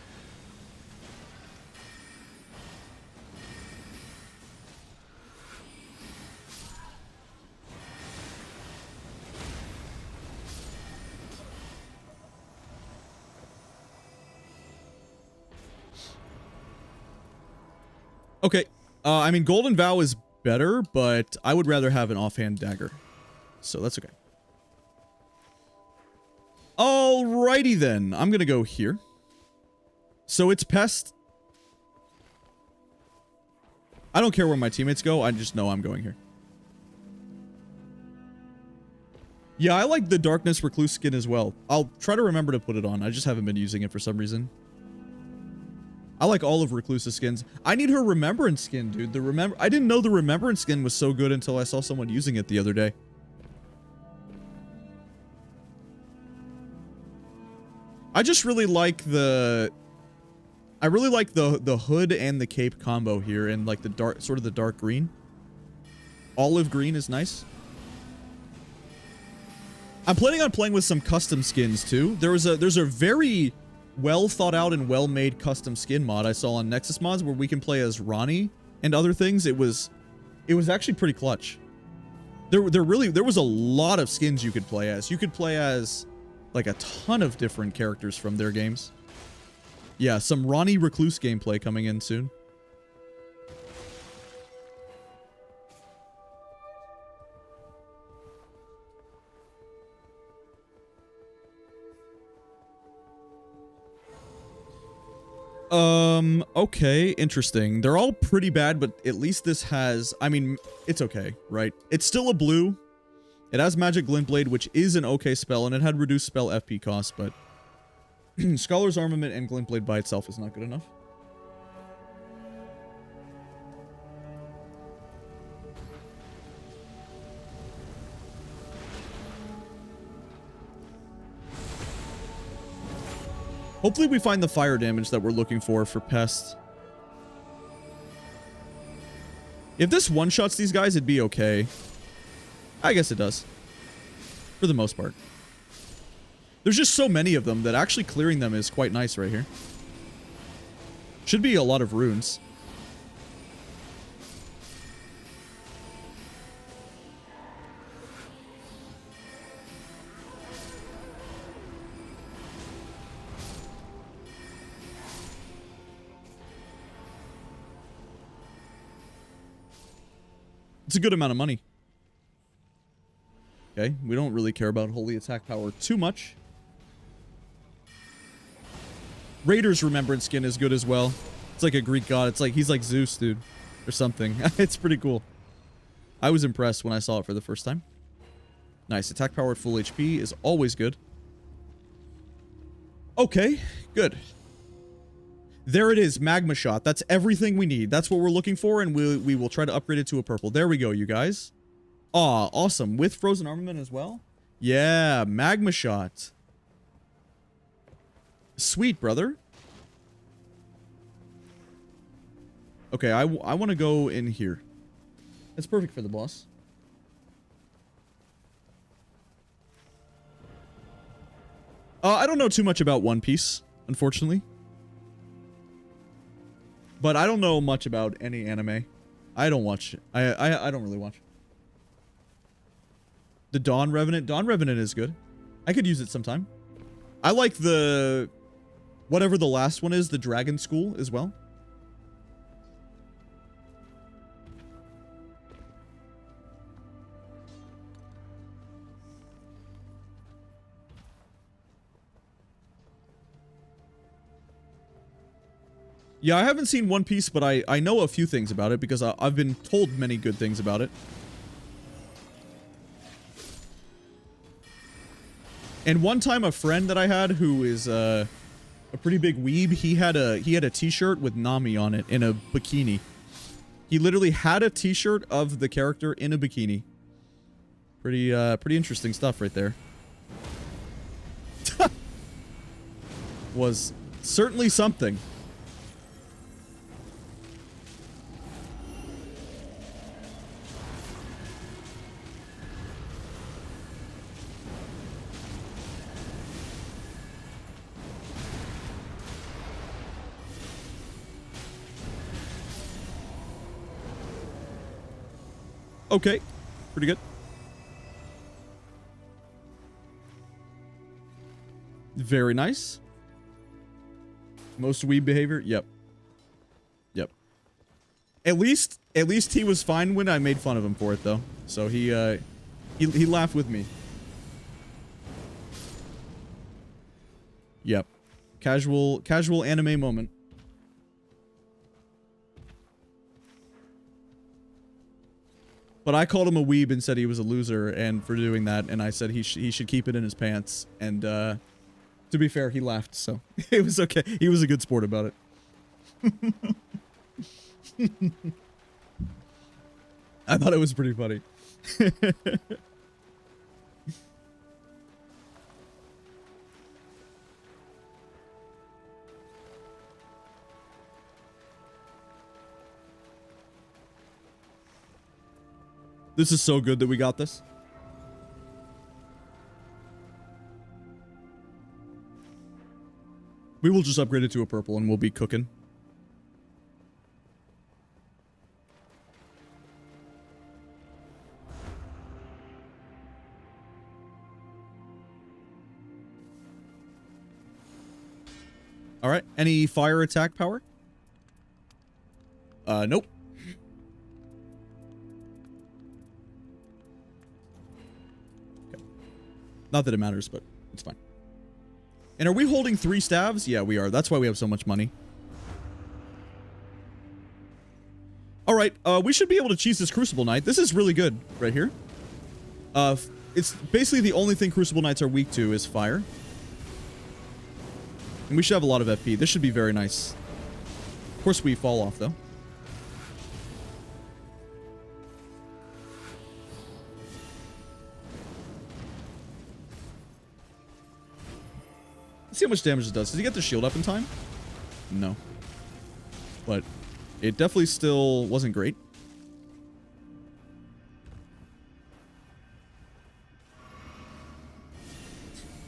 Okay, I mean, Golden Vow is better, but I would rather have an offhand dagger. So that's okay. Alrighty then, I'm gonna go here. So it's Pest. I don't care where my teammates go, I just know I'm going here. Yeah, I like the Darkness Recluse skin as well. I'll try to remember to put it on, I just haven't been using it for some reason. I like all of Recluse's skins. I need her Remembrance skin, dude. I didn't know the Remembrance skin was so good until I saw someone using it the other day. I just really like the... I really like the hood and the cape combo here, and like the dark, sort of the dark green. Olive green is nice. I'm planning on playing with some custom skins too. There's a very well thought out and well made custom skin mod I saw on Nexus Mods where we can play as Ronnie and other things. It was actually pretty clutch. There was a lot of skins you could play as. You could play as like a ton of different characters from their games. Yeah, some Ronnie Recluse gameplay coming in soon. Okay, interesting. They're all pretty bad, but at least this has, I mean, it's okay, right? It's still a blue. It has Magic Glintblade, which is an okay spell, and it had reduced spell FP cost, but Scholar's Armament and Glintblade by itself is not good enough. Hopefully we find the fire damage that we're looking for Pest. If this one-shots these guys, it'd be okay. I guess it does. For the most part. There's just so many of them that actually clearing them is quite nice right here. Should be a lot of runes. It's a good amount of money. Okay, we don't really care about holy attack power too much. Raider's Remembrance skin is good as well. It's like a Greek god. It's like, he's like Zeus, dude. Or something. It's pretty cool. I was impressed when I saw it for the first time. Nice. Attack power at full HP is always good. Okay, good. There it is, Magma Shot. That's everything we need. That's what we're looking for, and we will try to upgrade it to a purple. There we go, you guys. Aw, awesome. With Frozen Armament as well? Yeah, Magma Shot. Sweet, brother. Okay, I want to go in here. That's perfect for the boss. I don't know too much about One Piece, unfortunately. But I don't know much about any anime. I don't watch. I don't really watch. The Dawn Revenant. Dawn Revenant is good. I could use it sometime. I like the... whatever the last one is, the Dragon School as well. Yeah, I haven't seen One Piece, but I know a few things about it because I've been told many good things about it. And one time a friend that I had who is a pretty big weeb, he had a t-shirt with Nami on it in a bikini. He literally had a t-shirt of the character in a bikini. Pretty interesting stuff right there. Was certainly something. Okay, pretty good. Very nice. Most weeb behavior. Yep. Yep. At least he was fine when I made fun of him for it, though. So he laughed with me. Yep. Casual anime moment. But I called him a weeb and said he was a loser, and for doing that, and I said he should keep it in his pants. And to be fair, he laughed, so it was okay. He was a good sport about it. I thought it was pretty funny. This is so good that we got this. We will just upgrade it to a purple and we'll be cooking. All right. Any fire attack power? Nope. Not that it matters, but it's fine. And are we holding 3 staves? Yeah, we are. That's why we have so much money. All right, we should be able to cheese this Crucible Knight. This is really good right here. It's basically the only thing Crucible Knights are weak to is fire. And we should have a lot of FP. This should be very nice. Of course, we fall off, though. Let's see how much damage it does. Does he get the shield up in time? No. But it definitely still wasn't great.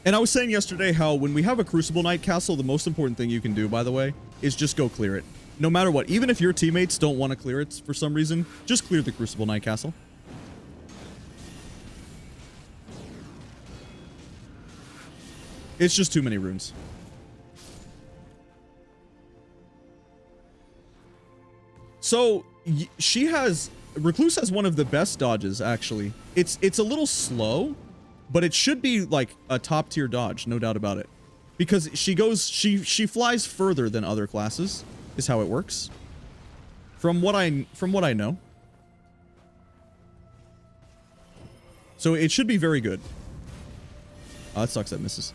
And I was saying yesterday how when we have a Crucible Knight castle, the most important thing you can do, by the way, is just go clear it. No matter what. Even if your teammates don't want to clear it for some reason, just clear the Crucible Knight castle. It's just too many runes. So, Recluse has one of the best dodges, actually. It's a little slow, but it should be like a top tier dodge, no doubt about it. Because she flies further than other classes, is how it works. From what I know. So it should be very good. Oh, that sucks, that misses.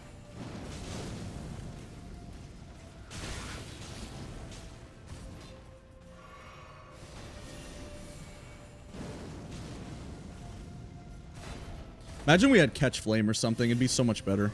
Imagine we had Catch Flame or something. It'd be so much better.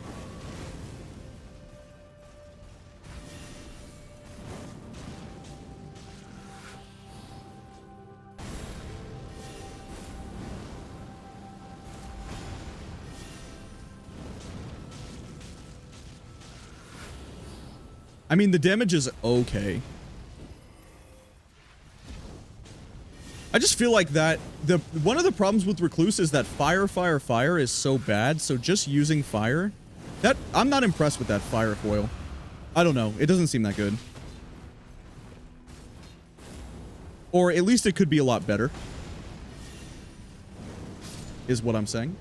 I mean, the damage is okay. I just feel like that one of the problems with Recluse is that fire is so bad. So just using fire, I'm not impressed with that fire coil. I don't know. It doesn't seem that good. Or at least it could be a lot better. Is what I'm saying.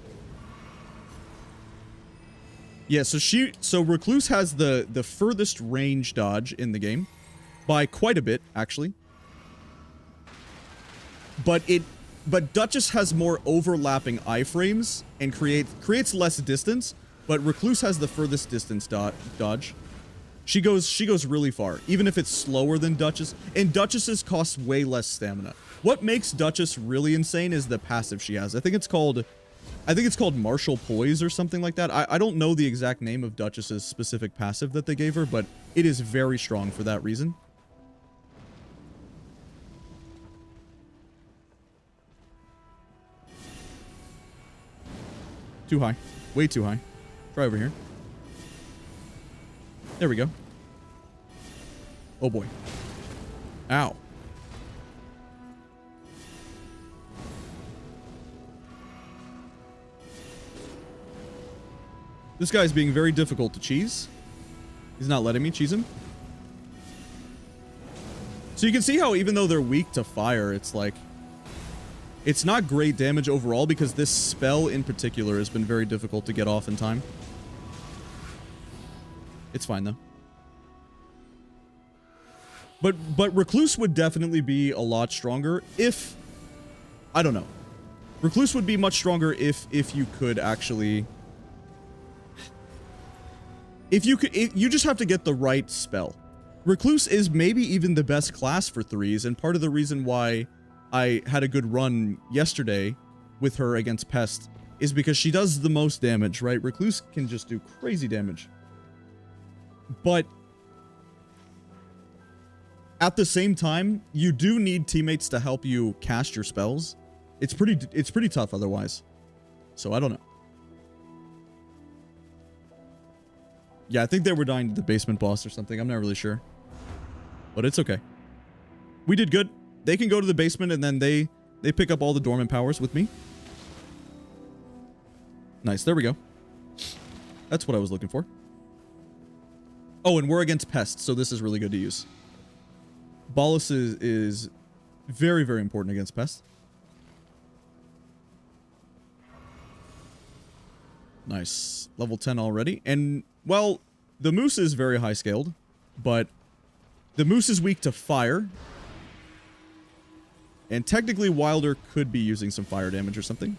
Yeah, so Recluse has the furthest range dodge in the game by quite a bit, actually. But Duchess has more overlapping iframes and creates less distance, but Recluse has the furthest distance dodge. She goes really far, even if it's slower than Duchess, and Duchess's costs way less stamina. What makes Duchess really insane is the passive she has. I think it's called Martial Poise or something like that. I don't know the exact name of Duchess's specific passive that they gave her, but it is very strong for that reason. Too high. Way too high. Try over here. There we go. Oh boy. Ow. This guy's being very difficult to cheese. He's not letting me cheese him. So you can see how even though they're weak to fire, it's like... It's not great damage overall because this spell in particular has been very difficult to get off in time. It's fine though. But Recluse would definitely be a lot stronger if... I don't know. Recluse would be much stronger if you could actually... You just have to get the right spell. Recluse is maybe even the best class for 3s, and part of the reason why I had a good run yesterday with her against Pest is because she does the most damage, right? Recluse can just do crazy damage. But at the same time, you do need teammates to help you cast your spells. It's pretty tough otherwise. So I don't know. Yeah, I think they were dying to the basement boss or something. I'm not really sure. But it's okay. We did good. They can go to the basement and then they pick up all the dormant powers with me. Nice. There we go. That's what I was looking for. Oh, and we're against Pest, so this is really good to use. Bolus is very, very important against Pest. Nice. Level 10 already. And, well, the Moose is very high scaled, but the Moose is weak to fire. And technically, Wilder could be using some fire damage or something.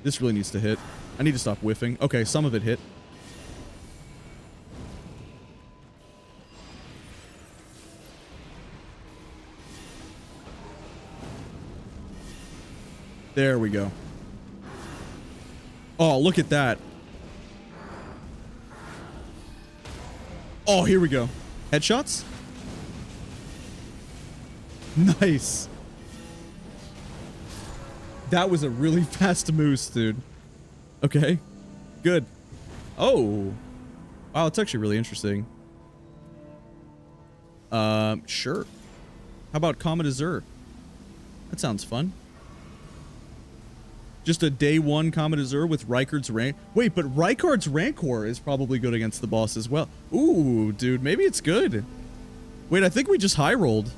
This really needs to hit. I need to stop whiffing. Okay, some of it hit. There we go. Oh, look at that. Oh, here we go. Headshots? Nice. That was a really fast moose, dude. Okay. Good. Oh. Wow, it's actually really interesting. Sure. How about Comet Azure? That sounds fun. Just a day 1 Comet Azure with Rykard's Rank. Wait, but Rykard's Rancor is probably good against the boss as well. Ooh, dude, maybe it's good. Wait, I think we just high rolled.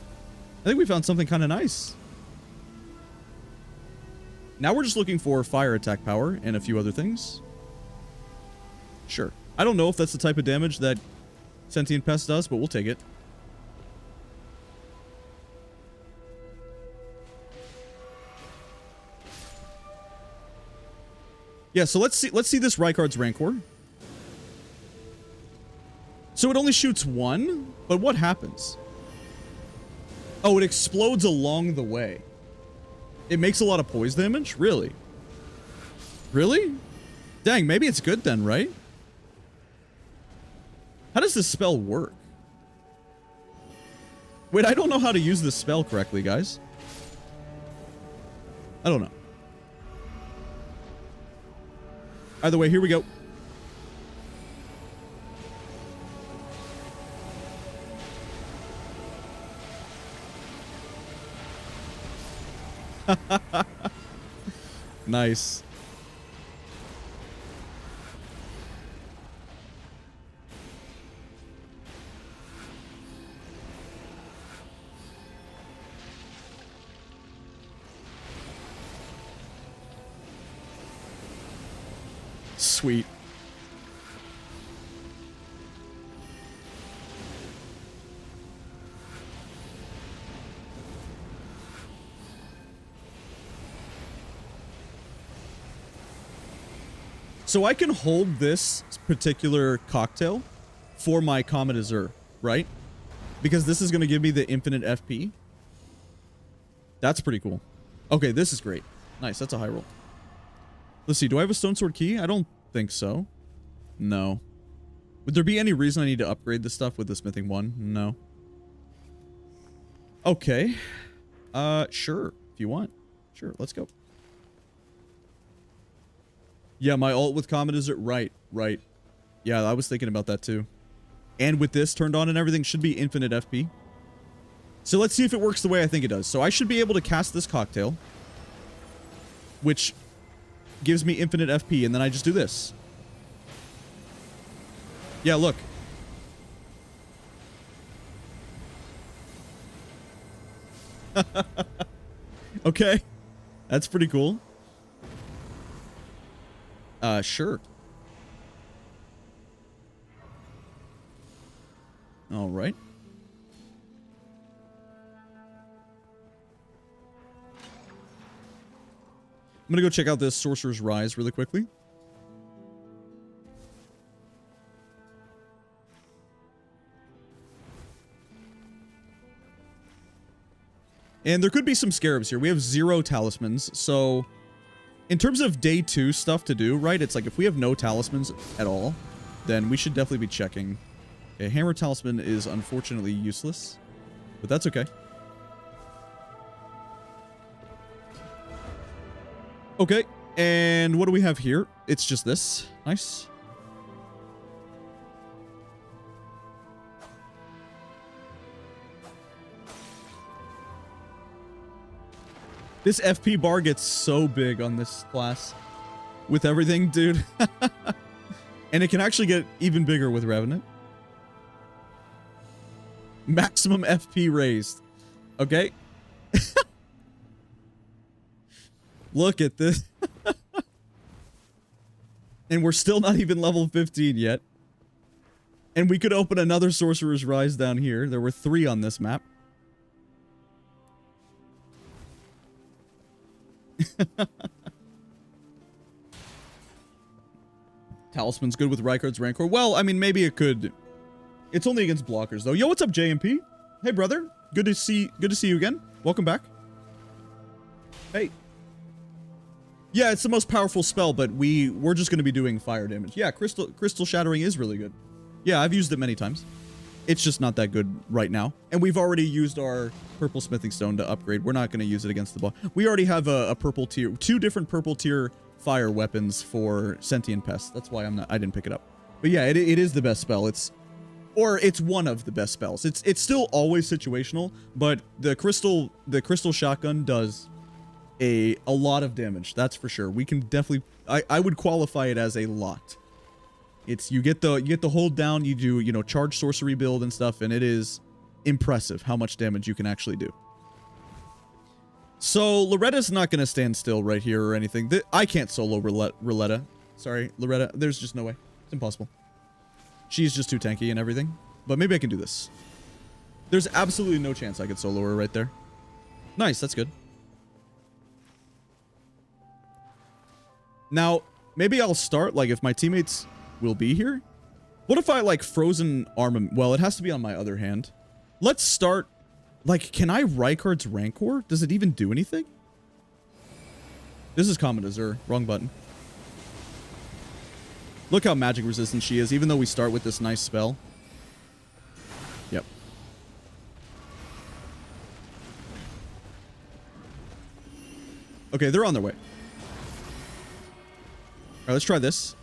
I think we found something kind of nice. Now we're just looking for fire attack power and a few other things. Sure. I don't know if that's the type of damage that Sentient Pest does, but we'll take it. Yeah, so let's see this Rykard's Rancor. So it only shoots 1, but what happens? Oh, it explodes along the way. It makes a lot of poise damage? Really? Really? Dang, maybe it's good then, right? How does this spell work? Wait, I don't know how to use this spell correctly, guys. I don't know. Either way, here we go. Nice. Sweet. So I can hold this particular cocktail for my Comet Azure, right? Because this is going to give me the infinite FP. That's pretty cool. Okay, this is great. Nice, that's a high roll. Let's see, do I have a Stone Sword key? I don't think so. No. Would there be any reason I need to upgrade this stuff with the Smithing 1? No. Okay. Sure, if you want. Sure, let's go. Yeah, my ult with Comet is right. Yeah, I was thinking about that too. And with this turned on and everything, should be infinite FP. So let's see if it works the way I think it does. So I should be able to cast this cocktail, which gives me infinite FP, and then I just do this. Yeah, look. Okay. That's pretty cool. Sure. All right. I'm gonna go check out this Sorcerer's Rise really quickly. And there could be some scarabs here. We have 0 talismans, so in terms of day 2 stuff to do, right? It's like if we have no talismans at all, then we should definitely be checking. Okay, Hammer Talisman is unfortunately useless, but that's okay. Okay, and what do we have here? It's just this. Nice. This FP bar gets so big on this class with everything, dude. And it can actually get even bigger with Revenant. Maximum FP raised. Okay. Look at this. And we're still not even level 15 yet. And we could open another Sorcerer's Rise down here. There were 3 on this map. Talisman's good with Rykard's Rancor. Well, I mean, maybe it could. It's only against blockers, though. Yo, what's up, JMP? Hey, brother. Good to see you again. Welcome back. Hey. Yeah, it's the most powerful spell, but we're just going to be doing fire damage. Yeah, Crystal Shattering is really good. Yeah, I've used it many times. It's just not that good right now. And we've already used our purple smithing stone to upgrade. We're not going to use it against the boss. We already have a purple tier, 2 different purple tier fire weapons for Sentient Pest. That's why I didn't pick it up. But yeah, it is the best spell. It's one of the best spells. It's still always situational, but the crystal shotgun does a lot of damage. That's for sure. We can definitely, I would qualify it as a lot. It's you get the hold down, you do, you know, charge sorcery build and stuff, and it is impressive how much damage you can actually do. So Loretta's not going to stand still right here or anything. I can't solo Roletta. Sorry, Loretta. There's just no way. It's impossible. She's just too tanky and everything. But maybe I can do this. There's absolutely no chance I could solo her right there. Nice, that's good. Now, maybe I'll start, like, if my teammates will be here. What if I, like, frozen armament? Well, it has to be on my other hand. Let's start. Like, can I Rykard's Rancor? Does it even do anything? This is Comet Azure. Wrong button. Look how magic resistant she is, even though we start with this nice spell. Yep. Okay, they're on their way. right, let's try this.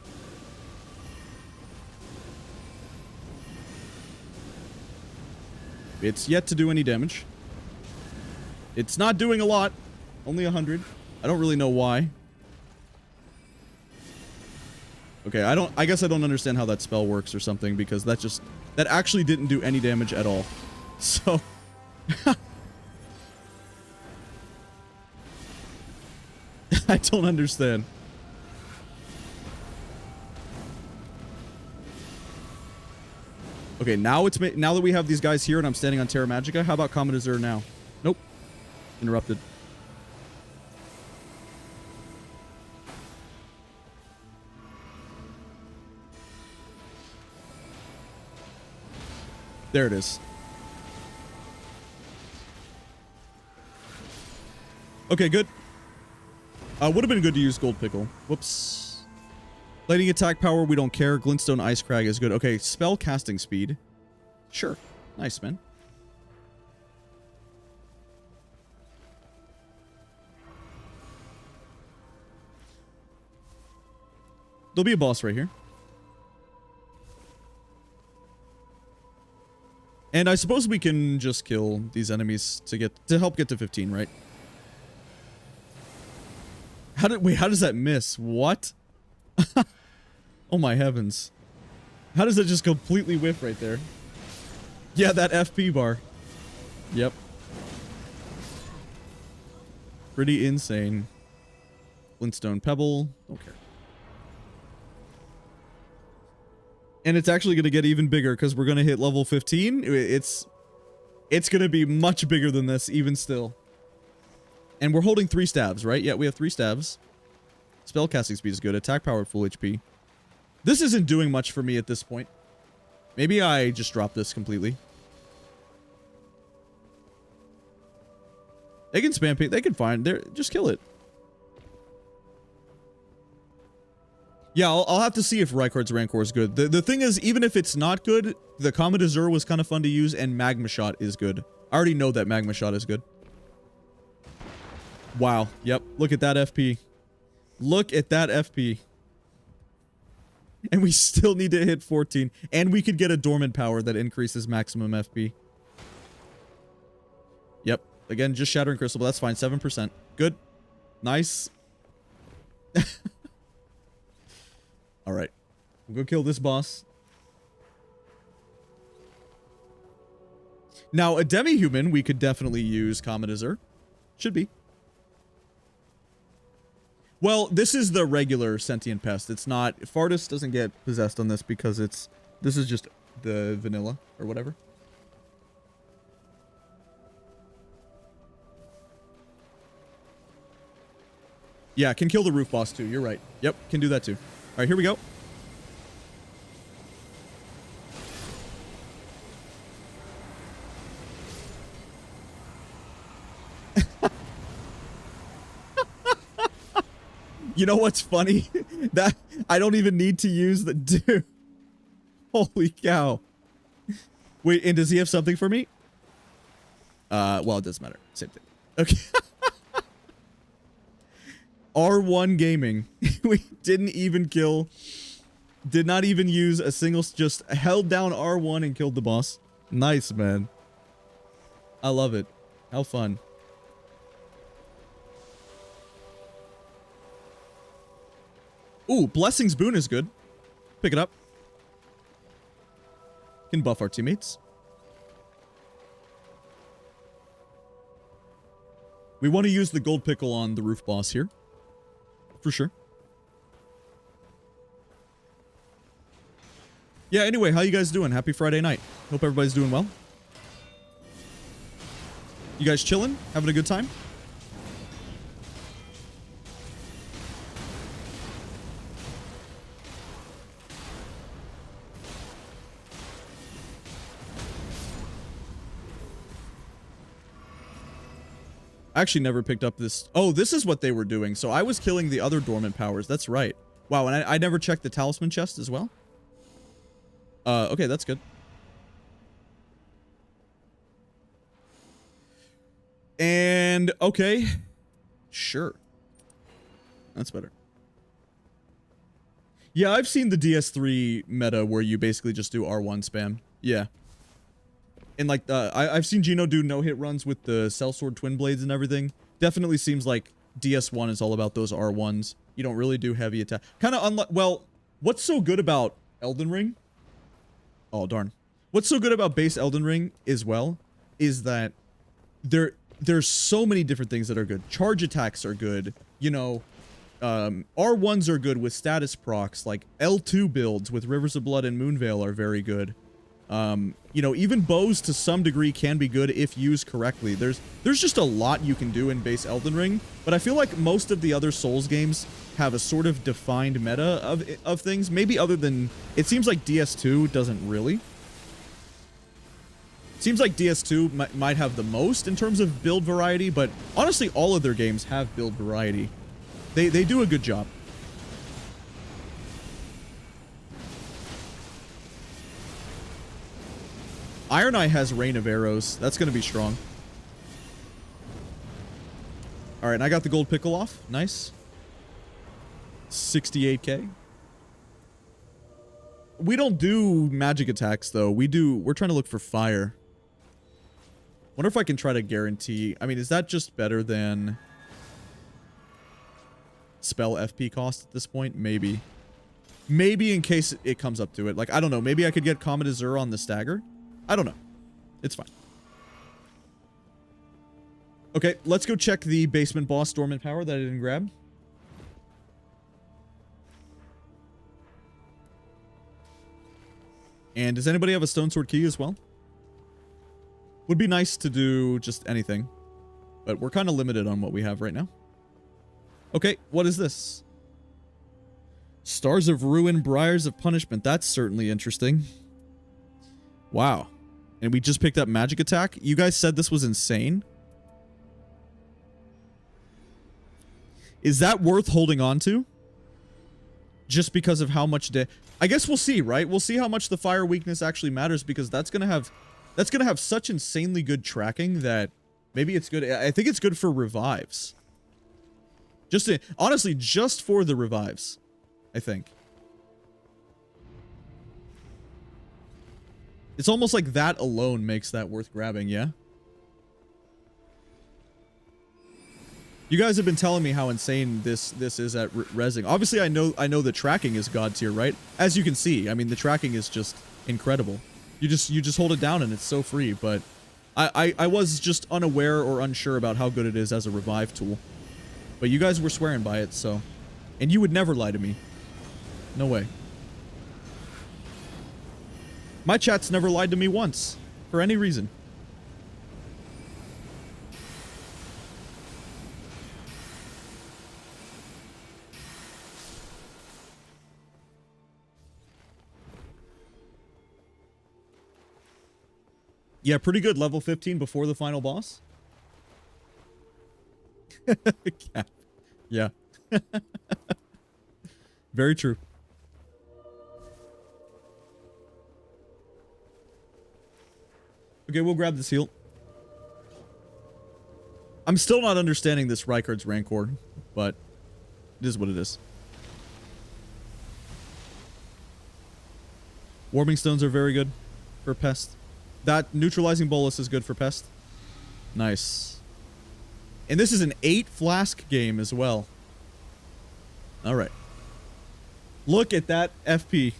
It's yet to do any damage. It's not doing a lot. Only 100. I don't really know why. Okay, I guess I don't understand how that spell works or something, because that actually didn't do any damage at all. So I don't understand. Okay, now now that we have these guys here and I'm standing on Terra Magica, how about Comet Azure now? Nope. Interrupted. There it is. Okay, good. Would have been good to use Gold Pickle. Whoops. Lightning attack power, we don't care. Glintstone Ice Crag is good. Okay, spell casting speed. Sure. Nice, man. There'll be a boss right here. And I suppose we can just kill these enemies to help get to 15, right? How does that miss? What? Oh my heavens. How does it just completely whiff right there? Yeah, that FP bar. Yep. Pretty insane. Glintstone Pebble. Don't care. And it's actually going to get even bigger because we're going to hit level 15. It's going to be much bigger than this, even still. And we're holding 3 stabs, right? Yeah, we have 3 stabs. Spellcasting speed is good. Attack power at full HP. This isn't doing much for me at this point. Maybe I just dropped this completely. They can spam paint. They can find. Just kill it. Yeah, I'll have to see if Rykard's Rancor is good. The thing is, even if it's not good, the Comet Azure was kind of fun to use, and Magma Shot is good. I already know that Magma Shot is good. Wow. Yep. Look at that FP. Look at that FP. And we still need to hit 14. And we could get a Dormant Power that increases maximum FP. Yep. Again, just Shattering Crystal, but that's fine. 7%. Good. Nice. Alright. We'll go kill this boss. Now, a demi-human, we could definitely use Comet Azure. Should be. Well, this is the regular sentient pest. It's not... Fartus doesn't get possessed on this because this is just the vanilla or whatever. Yeah, can kill the roof boss too. You're right. Yep, can do that too. All right, here we go. You know what's funny? That I don't even need to use the dude. Holy cow. Wait, and does he have something for me? Well, it doesn't matter. Same thing. Okay. R1 Gaming. We didn't even kill. Did not even use a single. Just held down R1 and killed the boss. Nice, man. I love it. How fun. Ooh, Blessing's Boon is good. Pick it up. Can buff our teammates. We want to use the gold pickle on the roof boss here. For sure. Yeah, anyway, how you guys doing? Happy Friday night. Hope everybody's doing well. You guys chilling? Having a good time? I actually never picked up this. Oh, this is what they were doing. So I was killing the other dormant powers. That's right. Wow, and I never checked the talisman chest as well. Okay, that's good. And, okay. Sure. That's better. Yeah, I've seen the DS3 meta where you basically just do R1 spam. Yeah. And like, I've seen Gino do no-hit runs with the Sellsword Twin Blades and everything. Definitely seems like DS1 is all about those R1s. You don't really do heavy attack. Kind of unlike, well, what's so good about Elden Ring? Oh, darn. What's so good about base Elden Ring as well is that there's so many different things that are good. Charge attacks are good. You know, R1s are good with status procs. Like L2 builds with Rivers of Blood and Moonveil are very good. You know, even bows to some degree can be good if used correctly. There's just a lot you can do in base Elden Ring, but I feel like most of the other Souls games have a sort of defined meta of things. Maybe other than, it seems like DS2 doesn't really. Seems like DS2 might have the most in terms of build variety, but honestly, all of their games have build variety. They do a good job. Iron Eye has Rain of Arrows. That's going to be strong. All right, and I got the gold pickle off. Nice. 68k. We don't do magic attacks, though. We're trying to look for fire. Wonder if I can try to guarantee. I mean, is that just better than spell FP cost at this point? Maybe. Maybe in case it comes up to it. Like, I don't know. Maybe I could get Comet Azure on the stagger. I don't know. It's fine. Okay, let's go check the basement boss Dormant Power that I didn't grab. And does anybody have a Stone Sword key as well? Would be nice to do just anything, but we're kind of limited on what we have right now. Okay, what is this? Stars of Ruin, Briars of Punishment. That's certainly interesting. Wow. And we just picked up Magic Attack. You guys said this was insane. Is that worth holding on to? Just because of how much I guess we'll see, right? We'll see how much the fire weakness actually matters, because that's gonna have such insanely good tracking that maybe it's good. I think it's good for revives. Honestly, just for the revives, I think. It's almost like that alone makes that worth grabbing, yeah? You guys have been telling me how insane this is at rezzing. Obviously, I know the tracking is god tier, right? As you can see, I mean, the tracking is just incredible. You just hold it down and it's so free, but I was just unaware or unsure about how good it is as a revive tool. But you guys were swearing by it, so... And you would never lie to me. No way. My chat's never lied to me once, for any reason. Yeah, pretty good. Level 15 before the final boss. Yeah. Very true. Okay, we'll grab this heal. I'm still not understanding this Rykard's Rancor, but it is what it is. Warming Stones are very good for Pest. That Neutralizing Bolus is good for Pest. Nice. And this is an 8 flask game as well. Alright. Look at that FP.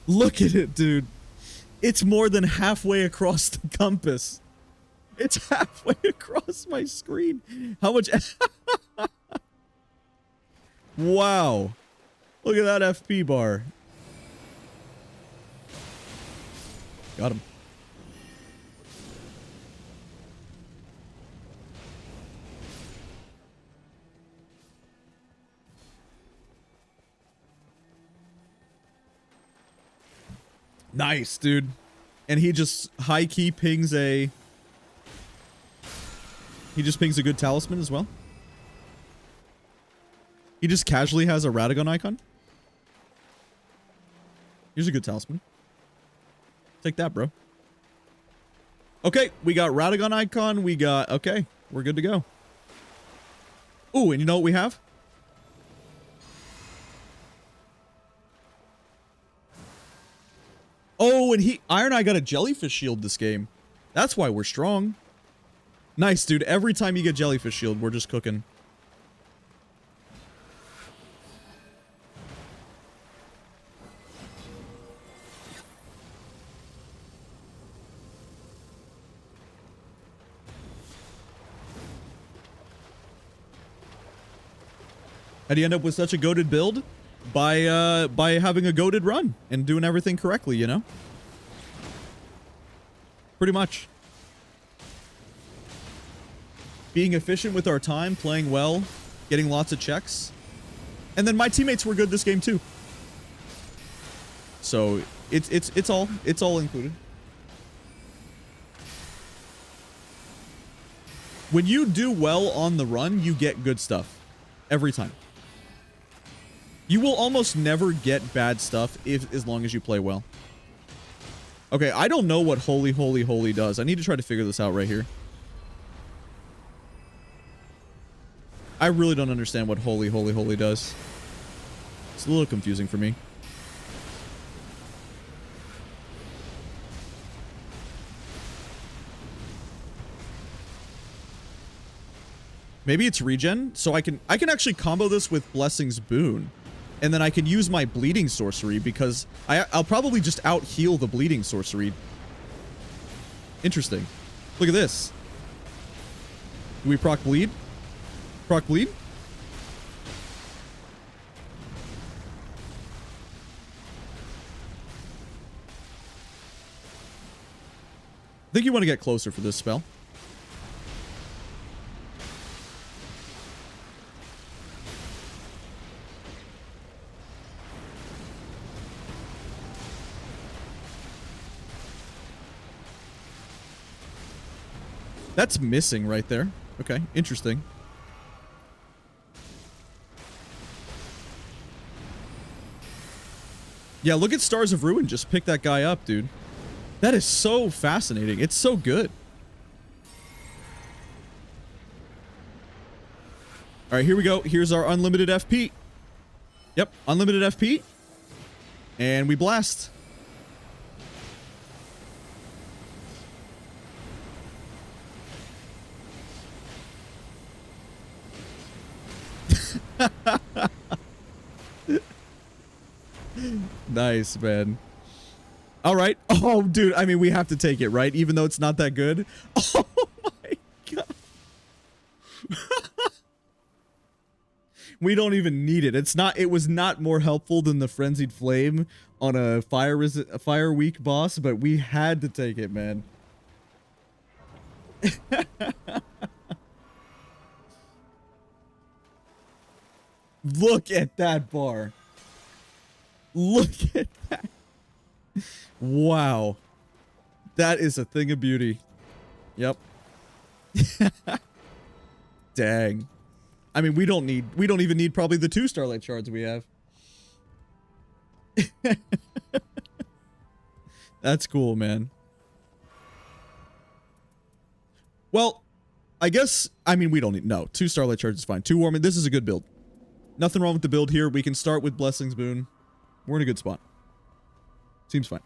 Look at it, dude. It's more than halfway across the compass. It's halfway across my screen. How much... Wow. Look at that FP bar. Got him. Nice, dude. And he just high-key pings a... He just pings a good talisman as well. He just casually has a Radagon icon. Here's a good talisman. Take that, bro. Okay, we got Radagon icon. We got... Okay, we're good to go. Ooh, and you know what we have? Oh, and Iron Eye got a jellyfish shield this game. That's why we're strong. Nice, dude. Every time you get jellyfish shield, we're just cooking. How do you end up with such a goated build? By having a goated run and doing everything correctly, you know? Pretty much. Being efficient with our time, playing well, getting lots of checks. And then my teammates were good this game too. So it's all included. When you do well on the run, you get good stuff. Every time. You will almost never get bad stuff as long as you play well. Okay, I don't know what Holy, Holy, Holy does. I need to try to figure this out right here. I really don't understand what Holy, Holy, Holy does. It's a little confusing for me. Maybe it's regen, so I can actually combo this with Blessing's Boon. And then I can use my bleeding sorcery because I'll probably just out-heal the bleeding sorcery. Interesting. Look at this. Do we proc bleed? Proc bleed? I think you want to get closer for this spell. That's missing right there. Okay, interesting. Yeah, look at Stars of Ruin. Just pick that guy up, dude. That is so fascinating. It's so good. All right, here we go. Here's our unlimited FP. Yep, unlimited FP. And we blast. Nice, man. All right. Oh, dude. I mean, we have to take it, right? Even though it's not that good. Oh, my God. We don't even need it. It's not. It was not more helpful than the Frenzied Flame on a fire weak boss, but we had to take it, man. Look at that bar. Look at that. Wow. That is a thing of beauty. Yep. Dang. I mean, we don't even need probably the 2 Starlight Shards we have. That's cool, man. Well, I guess, I mean, we don't need, no, 2 Starlight Shards is fine. 2 Warming, this is a good build. Nothing wrong with the build here. We can start with Blessing's Boon. We're in a good spot. Seems fine.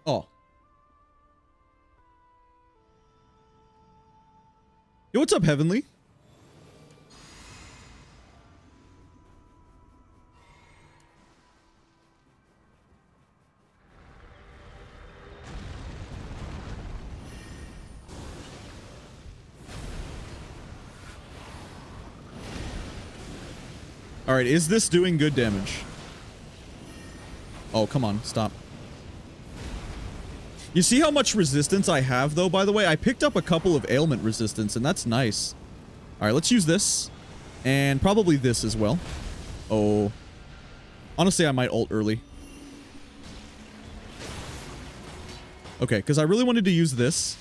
Oh. Yo, what's up, Heavenly? Alright, is this doing good damage? Oh, come on, stop. You see how much resistance I have, though, by the way? I picked up a couple of ailment resistance, and that's nice. Alright, let's use this. And probably this as well. Oh. Honestly, I might ult early. Okay, because I really wanted to use this.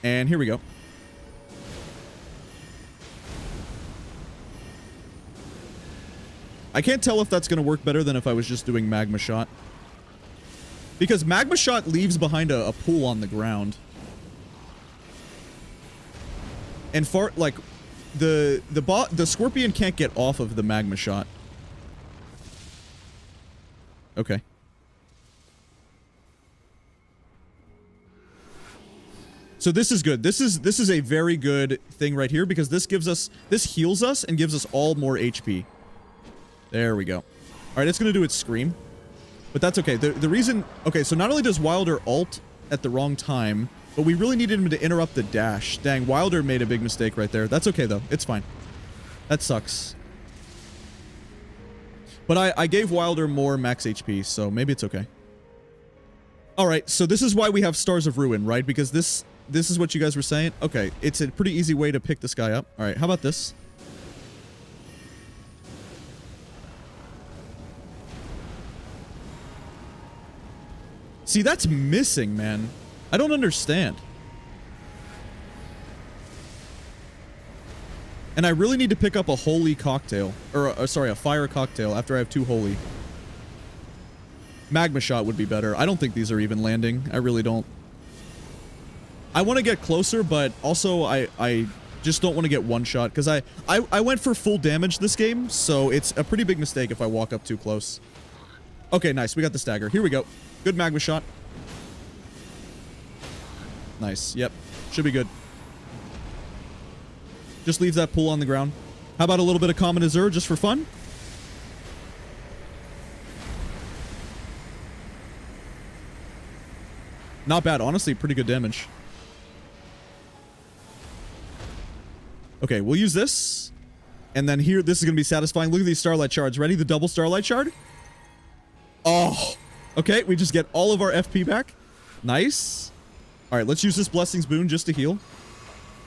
And here we go. I can't tell if that's going to work better than if I was just doing Magma Shot. Because Magma Shot leaves behind a pool on the ground. And the Scorpion can't get off of the Magma Shot. Okay. So this is good. This is a very good thing right here because this heals us and gives us all more HP. There we go. All right, it's going to do its scream. But that's okay. The reason... Okay, so not only does Wilder ult at the wrong time, but we really needed him to interrupt the dash. Dang, Wilder made a big mistake right there. That's okay, though. It's fine. That sucks. But I gave Wilder more max HP, so maybe it's okay. Alright, so this is why we have Stars of Ruin, right? Because this is what you guys were saying? Okay, it's a pretty easy way to pick this guy up. Alright, how about this? See, that's missing, man. I don't understand. And I really need to pick up a holy cocktail. Or sorry, a fire cocktail after I have 2 holy. Magma Shot would be better. I don't think these are even landing. I really don't. I want to get closer, but also I just don't want to get one shot. Because I went for full damage this game, so it's a pretty big mistake if I walk up too close. Okay, nice. We got the stagger. Here we go. Good Magma Shot. Nice. Yep. Should be good. Just leaves that pool on the ground. How about a little bit of Common Azure just for fun? Not bad. Honestly, pretty good damage. Okay, we'll use this. And then here, this is going to be satisfying. Look at these Starlight Shards. Ready? The double Starlight Shard? Oh! Okay, we just get all of our FP back. Nice. All right, let's use this Blessings Boon just to heal.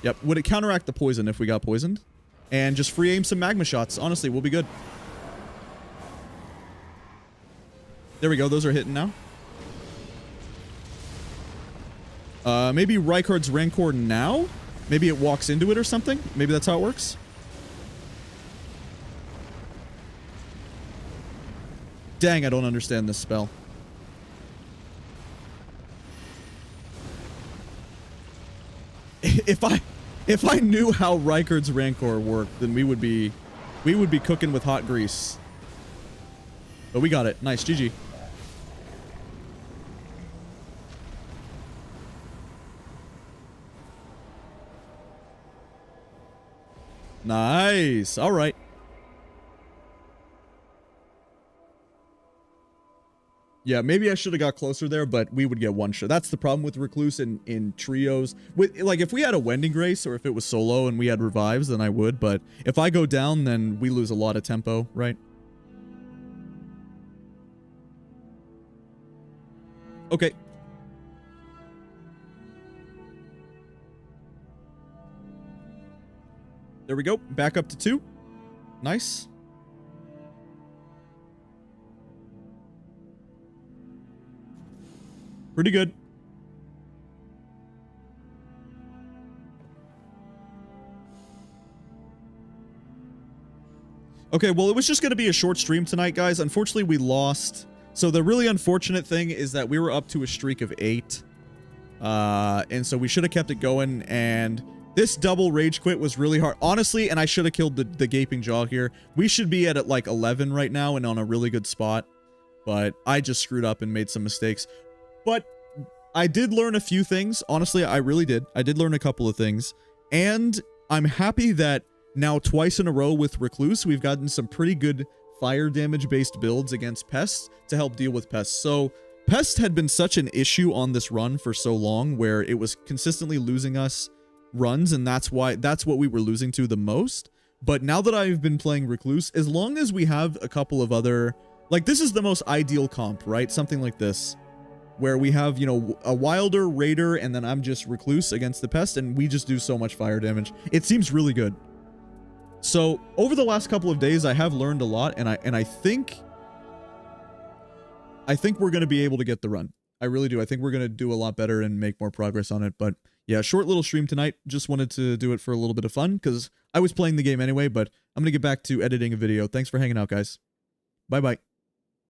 Yep, would it counteract the poison if we got poisoned? And just free aim some Magma Shots. Honestly, we'll be good. There we go, those are hitting now. Maybe Rykard's Rancor now? Maybe it walks into it or something? Maybe that's how it works? Dang, I don't understand this spell. If I knew how Rykard's Rancor worked, then we would be cooking with hot grease. But we got it. Nice, GG. Nice. All right. Yeah, maybe I should have got closer there, but we would get one shot. That's the problem with Recluse in trios. Like, if we had a Wending Grace or if it was solo and we had revives, then I would. But if I go down, then we lose a lot of tempo, right? Okay. There we go. Back up to 2. Nice. Pretty good. Okay, well, it was just going to be a short stream tonight, guys. Unfortunately, we lost. So the really unfortunate thing is that we were up to a streak of 8. And so we should have kept it going. And this double rage quit was really hard. Honestly, and I should have killed the Gaping Jaw here. We should be at like 11 right now and on a really good spot. But I just screwed up and made some mistakes. But I did learn a few things. Honestly, I really did. I did learn a couple of things. And I'm happy that now twice in a row with Recluse, we've gotten some pretty good fire damage based builds against pests to help deal with pests. So pest had been such an issue on this run for so long where it was consistently losing us runs. And that's what we were losing to the most. But now that I've been playing Recluse, as long as we have a couple of other, like this is the most ideal comp, right? Something like this. Where we have, you know, a Wilder, Raider, and then I'm just Recluse against the Pest, and we just do so much fire damage. It seems really good. So, over the last couple of days, I have learned a lot, and I think we're going to be able to get the run. I really do. I think we're going to do a lot better and make more progress on it. But, yeah, short little stream tonight. Just wanted to do it for a little bit of fun, because I was playing the game anyway, but I'm going to get back to editing a video. Thanks for hanging out, guys. Bye-bye.